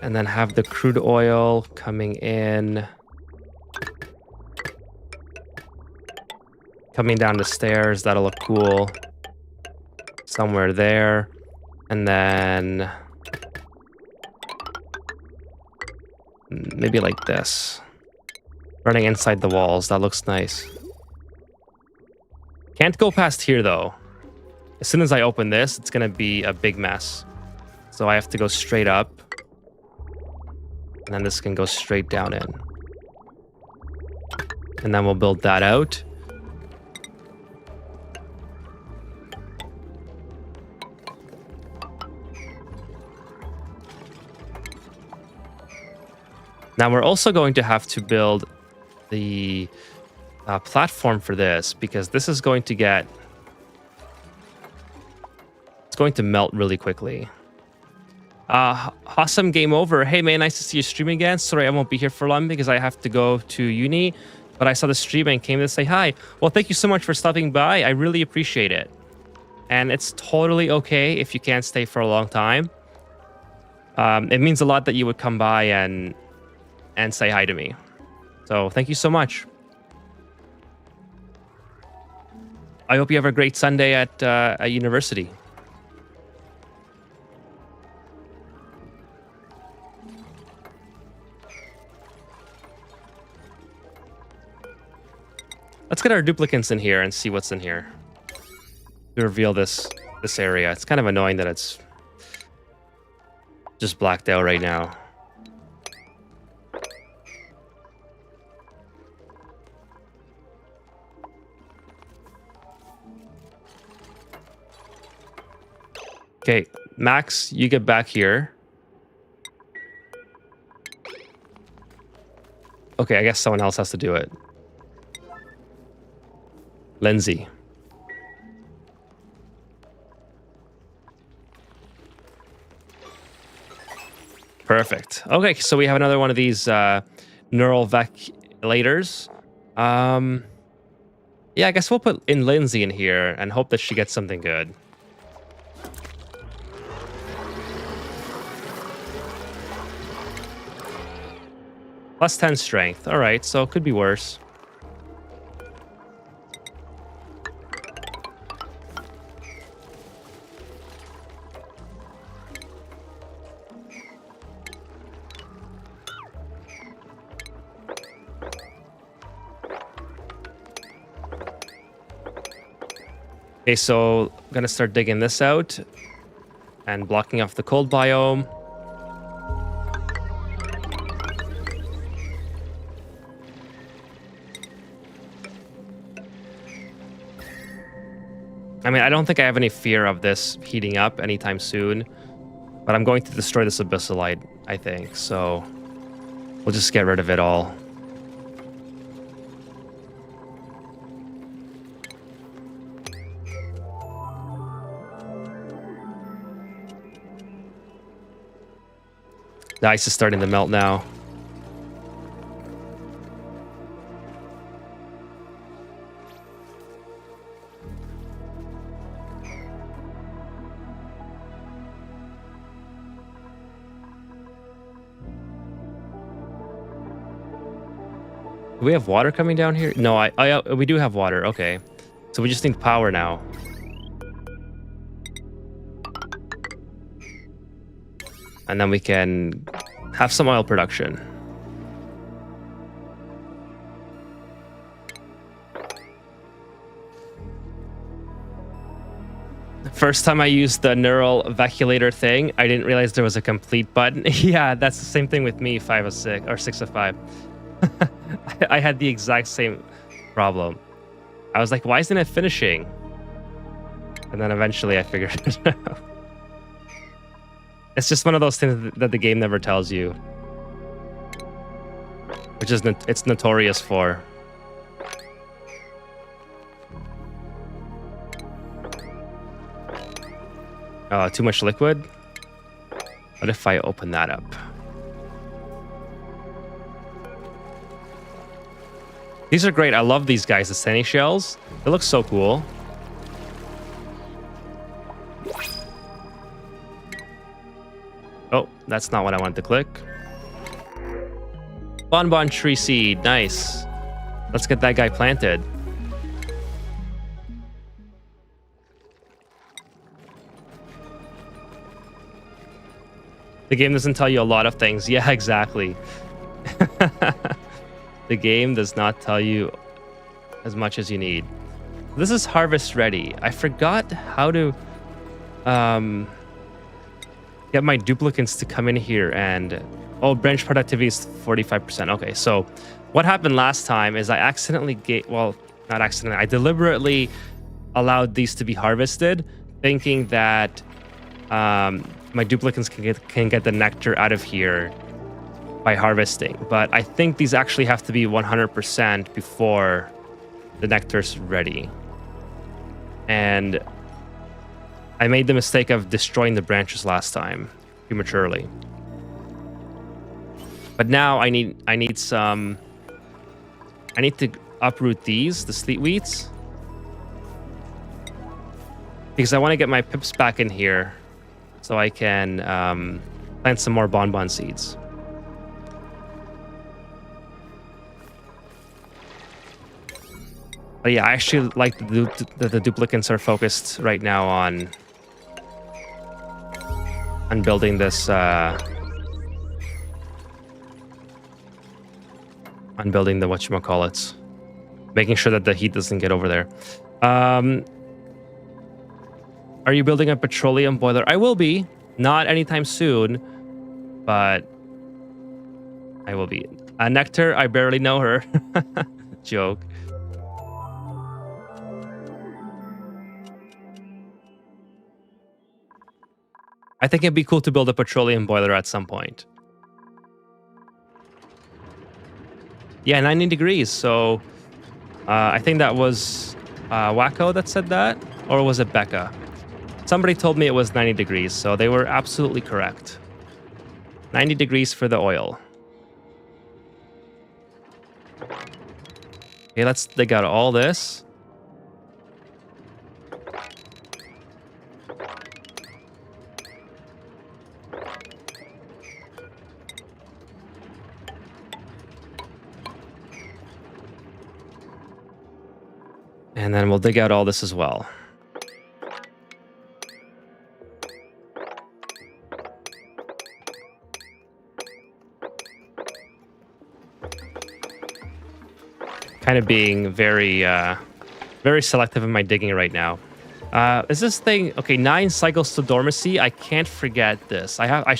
And then have the crude oil coming in. Coming down the stairs, that'll look cool. Somewhere there. And then maybe like this. Running inside the walls, that looks nice. Can't go past here though. As soon as I open this, it's gonna be a big mess. So I have to go straight up. And then this can go straight down in. And then we'll build that out. Now we're also going to have to build the platform for this because this is going to get... It's going to melt really quickly. Awesome, game over. Hey man, nice to see you streaming again. Sorry I won't be here for long because I have to go to uni, but I saw the stream and came to say hi. Well, thank you so much for stopping by. I really appreciate it. And it's totally okay if you can't stay for a long time. It means a lot that you would come by and say hi to me. So thank you so much. I hope you have a great Sunday at university. Let's get our duplicants in here and see what's in here. To reveal this area. It's kind of annoying that it's just blacked out right now. Okay, Max, you get back here. Okay, I guess someone else has to do it. Lindsay. Perfect. Okay, so we have another one of these neural vaculators. Yeah, I guess we'll put in Lindsay in here and hope that she gets something good. Plus 10 strength. All right, so it could be worse. Okay, so I'm gonna start digging this out and blocking off the cold biome. I mean, I don't think I have any fear of this heating up anytime soon, but I'm going to destroy this abyssalite, I think, so we'll just get rid of it all. The ice is starting to melt now. Do we have water coming down here? No, we do have water. Okay. So we just need power now. And then we can have some oil production. The first time I used the neural vacuolator thing, I didn't realize there was a complete button. Yeah, that's the same thing with me, 5 of 6 or 6 of 5. I had the exact same problem. I was like, why isn't it finishing? And then eventually I figured it out. It's just one of those things that the game never tells you. Which is it's notorious for. Too much liquid? What if I open that up? These are great. I love these guys, the Seni shells. They look so cool. Oh, that's not what I wanted to click. Bonbon tree seed. Nice. Let's get that guy planted. The game doesn't tell you a lot of things. Yeah, exactly. The game does not tell you as much as you need. This is harvest ready. I forgot how to get my duplicants to come in here and... Oh, branch productivity is 45%. Okay, so what happened last time is I accidentally well, not accidentally. I deliberately allowed these to be harvested, thinking that my duplicants can get the nectar out of here by harvesting. But I think these actually have to be 100% before the nectar's ready. And I made the mistake of destroying the branches last time prematurely. But now I need to uproot these, the sleet wheats, because I want to get my pips back in here so I can plant some more bonbon seeds. But yeah, I actually like that the duplicants are focused right now on building this on building the whatchamacallits, making sure that the heat doesn't get over there. Are you building a petroleum boiler? I will be, not anytime soon, but I will be. Nectar, I barely know her. Joke. I think it'd be cool to build a petroleum boiler at some point. Yeah, 90 degrees. So I think that was Wacko that said that, or was it Becca? Somebody told me it was 90 degrees, so they were absolutely correct. 90 degrees for the oil. Okay, let's dig out all this. And then we'll dig out all this as well. Kind of being very selective in my digging right now. Is this thing... Okay, 9 cycles to dormancy. I can't forget this. I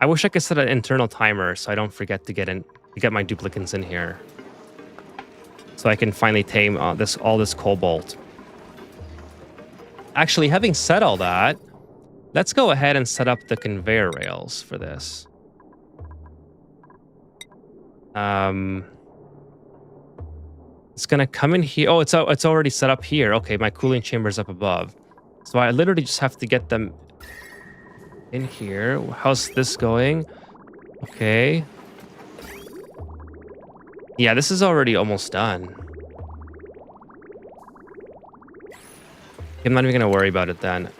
wish I could set an internal timer so I don't forget to get my duplicants in here. So I can finally tame all this cobalt. Actually, having said all that, let's go ahead and set up the conveyor rails for this. It's gonna come in here. Oh, it's already set up here. Okay, my cooling chamber's up above. So I literally just have to get them in here. How's this going? Okay. Yeah, this is already almost done. I'm not even gonna worry about it then.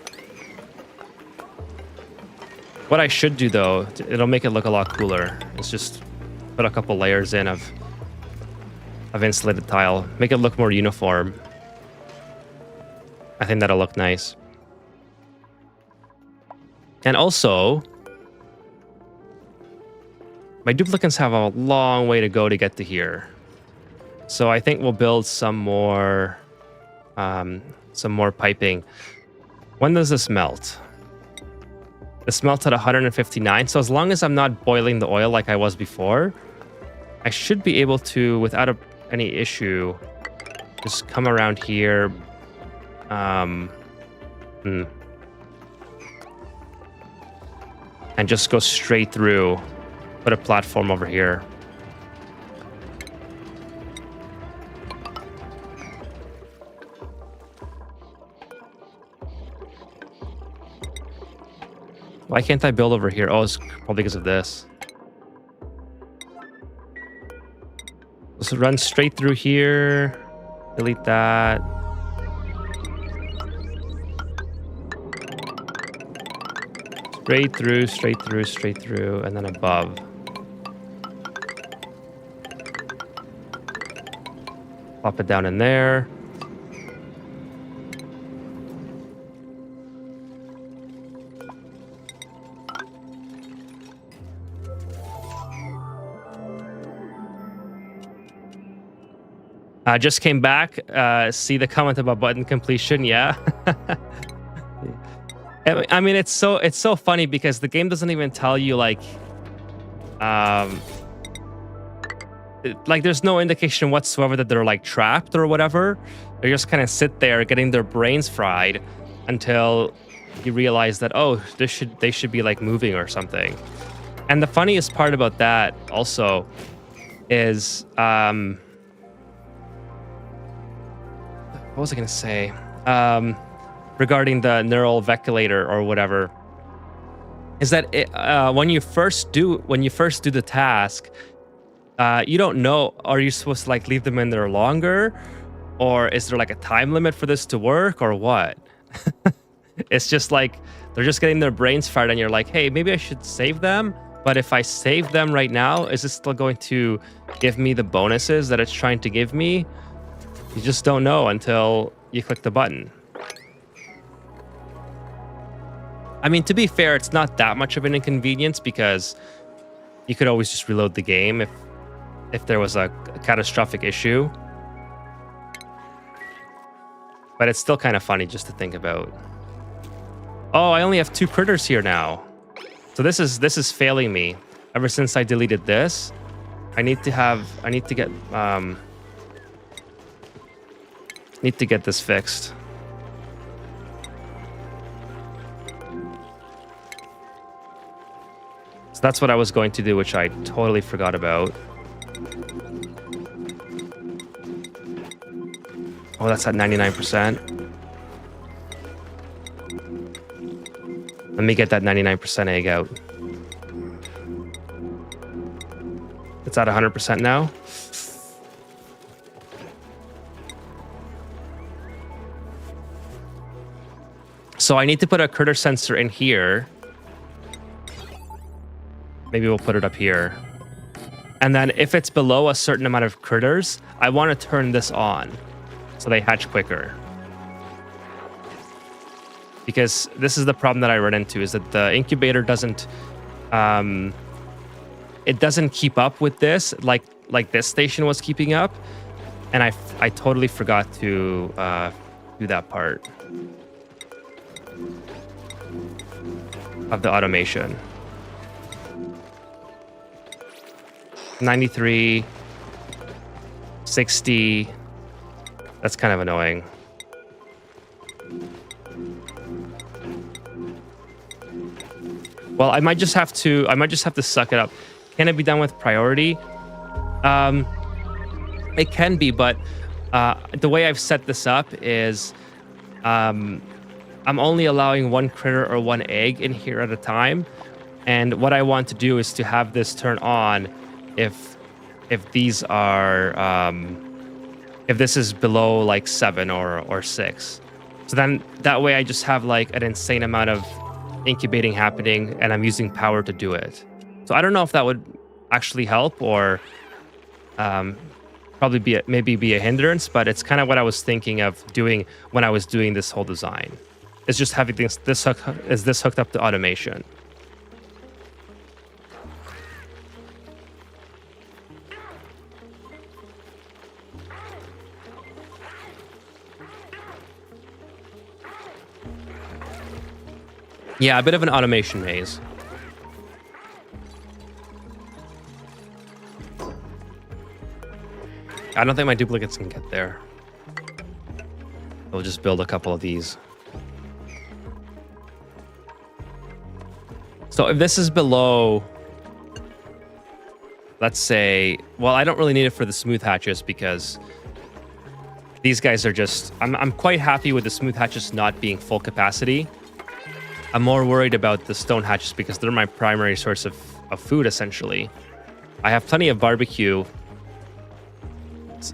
What I should do though, it'll make it look a lot cooler, is just put a couple layers in of insulated tile. Make it look more uniform. I think that'll look nice. And also, my duplicants have a long way to go to get to here. So I think we'll build some more piping. When does this melt? This melts at 159. So as long as I'm not boiling the oil like I was before, I should be able to, without any issue, just come around here. And just go straight through. Put a platform over here. Why can't I build over here? Oh, it's probably because of this. Let's run straight through here. Delete that. Straight through, straight through, straight through, and then above. Plop it down in there. I just came back. See the comment about button completion? Yeah. I mean, it's so funny because the game doesn't even tell you like there's no indication whatsoever that they're like trapped or whatever. They just kind of sit there getting their brains fried until you realize that, oh, they should be like moving or something. And the funniest part about that also is what was I gonna say? Regarding the neural veculator or whatever, is that when you first do the task, you don't know, are you supposed to like leave them in there longer, or is there like a time limit for this to work, or what? It's just like they're just getting their brains fired, and you're like, hey, maybe I should save them. But if I save them right now, is it still going to give me the bonuses that it's trying to give me? You just don't know until you click the button. I mean, to be fair, it's not that much of an inconvenience because you could always just reload the game if there was a catastrophic issue. But it's still kind of funny just to think about. Oh, I only have 2 critters here now. So this is failing me. Ever since I deleted this, I need to get this fixed. So that's what I was going to do, which I totally forgot about. Oh, that's at 99%. Let me get that 99% egg out. It's at 100% now. So I need to put a critter sensor in here. Maybe we'll put it up here. And then if it's below a certain amount of critters, I want to turn this on so they hatch quicker. Because this is the problem that I run into, is that the incubator doesn't it doesn't keep up with this like this station was keeping up. And I totally forgot to do that part of the automation. 93, 60. That's kind of annoying. Well, I might just have to suck it up. Can it be done with priority? It can be, but the way I've set this up is I'm only allowing 1 critter or 1 egg in here at a time. And what I want to do is to have this turn on if these are if this is below like 7 or 6. So then that way I just have like an insane amount of incubating happening, and I'm using power to do it. So I don't know if that would actually help or probably be a hindrance, but it's kind of what I was thinking of doing when I was doing this whole design. It's just having this hooked up to automation. Yeah, a bit of an automation maze. I don't think my duplicates can get there. We'll just build a couple of these. So if this is below, let's say, well, I don't really need it for the smooth hatches because these guys are just, I'm quite happy with the smooth hatches not being full capacity. I'm more worried about the stone hatches because they're my primary source of food, essentially. I have plenty of barbecue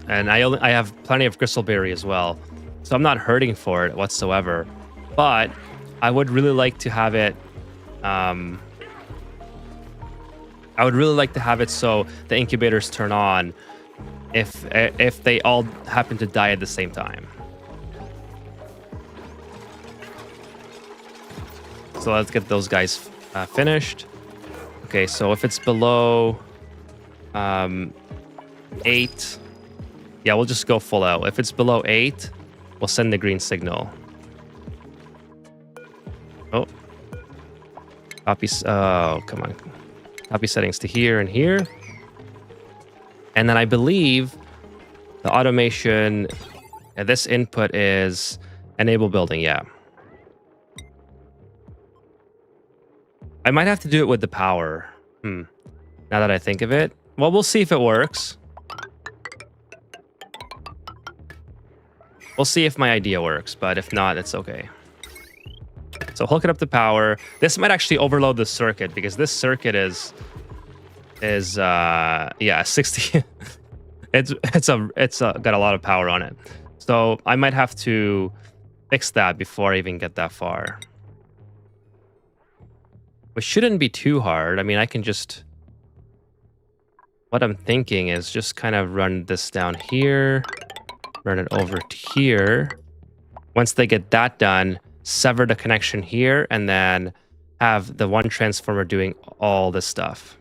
and I have plenty of crystalberry as well, so I'm not hurting for it whatsoever. But I would really like to have it. I would really like to have it so the incubators turn on if they all happen to die at the same time. So let's get those guys finished. Okay, so if it's below 8, yeah, we'll just go full out. If it's below 8, we'll send the green signal. Oh, copy. Oh, come on. Copy settings to here and here. And then I believe the automation, this input is enable building. Yeah. I might have to do it with the power. Now that I think of it. Well, we'll see if it works. We'll see if my idea works, but if not, it's okay. So hook it up to power. This might actually overload the circuit because this circuit is yeah, 60. it's got a lot of power on it. So I might have to fix that before I even get that far. Which shouldn't be too hard. I mean, I can just, what I'm thinking is just kind of run this down here, run it over to here. Once they get that done, sever the connection here, and then have the one transformer doing all this stuff.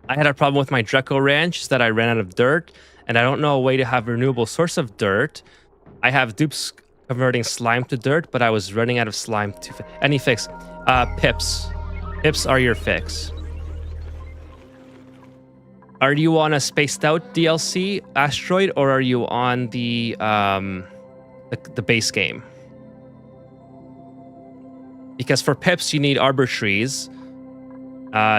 I had a problem with my Draco ranch that I ran out of dirt, and I don't know a way to have a renewable source of dirt. I have dupes converting slime to dirt, but I was running out of slime to any fix. Pips. Pips are your fix. Are you on a spaced out DLC Asteroid, or are you on the base game? Because for pips, you need arbor trees.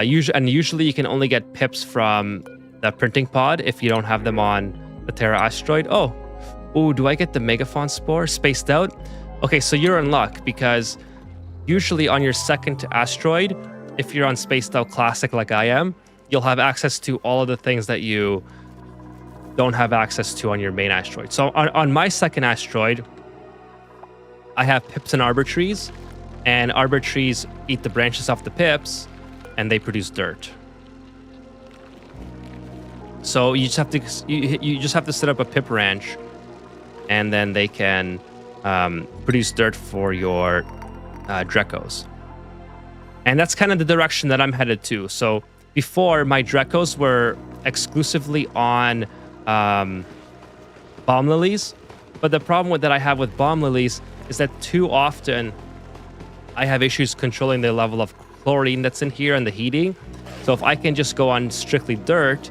Usually you can only get pips from the printing pod if you don't have them on the Terra Asteroid. Oh, do I get the megafaun spore spaced out? Okay, so you're in luck because usually on your second asteroid, if you're on spaced out classic like I am, you'll have access to all of the things that you don't have access to on your main asteroid. So on my second asteroid, I have pips and arbor trees, and arbor trees eat the branches off the pips, and they produce dirt. So you just have to set up a pip ranch, and then they can produce dirt for your Dracos. And that's kind of the direction that I'm headed to. So before, my Dracos were exclusively on bomb lilies, but the problem that I have with bomb lilies is that too often I have issues controlling the level of chlorine that's in here and the heating. So if I can just go on strictly dirt,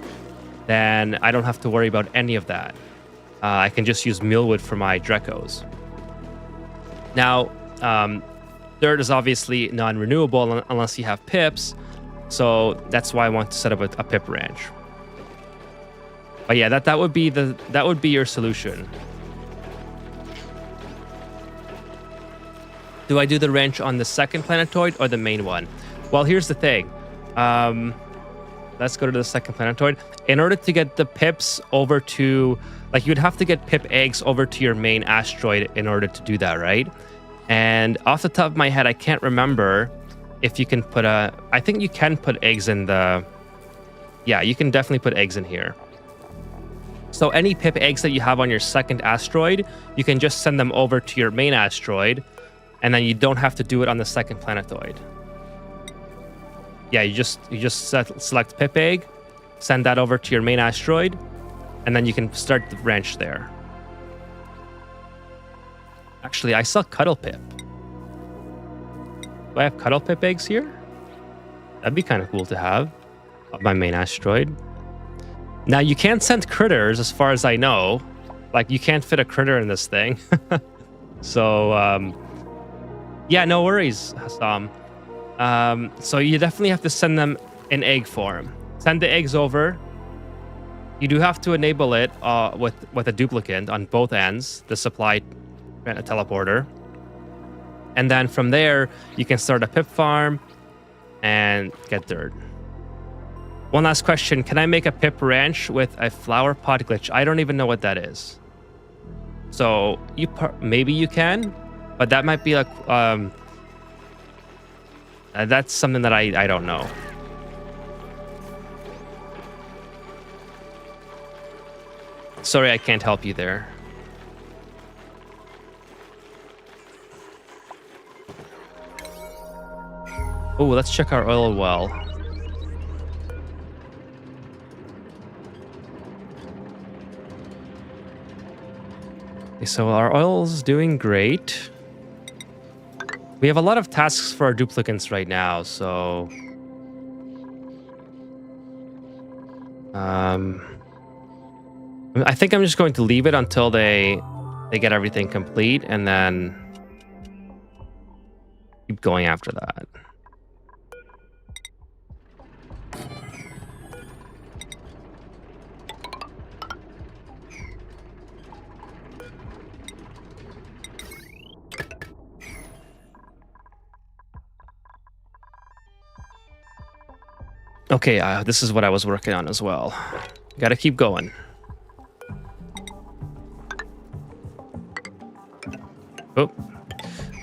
then I don't have to worry about any of that. I can just use mealwood for my Dracos. Now, dirt is obviously non-renewable unless you have pips, so that's why I want to set up a pip ranch. But yeah, that would be your solution. Do I do the ranch on the second planetoid or the main one? Well, here's the thing. Let's go to the second planetoid. In order to get the pips over to, like, you'd have to get pip eggs over to your main asteroid in order to do that, right? And off the top of my head, I can't remember if you can put I think you can put eggs in the, yeah, you can definitely put eggs in here. So any pip eggs that you have on your second asteroid, you can just send them over to your main asteroid, and then you don't have to do it on the second planetoid. Yeah, you just select pip egg, send that over to your main asteroid, and then you can start the ranch there. Actually, I saw Cuddle Pip. Do I have Cuddle Pip eggs here? That'd be kind of cool to have on my main asteroid. Now, you can't send critters, as far as I know. Like, you can't fit a critter in this thing. So, yeah, no worries, Hassam. So you definitely have to send them in egg form. Send the eggs over. You do have to enable it with a duplicate on both ends, the supply teleporter. And then from there, you can start a pip farm and get dirt. One last question. Can I make a Pip Ranch with a flower pot glitch? I don't even know what that is. So maybe you can, but that might be like that's something that I don't know. Sorry, I can't help you there. Oh, let's check our oil well. Okay, so our oil's doing great. We have a lot of tasks for our duplicants right now, so... I think I'm just going to leave it until they get everything complete, and then keep going after that. Okay, this is what I was working on as well. Gotta keep going. Oh,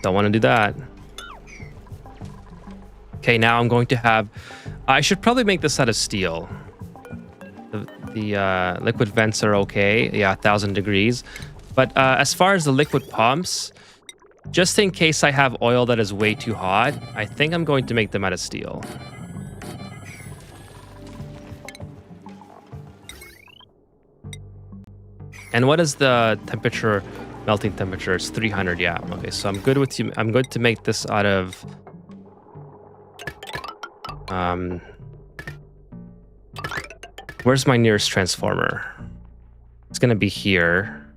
don't want to do that. Okay, now I'm going to have... I should probably make this out of steel. The liquid vents are okay. Yeah, 1,000 degrees. But as far as the liquid pumps, just in case I have oil that is way too hot, I think I'm going to make them out of steel. And what is the temperature, melting temperature? It's 300, yeah. Okay, so I'm good with you. I'm good to make this out of... where's my nearest transformer? It's gonna be here.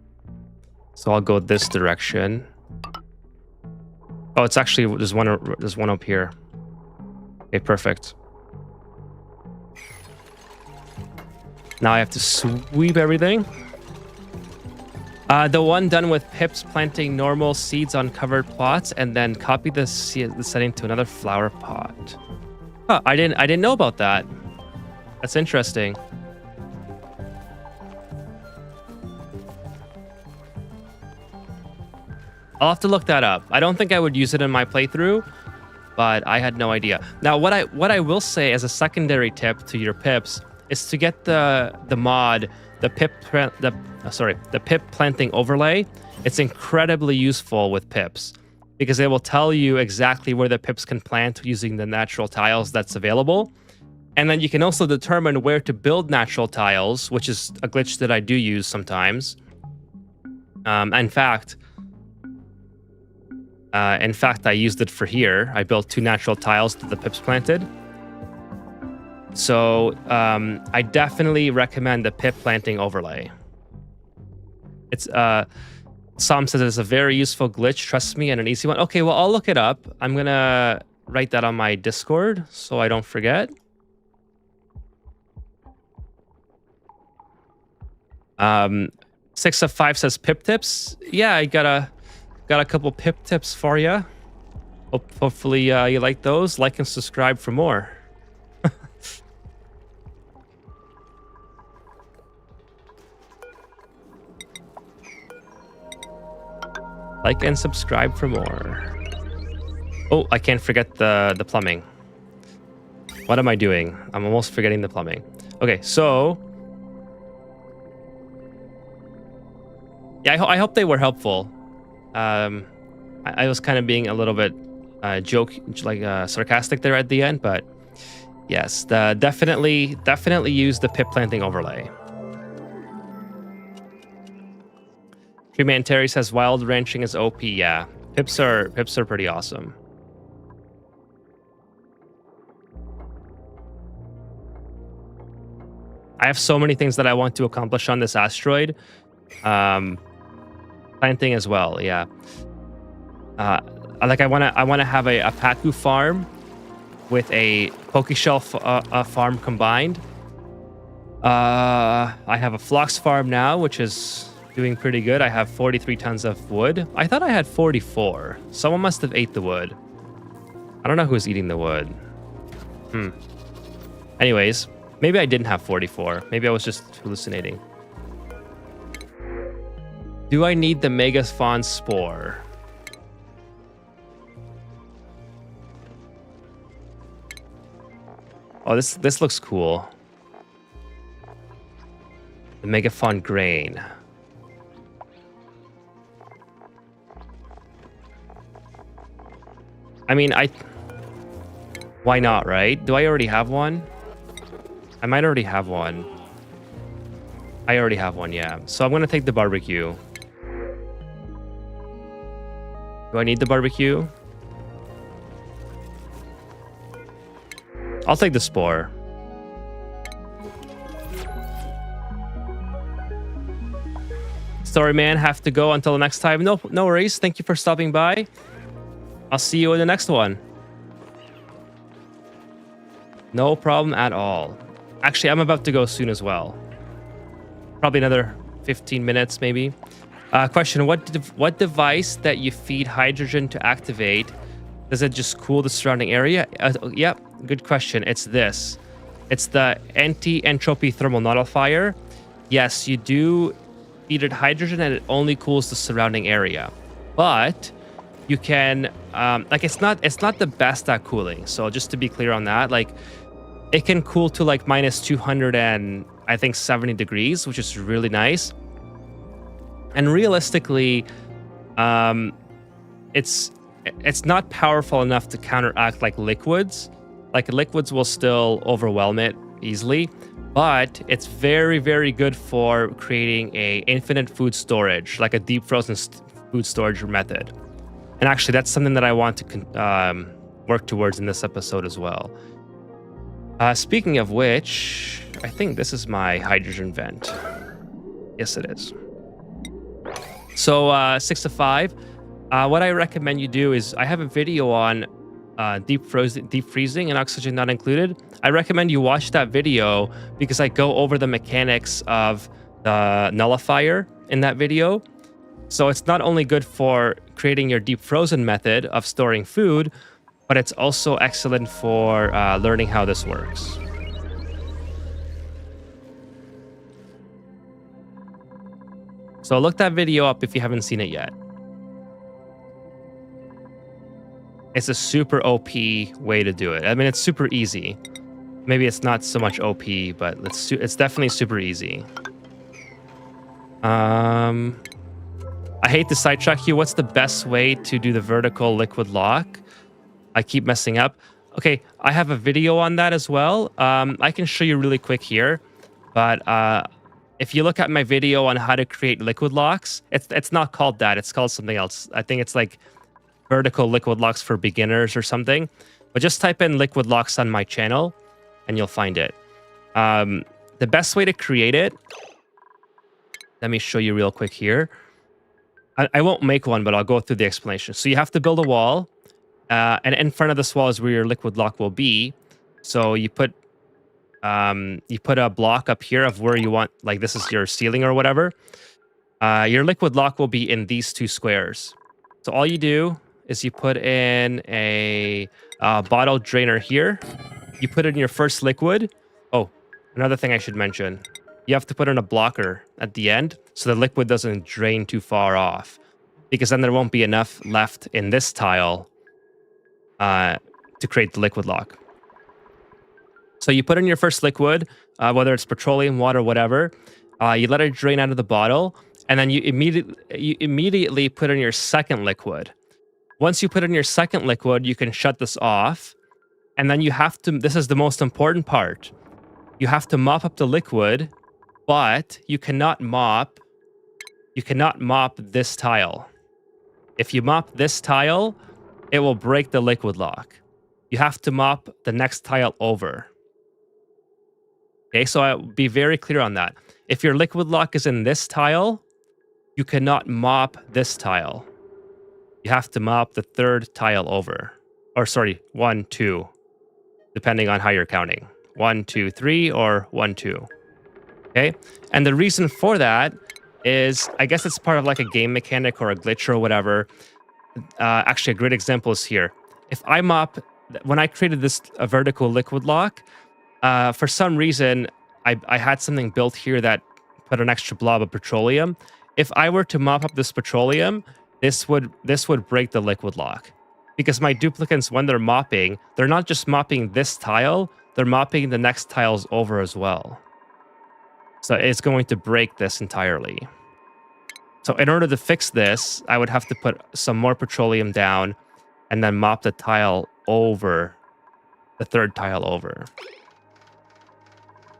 So I'll go this direction. Oh, it's actually, there's one up here. Okay, perfect. Now I have to sweep everything. The one done with pips planting normal seeds on covered plots, and then copy the setting to another flower pot. Huh, I didn't know about that. That's interesting. I'll have to look that up. I don't think I would use it in my playthrough, but I had no idea. Now, what I will say as a secondary tip to your pips is to get the mod, the Pip Planting Overlay. It's incredibly useful with pips because it will tell you exactly where the pips can plant using the natural tiles that's available. And then you can also determine where to build natural tiles, which is a glitch that I do use sometimes. In fact, I used it for here. I built 2 natural tiles that the pips planted. So I definitely recommend the Pip Planting Overlay. It's Sam says it's a very useful glitch, trust me, and an easy one. Okay, well, I'll look it up. I'm gonna write that on my Discord so I don't forget. 6 of 5 says pip tips. Yeah, I got a couple pip tips for you. Hopefully you like those. Like and subscribe for more. Like and subscribe for more. Oh, I can't forget the plumbing. What am I doing? I'm almost forgetting the plumbing. Okay, so... yeah, I hope they were helpful. I was kind of being a little bit sarcastic there at the end, but yes, definitely use the Pip Planting Overlay. Treeman Terry says wild ranching is OP. Yeah, pips are pretty awesome. I have so many things that I want to accomplish on this asteroid. Planting as well, yeah. I want to have a Paku farm with a Pokeshell farm combined. I have a Phlox farm now, which is doing pretty good. I have 43 tons of wood. I thought I had 44. Someone must have ate the wood. I don't know who's eating the wood. Anyways, Maybe I didn't have 44. Maybe I was just hallucinating. Do I need the Megafaun Spore? Oh, this looks cool. The Megafaun Grain. I mean, why not, right? Do I already have one? I might already have one. I already have one, yeah. So I'm gonna take the barbecue. Do I need the barbecue? I'll take the spore. Sorry, man. Have to go until the next time. No worries. Thank you for stopping by. I'll see you in the next one. No problem at all. Actually, I'm about to go soon as well. Probably another 15 minutes, maybe. Question: What device that you feed hydrogen to activate? Does it just cool the surrounding area? Yep. Good question. It's this. It's the anti-entropy thermal nullifier. Yes, you do feed it hydrogen, and it only cools the surrounding area. But you can, like, it's not the best at cooling. So just to be clear on that, like, it can cool to like minus 200 and I think 70 degrees, which is really nice. And realistically, it's not powerful enough to counteract like liquids. Like liquids will still overwhelm it easily, but it's very, very good for creating a infinite food storage, like a deep frozen food storage method. And actually, that's something that I want to work towards in this episode as well. Speaking of which, I think this is my hydrogen vent. Yes, it is. So 6 to 5. What I recommend you do is, I have a video on deep freezing and oxygen not included. I recommend you watch that video because I go over the mechanics of the nullifier in that video. So it's not only good for creating your deep frozen method of storing food, but it's also excellent for learning how this works. So look that video up if you haven't seen it yet. It's a super OP way to do it. I mean, it's super easy. Maybe it's not so much OP, but it's definitely super easy. I hate to sidetrack you. What's the best way to do the vertical liquid lock? I keep messing up. Okay, I have a video on that as well. I can show you really quick here, but if you look at my video on how to create liquid locks, it's not called that. It's called something else. I think it's like vertical liquid locks for beginners or something. But just type in liquid locks on my channel and you'll find it. The best way to create it, let me show you real quick here. I won't make one, but I'll go through the explanation. So you have to build a wall, and in front of this wall is where your liquid lock will be. So you put a block up here of where you want, like this is your ceiling or whatever. Your liquid lock will be in these two squares. So all you do is you put in a bottle drainer here. You put in your first liquid. Oh, another thing I should mention. You have to put in a blocker at the end so the liquid doesn't drain too far off, because then there won't be enough left in this tile to create the liquid lock. So you put in your first liquid, whether it's petroleum, water, whatever. You let it drain out of the bottle, and then you immediately put in your second liquid. Once you put in your second liquid, you can shut this off, and then you have to, this is the most important part, you have to mop up the liquid, but you cannot mop this tile. If you mop this tile, it will break the liquid lock. You have to mop the next tile over. Okay, so I'll be very clear on that. If your liquid lock is in this tile, you cannot mop this tile. You have to mop the third tile over. Or sorry, 1, 2, depending on how you're counting. 1, 2, 3, or 1, 2. Okay, and the reason for that is, I guess it's part of like a game mechanic or a glitch or whatever. Actually, a great example is here. If I mop, when I created this vertical liquid lock, For some reason, I had something built here that put an extra blob of petroleum. If I were to mop up this petroleum, this would break the liquid lock. Because my duplicants, when they're mopping, they're not just mopping this tile, they're mopping the next tiles over as well. So it's going to break this entirely. So in order to fix this, I would have to put some more petroleum down and then mop the tile over, the third tile over.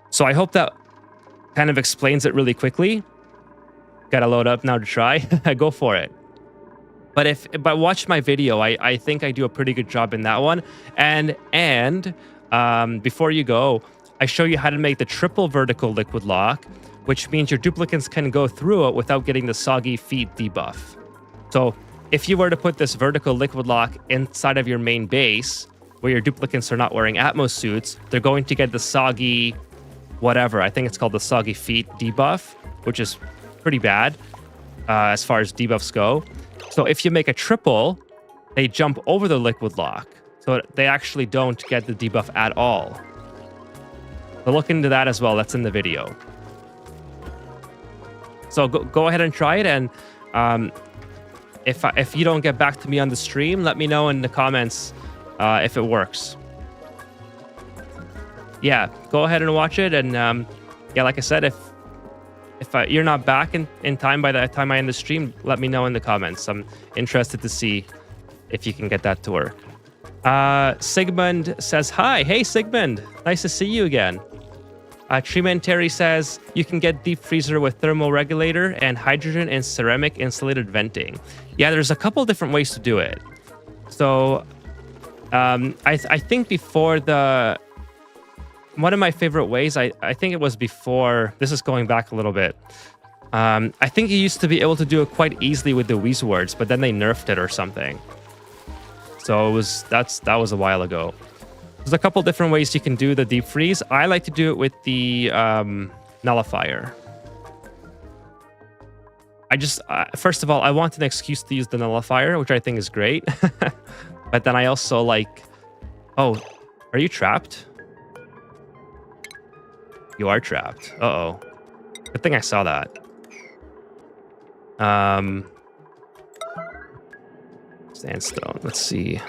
So I hope that kind of explains it really quickly. Gotta load up now to try. Go for it. But watch my video. I think I do a pretty good job in that one. And before you go, I show you how to make the triple vertical liquid lock, which means your duplicants can go through it without getting the soggy feet debuff. So if you were to put this vertical liquid lock inside of your main base, where your duplicants are not wearing Atmos suits, they're going to get the soggy whatever. I think it's called the soggy feet debuff, which is pretty bad as far as debuffs go. So if you make a triple, they jump over the liquid lock. So they actually don't get the debuff at all. So look into that as well. That's in the video. So go ahead and try it. And if you don't get back to me on the stream, let me know in the comments if it works. Yeah, go ahead and watch it. And yeah, like I said, if you're not back in time by the time I end the stream, let me know in the comments. I'm interested to see if you can get that to work. Sigmund says, hi. Hey, Sigmund. Nice to see you again. Treeman Terry says, you can get deep freezer with thermoregulator and hydrogen and ceramic insulated venting. Yeah, there's a couple different ways to do it. So I think before one of my favorite ways, I think it was before, this is going back a little bit. I think you used to be able to do it quite easily with the Wheeze words, but then they nerfed it or something. So that was a while ago. There's a couple different ways you can do the deep freeze. I like to do it with the nullifier. First of all, I want an excuse to use the nullifier, which I think is great. But then I also like, oh, are you trapped? You are trapped. Uh-oh. Good thing I saw that. Sandstone. Let's see.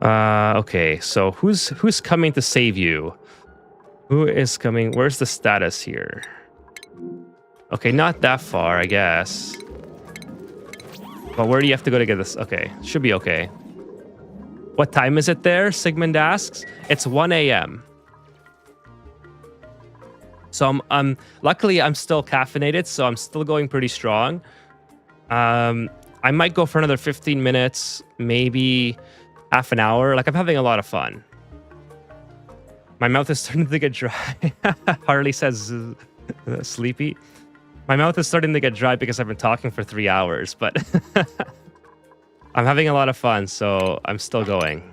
Okay, so who's coming to save you? Who is coming? Where's the status here? Okay, not that far, I guess. But where do you have to go to get this? Okay, should be okay. What time is it there? Sigmund asks. It's 1 a.m. So luckily I'm still caffeinated, so I'm still going pretty strong. I might go for another 15 minutes, maybe half an hour. Like, I'm having a lot of fun. My mouth is starting to get dry. Harley says sleepy. My mouth is starting to get dry because I've been talking for 3 hours, but I'm having a lot of fun, so I'm still going.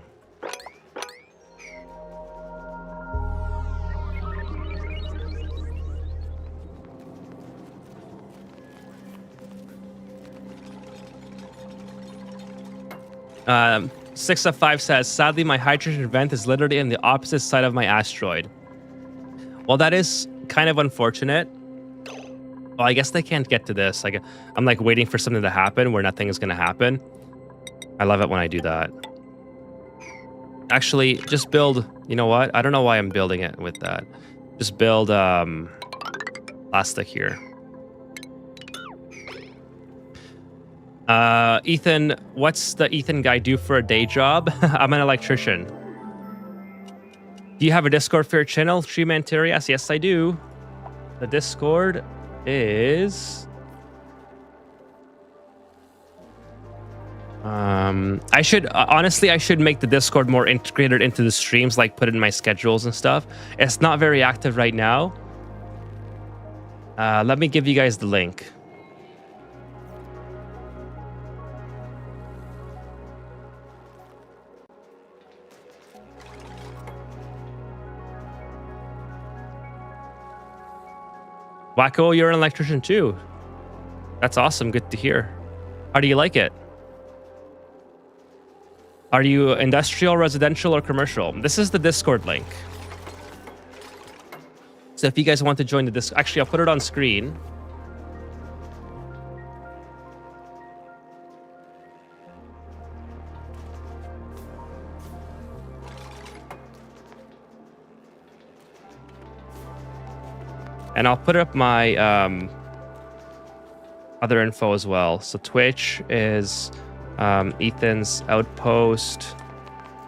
Um, 6 of 5 says, sadly, my hydrogen vent is literally in the opposite side of my asteroid. Well, that is kind of unfortunate. Well, I guess they can't get to this. Like, I'm like waiting for something to happen where nothing is going to happen. I love it when I do that. Actually, just build, you know what? I don't know why I'm building it with that. Just build plastic here. Ethan, what's the Ethan guy do for a day job? I'm an electrician. Do you have a Discord for your channel, Treeman Terry? Yes, I do. The Discord is... I should, honestly, I should make the Discord more integrated into the streams, like put it in my schedules and stuff. It's not very active right now. Let me give you guys the link. Wacko, you're an electrician too. That's awesome. Good to hear. How do you like it? Are you industrial, residential, or commercial? This is the Discord link. So if you guys want to join the Discord, actually, I'll put it on screen. And I'll put up my other info as well. So Twitch is Ethan's Outpost.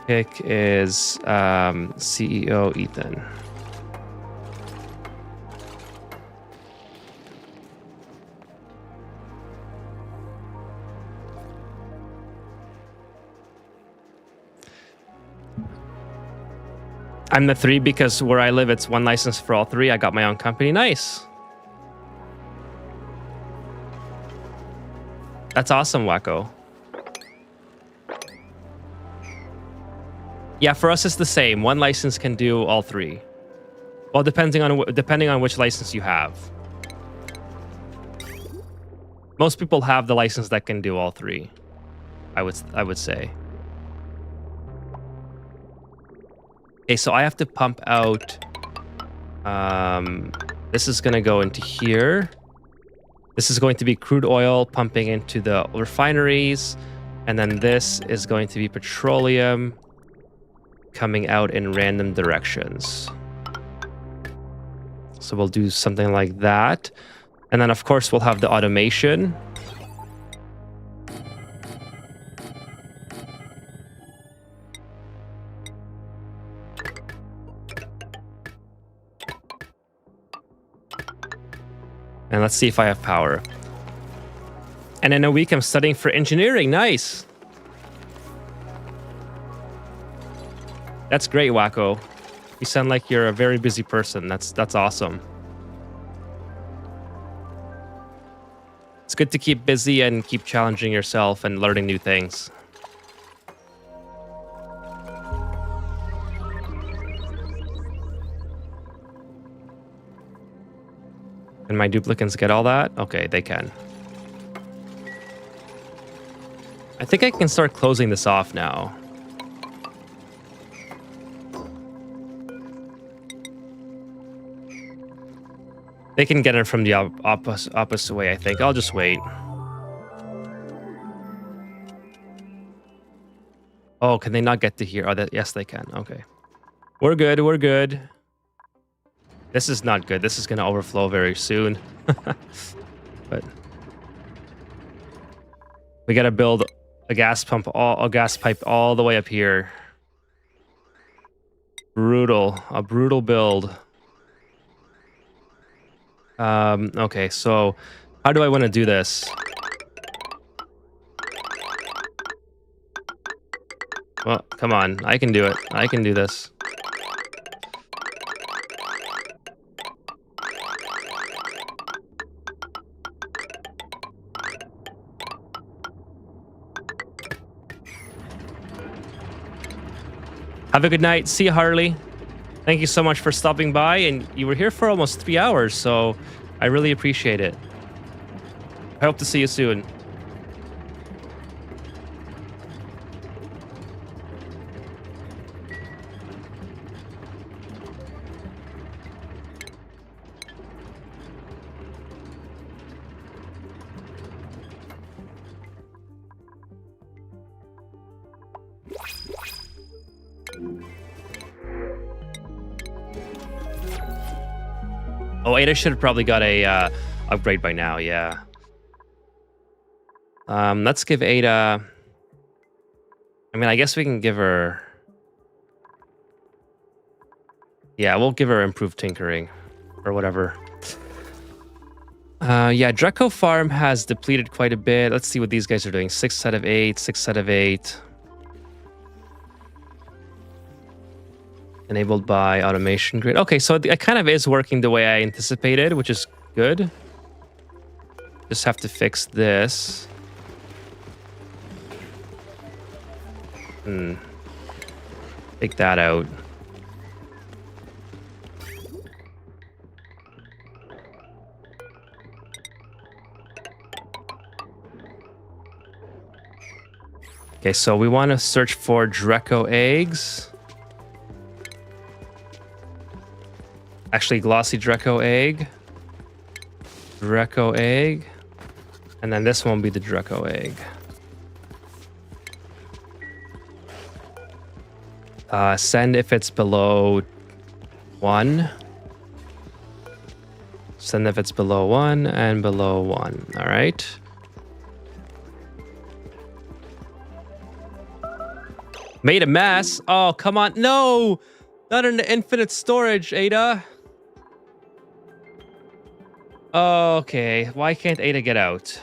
Pick is CEO Ethan. I'm the 3 because where I live, it's 1 license for all 3. I got my own company. Nice. That's awesome, Wacko. Yeah, for us, it's the same. 1 license can do all 3. Well, depending on which license you have. Most people have the license that can do all 3. I would say. Okay, so I have to pump out. This is gonna go into here. This is going to be crude oil pumping into the refineries, and then this is going to be petroleum coming out in random directions. So we'll do something like that, and then of course we'll have the automation. And let's see if I have power. And in a week, I'm studying for engineering. Nice. That's great, Wacko. You sound like you're a very busy person. That's awesome. It's good to keep busy and keep challenging yourself and learning new things. Can my duplicants get all that? Okay, they can. I think I can start closing this off now. They can get it from the opposite way, I think. I'll just wait. Oh, can they not get to here? Oh, yes, they can. Okay. We're good. We're good. This is not good. This is going to overflow very soon. But we got to build a gas pipe all the way up here. Brutal. A brutal build. Okay, so how do I want to do this? Well, come on. I can do it. I can do this. Have a good night. See you, Harley. Thank you so much for stopping by, and you were here for almost 3 hours, so I really appreciate it. I hope to see you soon. Oh, Ada should have probably got a upgrade by now, yeah. Let's give Ada... I mean, I guess we can give her... Yeah, we'll give her improved tinkering. Or whatever. Yeah, Draco farm has depleted quite a bit. Let's see what these guys are doing. 6 out of 8, 6 out of 8. Enabled by automation grid. Okay, so it kind of is working the way I anticipated, which is good. Just have to fix this. Take that out. Okay, so we want to search for Draco eggs. Actually, glossy Draco egg. Draco egg. And then this one will be the Draco egg. Send if it's below 1. Send if it's below 1 and below 1. All right. Made a mess. Oh, come on. No, not an infinite storage, Ada. Okay, why can't Ada get out?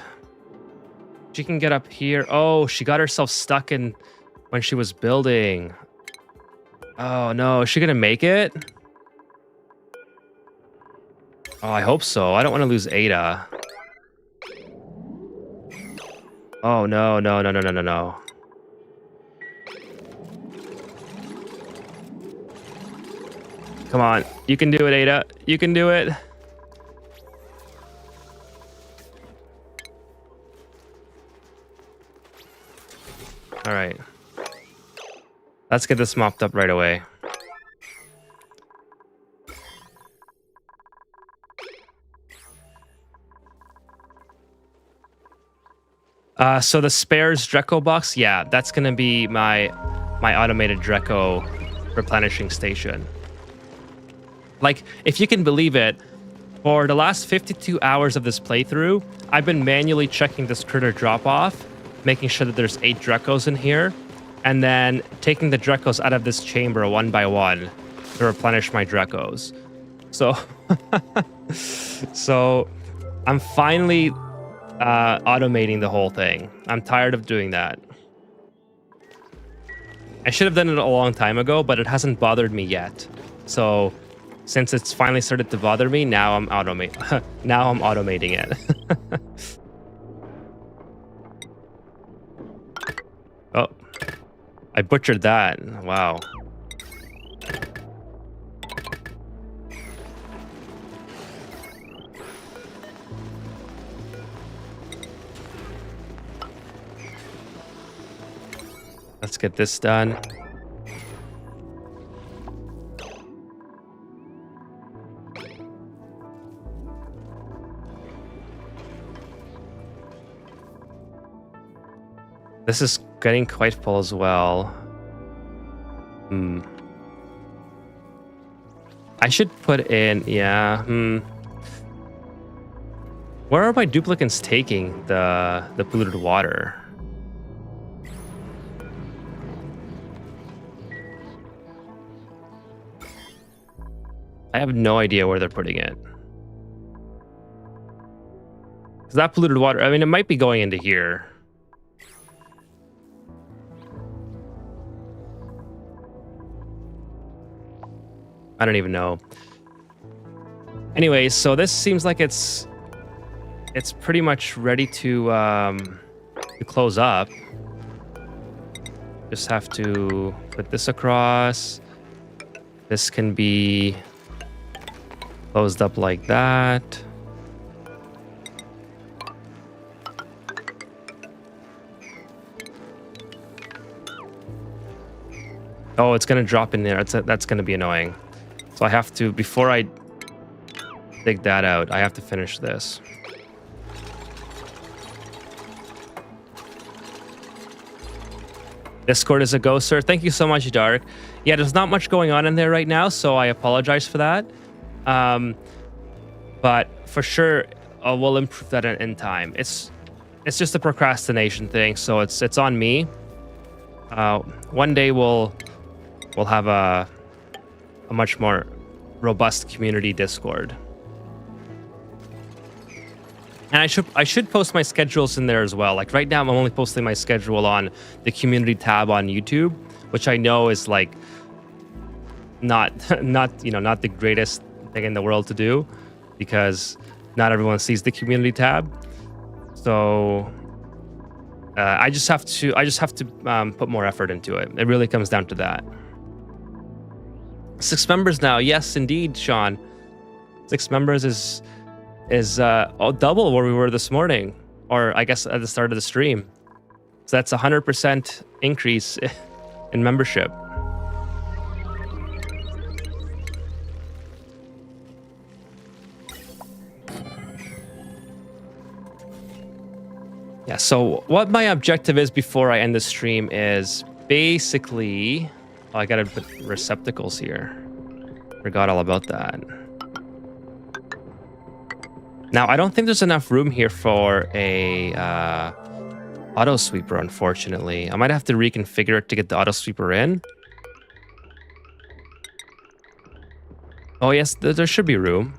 She can get up here. Oh, she got herself stuck in when she was building. Oh no, is she gonna make it? Oh, I hope so. I don't want to lose Ada. Oh no, no, no, no, no, no, no. Come on, you can do it, Ada. You can do it. All right. Let's get this mopped up right away. So the spares Draco box, yeah, that's gonna be my automated Draco replenishing station. Like, if you can believe it, for the last 52 hours of this playthrough, I've been manually checking this critter drop off, making sure that there's 8 Dracos in here, and then taking the Dracos out of this chamber one by one to replenish my Dracos. So, so I'm finally automating the whole thing. I'm tired of doing that. I should have done it a long time ago, but it hasn't bothered me yet. So, since it's finally started to bother me, now I'm automating it. Oh, I butchered that. Wow. Let's get this done. This is getting quite full as well. I should put in, yeah. Where are my duplicates taking the polluted water? I have no idea where they're putting it. Because that polluted water, I mean, it might be going into here. I don't even know. Anyways, so this seems like it's pretty much ready to close up. Just have to put this across. This can be closed up like that. Oh, it's gonna drop in there. That's gonna be annoying. So I have to, before I dig that out, I have to finish this. Discord is a go, sir. Thank you so much, Dark. Yeah, there's not much going on in there right now, so I apologize for that. But for sure, we'll improve that in time. It's just a procrastination thing, so it's on me. One day we'll have a much more robust community Discord. And I should post my schedules in there as well. Like right now, I'm only posting my schedule on the community tab on YouTube, which I know is like not the greatest thing in the world to do, because not everyone sees the community tab. So I just have to put more effort into it. It really comes down to that. 6 members now. Yes, indeed, Sean. 6 members is double where we were this morning, or I guess at the start of the stream. So that's 100% increase in membership. Yeah, so what my objective is before I end the stream is basically... Oh, I gotta put receptacles here. Forgot all about that. Now, I don't think there's enough room here for a auto sweeper, unfortunately. I might have to reconfigure it to get the auto sweeper in. Oh, yes, there should be room.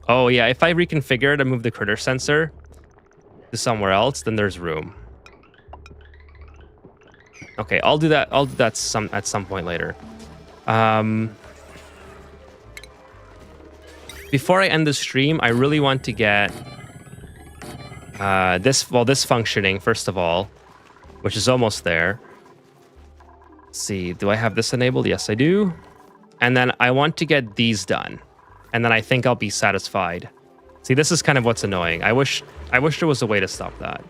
Oh, yeah, if I reconfigure it and move the critter sensor to somewhere else, then there's room. Okay, I'll do that. I'll do that at some point later. Before I end the stream, I really want to get this functioning first of all, which is almost there. Let's see, do I have this enabled? Yes, I do. And then I want to get these done, and then I think I'll be satisfied. See, this is kind of what's annoying. I wish there was a way to stop that.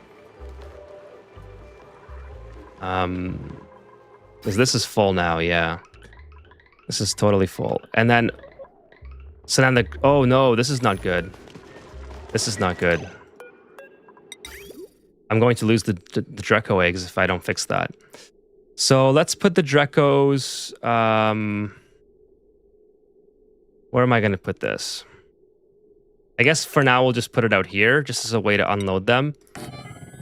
Because this is full now, yeah. This is totally full. And then, so then oh no, this is not good. This is not good. I'm going to lose the Draco eggs if I don't fix that. So let's put the Dracos, where am I going to put this? I guess for now we'll just put it out here, just as a way to unload them.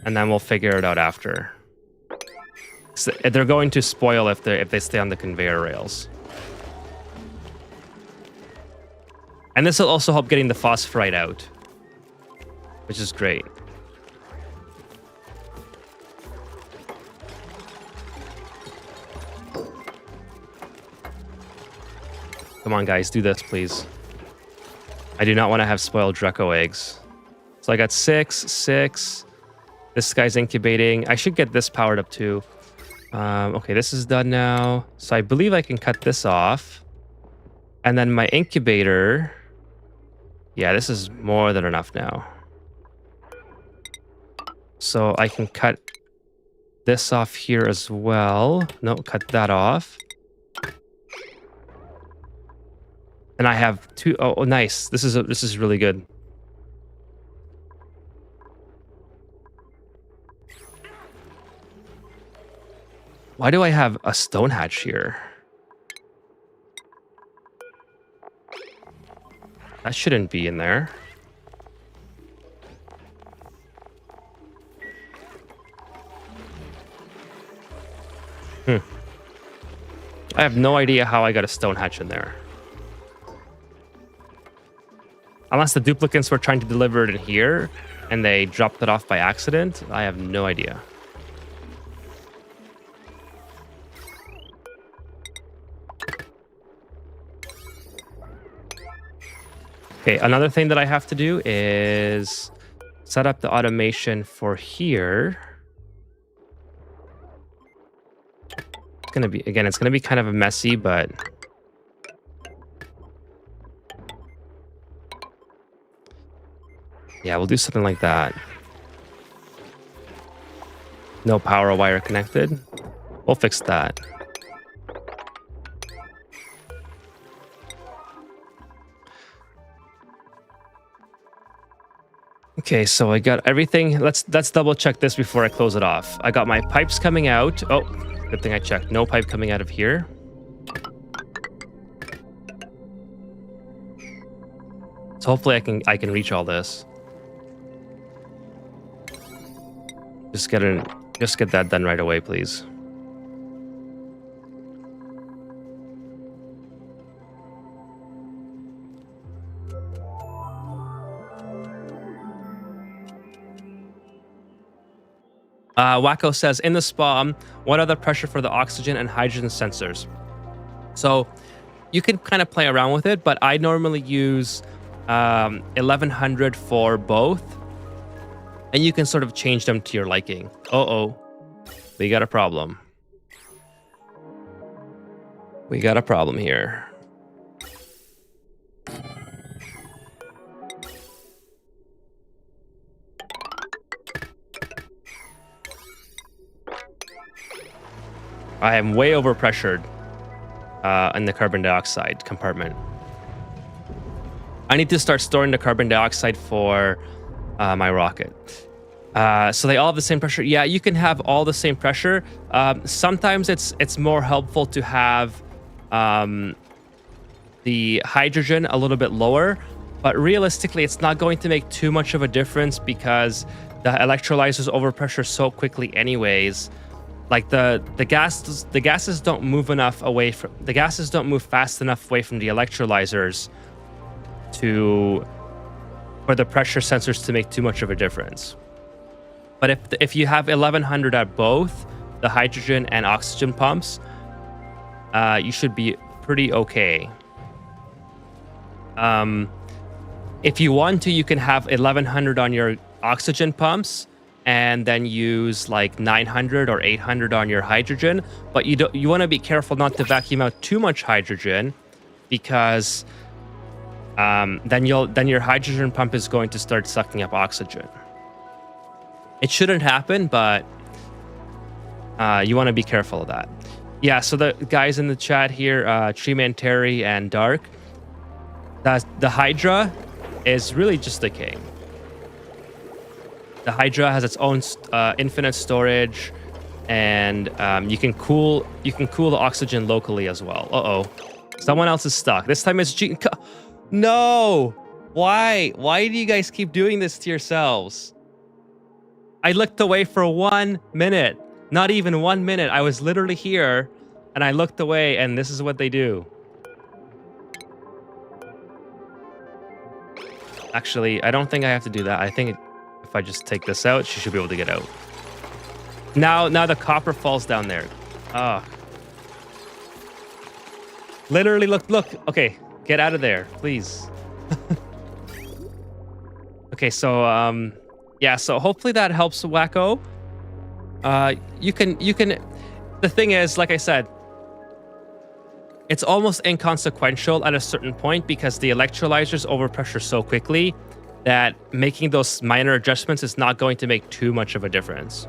And then we'll figure it out after. So they're going to spoil if they stay on the conveyor rails. And this will also help getting the phosphorite out, which is great. Come on, guys, do this, please. I do not want to have spoiled Draco eggs. So I got 6. This guy's incubating. I should get this powered up too. Okay, this is done now. So I believe I can cut this off. And then my incubator... Yeah, this is more than enough now. So I can cut this off here as well. No, cut that off. And I have 2... Oh, nice. This is really good. Why do I have a stone hatch here? That shouldn't be in there. I have no idea how I got a stone hatch in there. Unless the duplicants were trying to deliver it in here and they dropped it off by accident, I have no idea. Okay, another thing that I have to do is set up the automation for here. It's gonna be kind of a messy, but yeah, we'll do something like that. No power wire connected. We'll fix that. Okay, so I got everything. Let's double check this before I close it off. I got my pipes coming out. Oh, good thing I checked. No pipe coming out of here. So hopefully I can reach all this. Just get that done right away, please. Wacko says, in the spa, what are the pressure for the oxygen and hydrogen sensors? So you can kind of play around with it, but I normally use 1100 for both. And you can sort of change them to your liking. Uh-oh. We got a problem. We got a problem here. I am way overpressured in the carbon dioxide compartment. I need to start storing the carbon dioxide for my rocket. So they all have the same pressure. Yeah, you can have all the same pressure. Sometimes it's more helpful to have the hydrogen a little bit lower, but realistically, it's not going to make too much of a difference because the electrolyzers overpressure so quickly, anyways. Like the gases don't move enough away from the gases don't move fast enough away from the electrolyzers for the pressure sensors to make too much of a difference. But if you have 1100 at both the hydrogen and oxygen pumps, you should be pretty okay. If you want to, you can have 1100 on your oxygen pumps and then use like 900 or 800 on your hydrogen. But you want to be careful not to vacuum out too much hydrogen, because then your hydrogen pump is going to start sucking up oxygen. It shouldn't happen, but you want to be careful of that. Yeah, so the guys in the chat here, Treeman, Terry, and Dark, the Hydra is really just the king. The Hydra has its own infinite storage, and you can cool the oxygen locally as well. Uh-oh. Someone else is stuck. This time it's G. No! Why? Why do you guys keep doing this to yourselves? I looked away for 1 minute. Not even 1 minute. I was literally here, and I looked away, and this is what they do. Actually, I don't think I have to do that. I think if I just take this out, she should be able to get out. Now the copper falls down there. Ah. Literally, look. Okay, get out of there, please. Okay, so yeah, so hopefully that helps, Wacko. You can. The thing is, like I said, it's almost inconsequential at a certain point because the electrolyzers overpressure so quickly that making those minor adjustments is not going to make too much of a difference.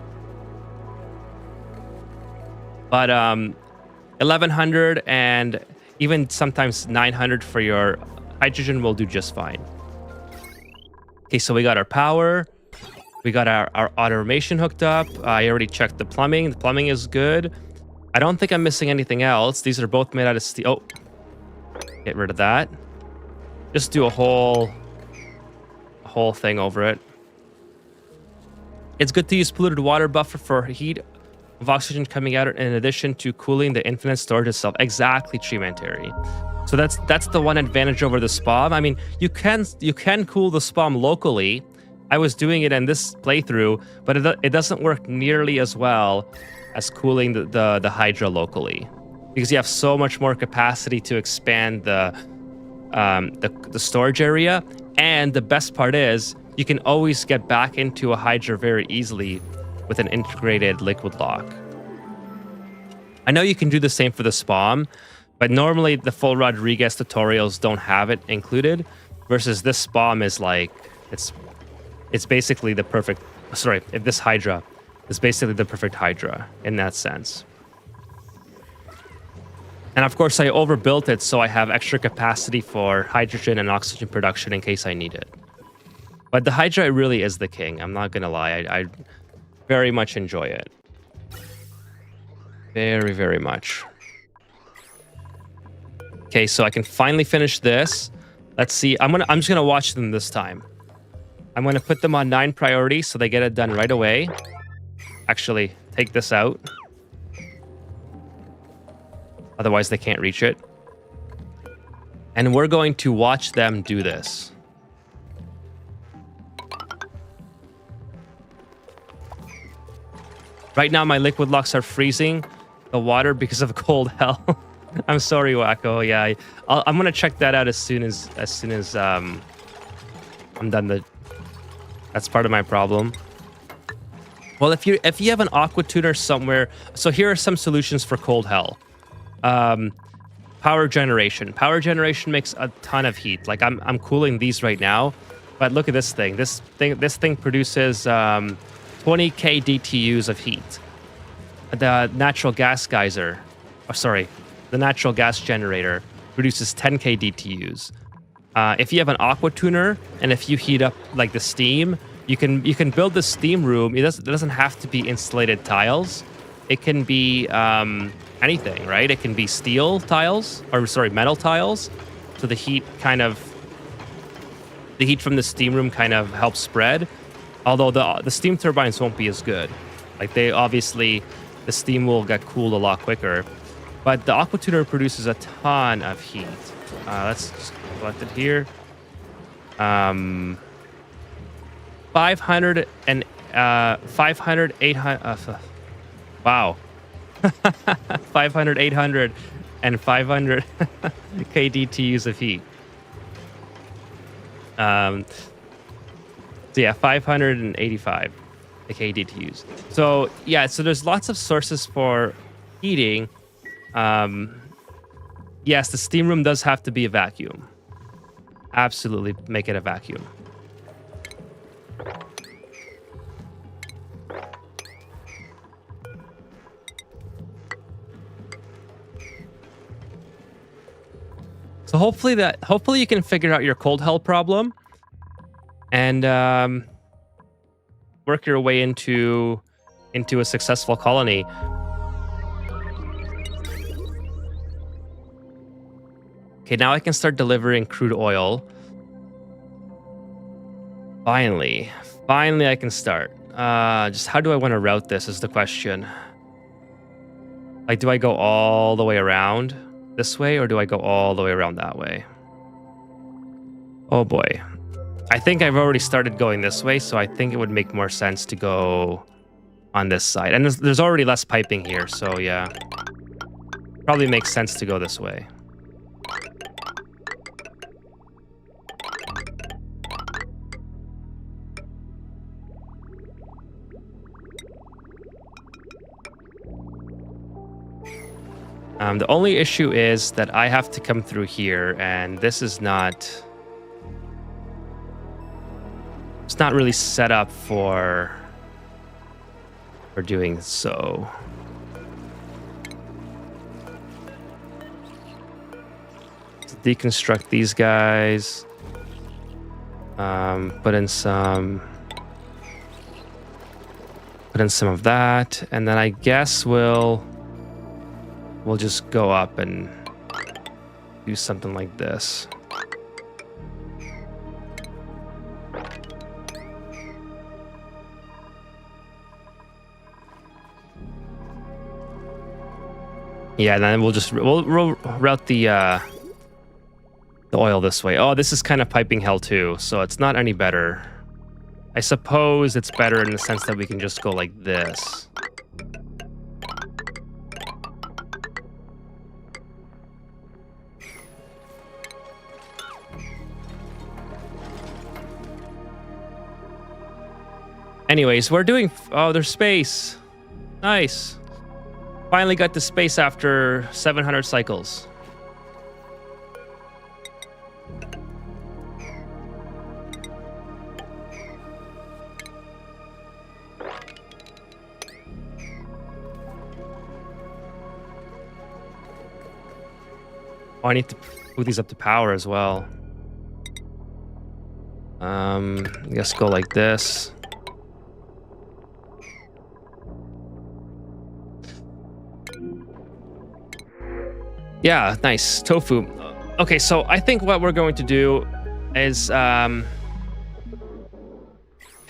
But 1100 and even sometimes 900 for your hydrogen will do just fine. Okay, so we got our power. We got our automation hooked up. I already checked the plumbing. The plumbing is good. I don't think I'm missing anything else. These are both made out of steel. Oh, get rid of that. Just do a whole thing over it. It's good to use polluted water buffer for heat of oxygen coming out in addition to cooling the infinite storage itself. Exactly, Treeman. So that's the one advantage over the SPOM. I mean, you can cool the SPOM locally. I was doing it in this playthrough, but it doesn't work nearly as well as cooling the Hydra locally, because you have so much more capacity to expand the storage area. And the best part is you can always get back into a Hydra very easily with an integrated liquid lock. I know you can do the same for the SPOM, but normally the full Rodriguez tutorials don't have it included, versus this SPOM is like, it's basically the perfect, sorry, if this Hydra is basically the perfect Hydra in that sense. And of course I overbuilt it so I have extra capacity for hydrogen and oxygen production in case I need it. But the Hydra really is the king, I'm not gonna lie. I very much enjoy it. Very, very much. Okay, so I can finally finish this. Let's see. I'm just gonna watch them this time. I'm gonna put them on 9 priority so they get it done right away. Actually, take this out. Otherwise, they can't reach it. And we're going to watch them do this. Right now, my liquid locks are freezing the water because of cold hell. I'm sorry, Wacko. Yeah, I'm gonna check that out as soon as I'm done. That's part of my problem. Well, if you have an aqua tuner somewhere, so here are some solutions for cold hell. Power generation. Power generation makes a ton of heat. Like I'm cooling these right now, but look at this thing. This thing produces 20k DTUs of heat. The natural gas geyser, the natural gas generator produces 10k DTUs. If you have an aqua tuner and if you heat up like the steam, you can build the steam room. It doesn't have to be insulated tiles. It can be anything, right? It can be steel tiles, or sorry, metal tiles. So the heat from the steam room kind of helps spread. Although the steam turbines won't be as good. Like they obviously, the steam will get cooled a lot quicker. But the aqua tuner produces a ton of heat. Let's just collect it here. 500 and 500, 800. Wow. 500, 800, and 500 kDTUs of heat. So yeah, 585 kDTUs. So yeah, so there's lots of sources for heating. Yes, the steam room does have to be a vacuum. Absolutely make it a vacuum. So hopefully you can figure out your cold hell problem and work your way into a successful colony. Okay, now I can start delivering crude oil. Finally I can start. Just how do I want to route this is the question. Like, do I go all the way around this way, or do I go all the way around that way? Oh boy. I think I've already started going this way, so I think it would make more sense to go on this side. And there's already less piping here, so yeah. Probably makes sense to go this way. The only issue is that I have to come through here, and this is not... It's not really set up for doing so. Let's deconstruct these guys. Put in some of that, and then I guess we'll just go up and do something like this. Yeah, and then we'll route the oil this way. Oh, this is kind of piping hell too, so it's not any better. I suppose it's better in the sense that we can just go like this. Anyways, we're doing... Oh, there's space. Nice. Finally got to space after 700 cycles. Oh, I need to move these up to power as well. I guess go like this. Yeah, nice. Tofu. Okay, so I think what we're going to do is kind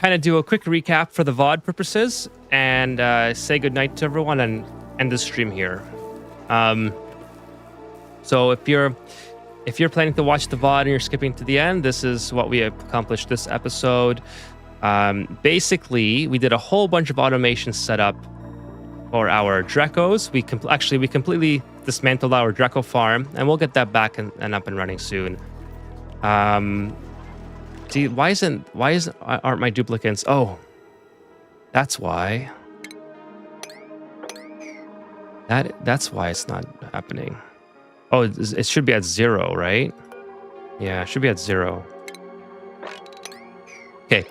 of do a quick recap for the VOD purposes and say goodnight to everyone and end the stream here. So if you're planning to watch the VOD and you're skipping to the end, this is what we accomplished this episode. Basically, we did a whole bunch of automation setup for our Dracos. We completely dismantled our Draco farm, and we'll get that back and up and running soon. See, why aren't my duplicates? Oh, that's why. That's why it's not happening. Oh, it should be at 0, right? Yeah, it should be at 0. Okay.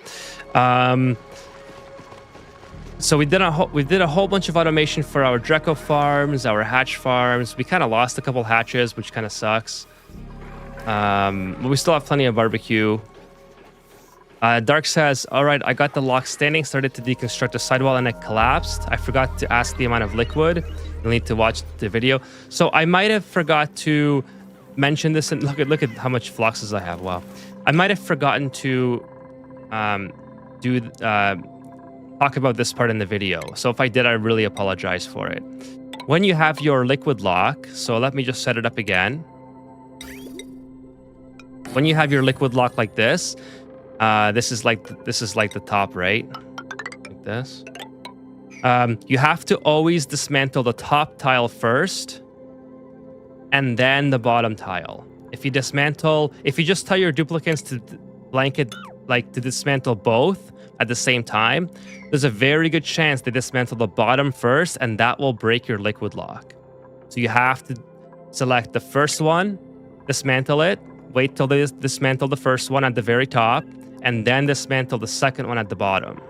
So we did a whole bunch of automation for our Draco farms, our hatch farms. We kind of lost a couple hatches, which kind of sucks. But we still have plenty of barbecue. Dark says, all right, I got the lock standing, started to deconstruct the sidewall and it collapsed. I forgot to ask the amount of liquid. You'll need to watch the video. So I might have forgot to mention this. And look at how much fluxes I have. Wow. I might have forgotten to talk about this part in the video. So if I did, I really apologize for it. When you have your liquid lock, so let me just set it up again. When you have your liquid lock like this, this is like the top, right? Like this. You have to always dismantle the top tile first, and then the bottom tile. If you just tell your duplicants to blanket, like to dismantle both at the same time, there's a very good chance they dismantle the bottom first, and that will break your liquid lock. So you have to select the first one, dismantle it, wait till they dismantle the first one at the very top, and then dismantle the second one at the bottom.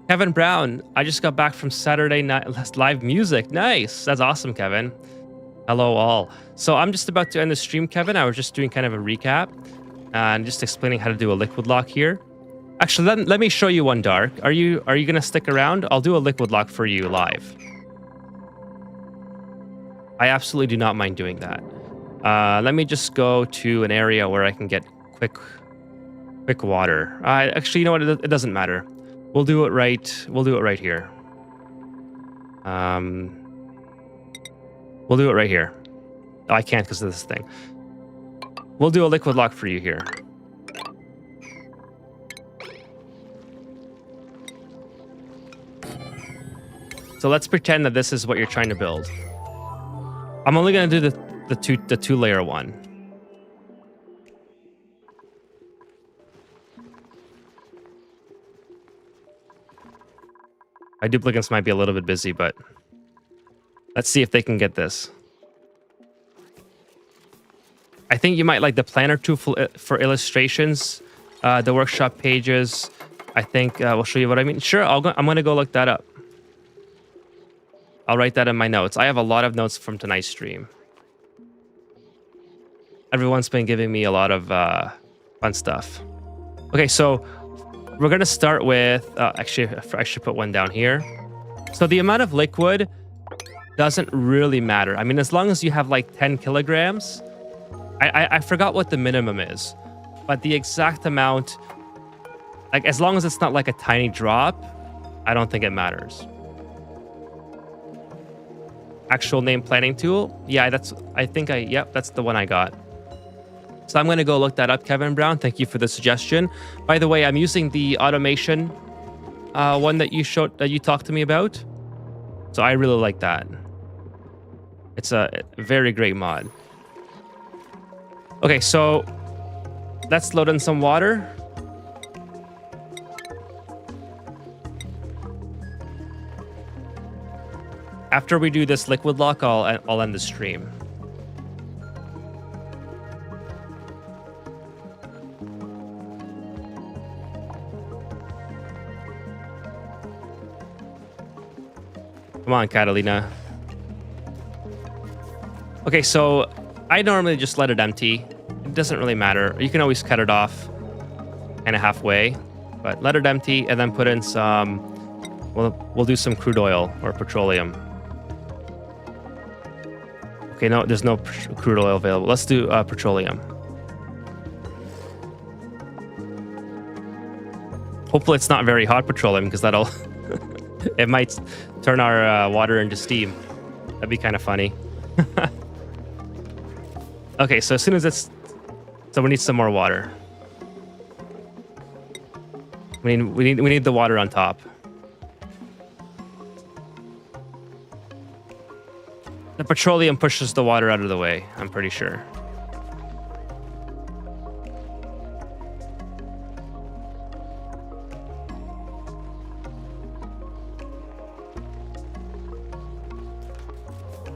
Kevin Brown, I just got back from Saturday night live music. Nice. That's awesome, Kevin. Hello, all. So I'm just about to end the stream, Kevin. I was just doing kind of a recap and just explaining how to do a liquid lock here. Actually, let me show you one, Dark. Are you going to stick around? I'll do a liquid lock for you live. I absolutely do not mind doing that. Let me just go to an area where I can get quick water. Actually, you know what? It doesn't matter. We'll do it right here. We'll do it right here. Oh, I can't because of this thing. We'll do a liquid lock for you here. So let's pretend that this is what you're trying to build. I'm only going to do the two layer one. My duplicants might be a little bit busy, but let's see if they can get this. I think you might like the planner tool for illustrations, the workshop pages. I think we'll show you what I mean. Sure, I'm going to go look that up. I'll write that in my notes. I have a lot of notes from tonight's stream. Everyone's been giving me a lot of fun stuff. Okay, so we're going to start with... actually, I should put one down here. So the amount of liquid doesn't really matter. I mean, as long as you have like 10 kilograms... I forgot what the minimum is. But the exact amount... Like, as long as it's not like a tiny drop, I don't think it matters. Actual name planning tool? Yeah, that's the one I got. So I'm going to go look that up, Kevin Brown. Thank you for the suggestion. By the way, I'm using the automation one that you talked to me about. So I really like that. It's a very great mod. Okay, so let's load in some water. After we do this liquid lock, I'll end the stream. Come on, Catalina. Okay, so I normally just let it empty. It doesn't really matter. You can always cut it off kind of halfway, but let it empty and then put in some... We'll do some crude oil or petroleum. Okay, no, there's no crude oil available. Let's do petroleum. Hopefully it's not very hot petroleum because that'll... it might turn our water into steam. That'd be kind of funny. Okay, so as soon as it's... So we need some more water. We need the water on top. The petroleum pushes the water out of the way, I'm pretty sure.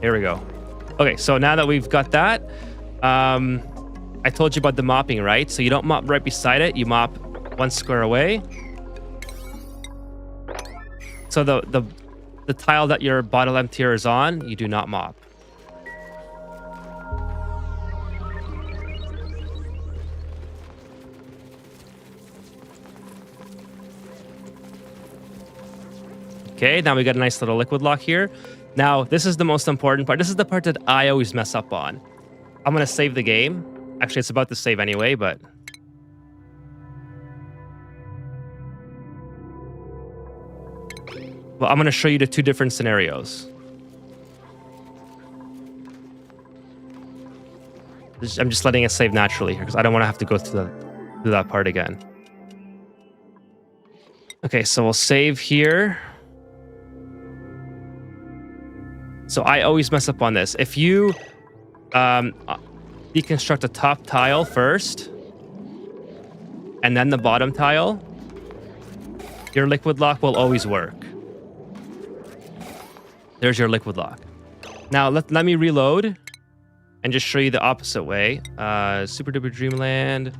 Here we go. Okay, so now that we've got that, I told you about the mopping, right? So you don't mop right beside it, you mop 1 square away. So the tile that your bottle emptier is on, you do not mop. Okay, now we got a nice little liquid lock here. Now, this is the most important part. This is the part that I always mess up on. I'm going to save the game. Actually, it's about to save anyway, but... Well, I'm going to show you the two different scenarios. I'm just letting it save naturally here because I don't want to have to go through that part again. Okay, so we'll save here. So I always mess up on this. If you deconstruct the top tile first and then the bottom tile, your liquid lock will always work. There's your liquid lock. Now let me reload and just show you the opposite way. Super Duper Dreamland.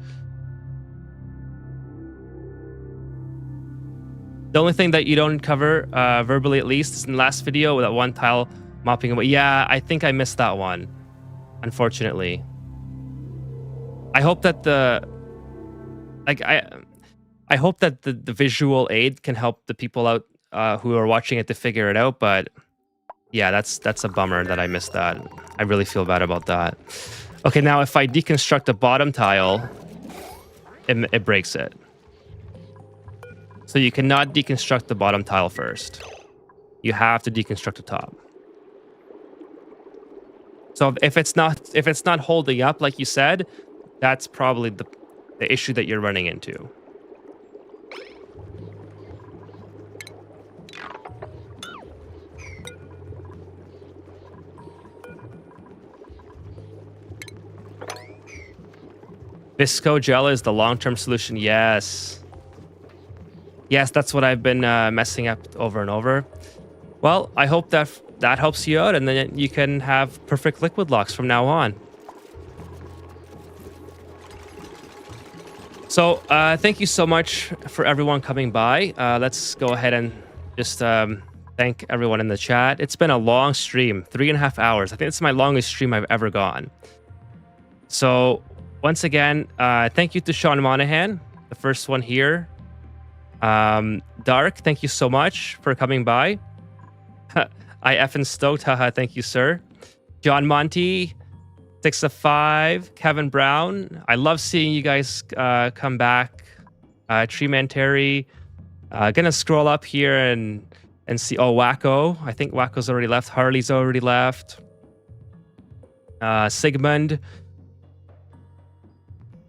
The only thing that you don't cover verbally, at least, is in the last video with that one tile mopping away. Yeah, I think I missed that one, unfortunately. I hope that I hope that the visual aid can help the people out who are watching it to figure it out. But yeah, that's a bummer that I missed that. I really feel bad about that. Okay, now if I deconstruct the bottom tile, it breaks it. So you cannot deconstruct the bottom tile first. You have to deconstruct the top. So if it's not holding up like you said, that's probably the issue that you're running into. Visco gel is the long-term solution. Yes. Yes, that's what I've been messing up over and over. Well, I hope that helps you out, and then you can have perfect liquid locks from now on. So, thank you so much for everyone coming by. Let's go ahead and just thank everyone in the chat. It's been a long stream, 3.5 hours. I think it's my longest stream I've ever gone. So, once again, thank you to Sean Monahan, the first one here. Dark, thank you so much for coming by. I effing stoked, haha, thank you, sir. John Monty, 6 of 5, Kevin Brown. I love seeing you guys come back. Treeman Terry. Gonna scroll up here and see. Oh, Wacko. I think Wacko's already left. Harley's already left. Sigmund.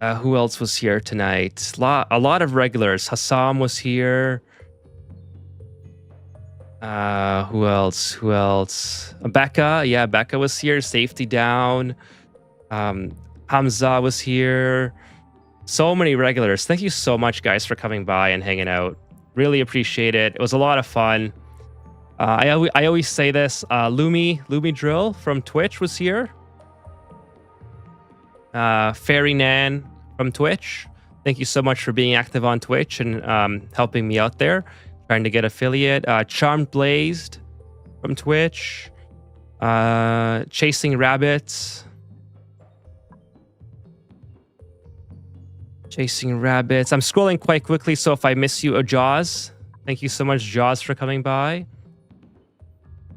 Who else was here tonight? A lot of regulars. Hassam was here. Who else? Becca. Yeah, Becca was here. Safety down. Hamza was here. So many regulars. Thank you so much, guys, for coming by and hanging out. Really appreciate it. It was a lot of fun. I always say this. Lumi Drill from Twitch was here. Fairy Nan from Twitch. Thank you so much for being active on Twitch and helping me out there. Trying to get affiliate. Charmed Blazed from Twitch. Chasing Rabbits. Chasing Rabbits. I'm scrolling quite quickly, so if I miss you, Jaws. Thank you so much, Jaws, for coming by.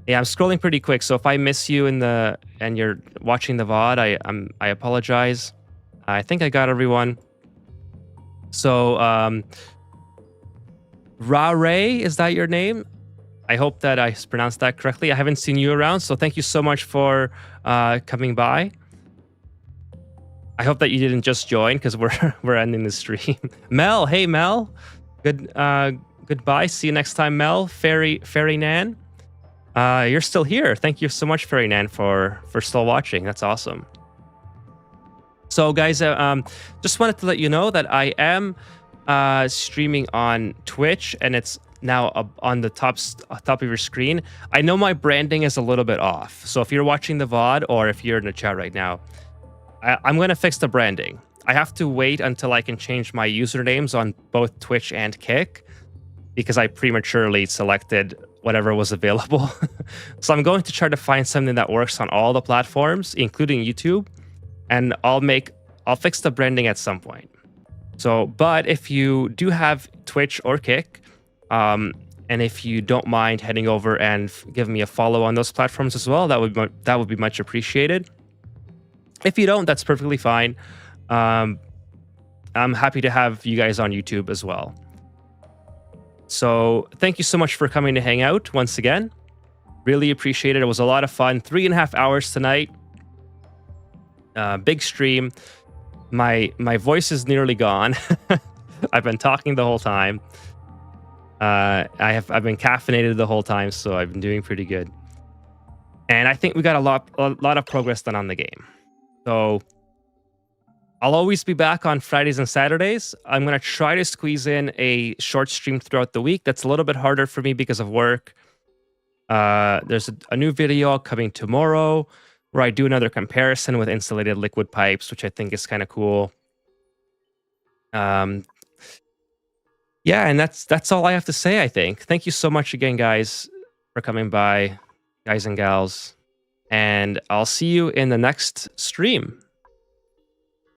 Yeah, I'm scrolling pretty quick, so if I miss you and you're watching the VOD, I apologize. I think I got everyone. So, Ra-Ray, is that your name? I hope that I pronounced that correctly. I haven't seen you around, so thank you so much for coming by. I hope that you didn't just join because we're ending the stream. Mel, hey Mel, goodbye. See you next time, Mel. Fairy Nan. You're still here. Thank you so much, Fairy Nan, for still watching. That's awesome. So, guys, just wanted to let you know that I am streaming on Twitch, and it's now on the top of your screen. I know my branding is a little bit off, so if you're watching the VOD or if you're in the chat right now, I'm going to fix the branding. I have to wait until I can change my usernames on both Twitch and Kick because I prematurely selected whatever was available. So I'm going to try to find something that works on all the platforms, including YouTube, and I'll fix the branding at some point. So, but if you do have Twitch or Kick, and And if you don't mind heading over and giving me a follow on those platforms as well, that would be much appreciated. If you don't, that's perfectly fine. I'm happy to have you guys on YouTube as well. So thank you so much for coming to hang out once again. Really appreciate it. It was a lot of fun. 3.5 hours tonight. Big stream. My voice is nearly gone. I've been talking the whole time. I've been caffeinated the whole time, so I've been doing pretty good. And I think we got a lot of progress done on the game. So I'll always be back on Fridays and Saturdays. I'm going to try to squeeze in a short stream throughout the week. That's a little bit harder for me because of work. There's a new video coming tomorrow where I do another comparison with insulated liquid pipes, which I think is kind of cool. Yeah, and that's all I have to say, I think. Thank you so much again, guys, for coming by, guys and gals. And I'll see you in the next stream.